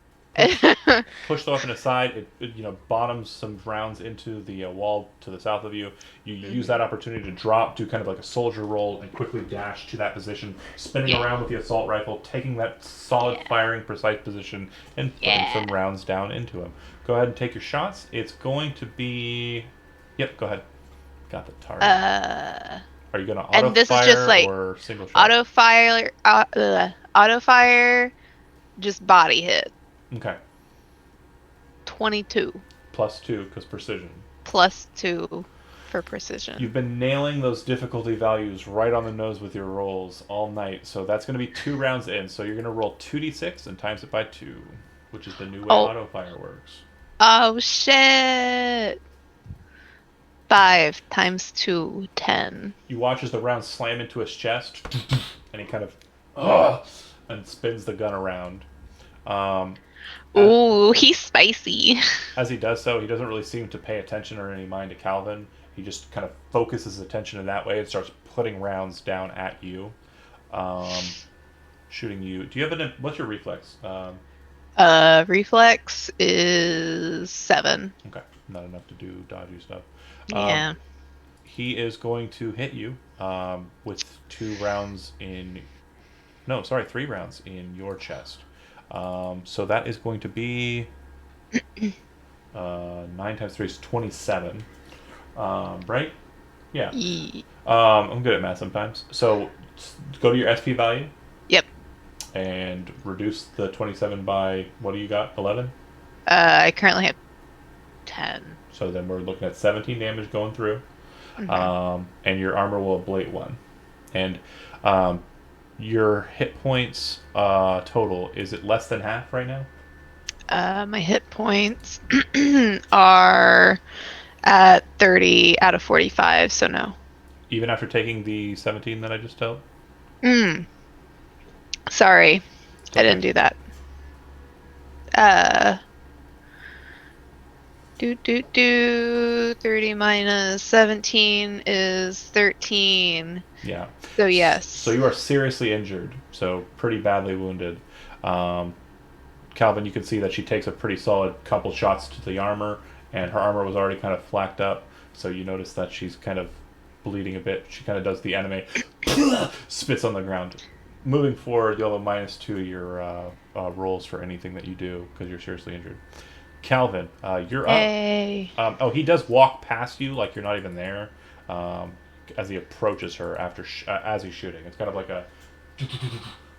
Speaker 1: push the weapon aside. It bottoms some rounds into the wall to the south of you. You use that opportunity to drop, do kind of like a soldier roll, and quickly dash to that position, spinning around with the assault rifle, taking that solid firing, precise position, and putting some rounds down into him. Go ahead and take your shots. It's going to be. Yep, go ahead. Got the target. Are you going to auto
Speaker 3: and this is
Speaker 1: fire
Speaker 3: just like
Speaker 1: or single shot?
Speaker 3: auto fire, just body hit.
Speaker 1: Okay.
Speaker 3: 22
Speaker 1: +2 because precision.
Speaker 3: +2 for precision.
Speaker 1: You've been nailing those difficulty values right on the nose with your rolls all night, so that's going to be 2 rounds in. So you're going to roll 2d6 and times it by 2, which is the new way auto fire works.
Speaker 3: Oh shit! 5 times 2, 10.
Speaker 1: You watch as the round slam into his chest, and he kind of and spins the gun around.
Speaker 3: Ooh, he's spicy.
Speaker 1: As he does so, he doesn't really seem to pay attention or any mind to Calvin. He just kind of focuses his attention in that way and starts putting rounds down at you, shooting you. Do you have what's your reflex?
Speaker 3: Reflex is 7.
Speaker 1: Okay, not enough to do dodgy stuff.
Speaker 3: Yeah.
Speaker 1: He is going to hit you with 3 rounds in your chest. So that is going to be 9 times 3 is 27. Right? Yeah. I'm good at math sometimes. So go to your SP value.
Speaker 3: Yep.
Speaker 1: And reduce the 27 by, what do you got? 11?
Speaker 3: I currently have 10.
Speaker 1: So then we're looking at 17 damage going through.
Speaker 3: Mm-hmm.
Speaker 1: And your armor will ablate 1. And your hit points total, is it less than half right now?
Speaker 3: My hit points are at 30 out of 45, so no.
Speaker 1: Even after taking the 17 that I just told?
Speaker 3: Sorry,
Speaker 1: Okay.
Speaker 3: I didn't do that. 30 minus 17 is 13.
Speaker 1: Yeah.
Speaker 3: So yes.
Speaker 1: So you are seriously injured, so pretty badly wounded. Calvin, you can see that she takes a pretty solid couple shots to the armor, and her armor was already kind of flacked up, so you notice that she's kind of bleeding a bit. She kind of does the anime, spits on the ground. Moving forward, you'll have a -2 your rolls for anything that you do, because you're seriously injured. Calvin, you're up.
Speaker 3: Hey.
Speaker 1: He does walk past you like you're not even there, as he approaches her after as he's shooting. It's kind of like a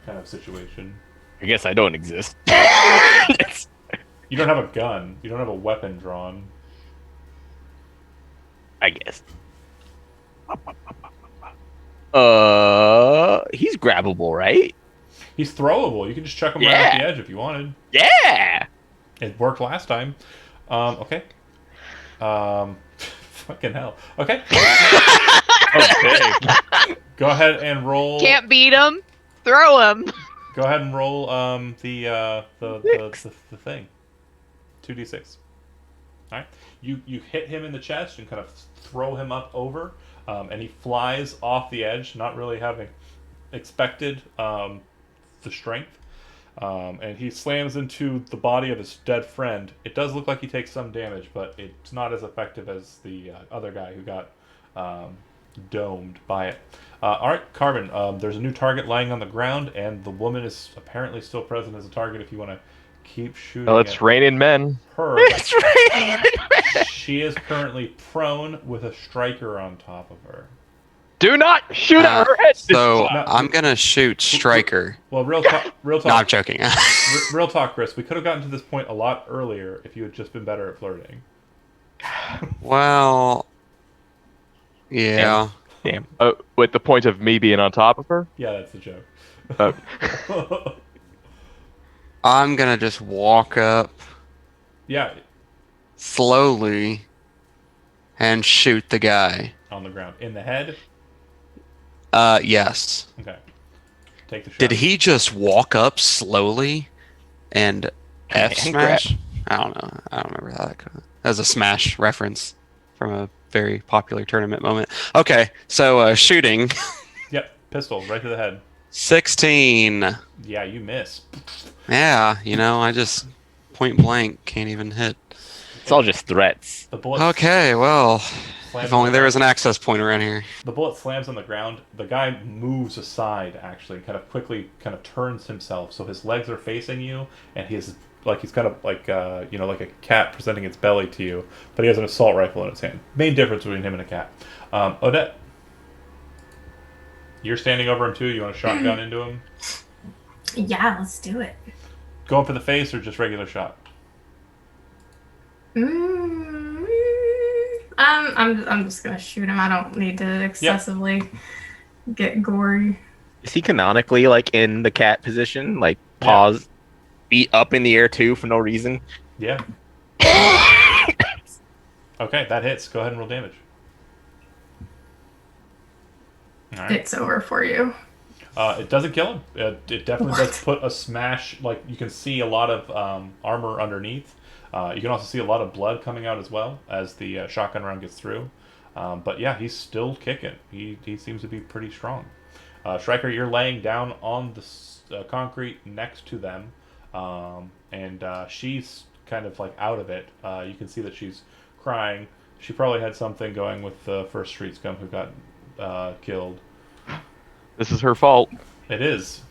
Speaker 1: kind of situation.
Speaker 5: I guess I don't exist.
Speaker 1: You don't have a gun. You don't have a weapon drawn.
Speaker 5: I guess. He's grabbable, right?
Speaker 1: He's throwable. You can just chuck him right off the edge if you wanted.
Speaker 5: Yeah.
Speaker 1: It worked last time. Okay. Fucking hell. Okay.
Speaker 5: Okay.
Speaker 1: Go ahead and roll.
Speaker 3: Can't beat him. Throw him.
Speaker 1: Go ahead and roll the thing. 2d6. All right. You hit him in the chest and kind of throw him up over, and he flies off the edge, not really having expected the strength. And he slams into the body of his dead friend. It does look like he takes some damage, but it's not as effective as the other guy who got domed by it. All right, Carbon, there's a new target lying on the ground, and the woman is apparently still present as a target if you want to keep shooting
Speaker 2: Oh, it's
Speaker 1: at
Speaker 2: raining men.
Speaker 1: her.
Speaker 5: It's right.
Speaker 1: She is currently prone with a striker on top of her.
Speaker 2: Do not shoot at her head.
Speaker 6: So
Speaker 1: No.
Speaker 6: I'm gonna shoot Striker.
Speaker 1: Well, real talk.
Speaker 6: No, I'm joking.
Speaker 1: Real talk, Chris. We could have gotten to this point a lot earlier if you had just been better at flirting.
Speaker 6: Well, yeah.
Speaker 5: Damn.
Speaker 2: With the point of me being on top of her.
Speaker 1: Yeah, that's the joke.
Speaker 6: I'm gonna just walk up
Speaker 1: Yeah,
Speaker 6: slowly and shoot the guy.
Speaker 1: on the ground. In the head?
Speaker 6: Yes.
Speaker 1: Okay. Take the shot.
Speaker 6: Did he just walk up slowly and F
Speaker 5: Command grab.
Speaker 6: smash? I don't know. I don't remember how that. That was a Smash reference from a very popular tournament moment. Okay, so shooting.
Speaker 1: Yep. Pistol right to the head.
Speaker 6: 16.
Speaker 1: Yeah, you miss.
Speaker 6: Yeah, I just point blank can't even hit.
Speaker 5: It's all just threats.
Speaker 1: The bullet.
Speaker 6: Okay, well,
Speaker 1: slams
Speaker 6: if only
Speaker 1: on
Speaker 6: there
Speaker 1: the
Speaker 6: was an access point around here.
Speaker 1: The bullet slams on the ground. The guy moves aside, actually, kind of quickly, kind of turns himself, so his legs are facing you, and he's kind of like like a cat presenting its belly to you, but he has an assault rifle in his hand. Main difference between him and a cat. Odette, you're standing over him too. You want a shotgun into him?
Speaker 4: Yeah, let's do it.
Speaker 1: Going for the face or just regular shot?
Speaker 4: I'm just gonna shoot him. I don't need to excessively get gory.
Speaker 5: Is he canonically like in the cat position, like paws, feet up in the air too for no reason?
Speaker 1: Yeah. Okay, that hits. Go ahead and roll damage. All right.
Speaker 4: It's over for you.
Speaker 1: It doesn't kill him. It definitely does put a smash. Like, you can see a lot of armor underneath. You can also see a lot of blood coming out as well as the shotgun round gets through. But yeah, he's still kicking. He seems to be pretty strong. Striker, you're laying down on the concrete next to them, and she's kind of like out of it. You can see that she's crying. She probably had something going with the first street scum who got killed.
Speaker 2: This is her fault.
Speaker 1: It is.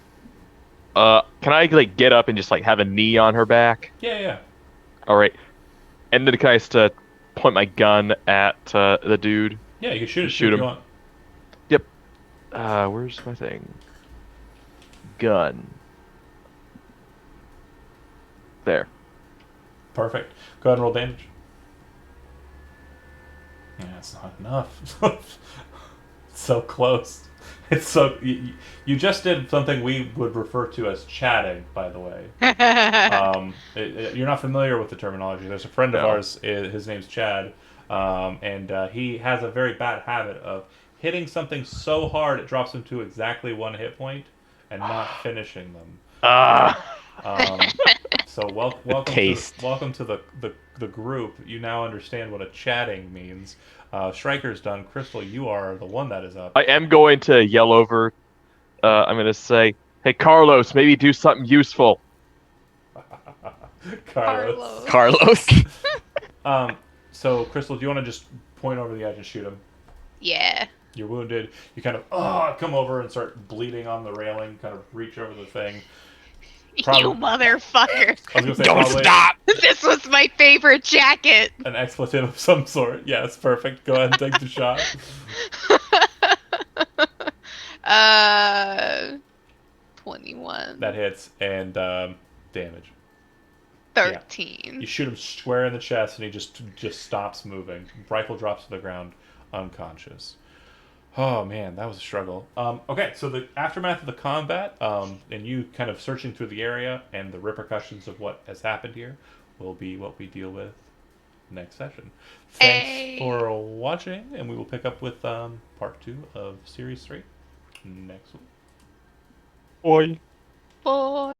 Speaker 2: Can I like get up and just like have a knee on her back?
Speaker 1: Yeah.
Speaker 2: All right. And then can I just point my gun at the dude?
Speaker 1: Yeah, you can shoot
Speaker 2: Shoot
Speaker 1: if
Speaker 2: him.
Speaker 1: you want.
Speaker 2: Yep. Where's my thing? Gun. There.
Speaker 1: Perfect. Go ahead and roll damage. Yeah, it's not enough. So close. It's so you just did something we would refer to as chatting, by the way. You're not familiar with the terminology. There's a friend of
Speaker 2: No.
Speaker 1: ours. His name's Chad, and he has a very bad habit of hitting something so hard it drops him to exactly one hit point and not finishing them. So welcome to the group. You now understand what a chatting means. Striker's done. Crystal, you are the one that is up.
Speaker 2: I am going to yell over. I'm going to say, "Hey, Carlos, maybe do something useful."
Speaker 5: Carlos.
Speaker 1: So Crystal, do you want to just point over the edge and shoot him?
Speaker 3: Yeah.
Speaker 1: You're wounded. You kind of come over and start bleeding on the railing. Kind of reach over the thing.
Speaker 3: You motherfucker.
Speaker 1: I was gonna say
Speaker 6: Don't
Speaker 1: probably
Speaker 6: stop!
Speaker 3: This was my favorite jacket.
Speaker 1: an expletive of some sort. Yes, perfect. Go ahead and take the shot.
Speaker 3: 21.
Speaker 1: That hits and damage.
Speaker 3: 13.
Speaker 1: Yeah. You shoot him square in the chest, and he just stops moving. Rifle drops to the ground, unconscious. Oh man, that was a struggle. Okay, so the aftermath of the combat, and you kind of searching through the area, and the repercussions of what has happened here, will be what we deal with next session. Thanks for watching, and we will pick up with part 2 of Series 3 next week.
Speaker 2: Boy.
Speaker 3: Boy.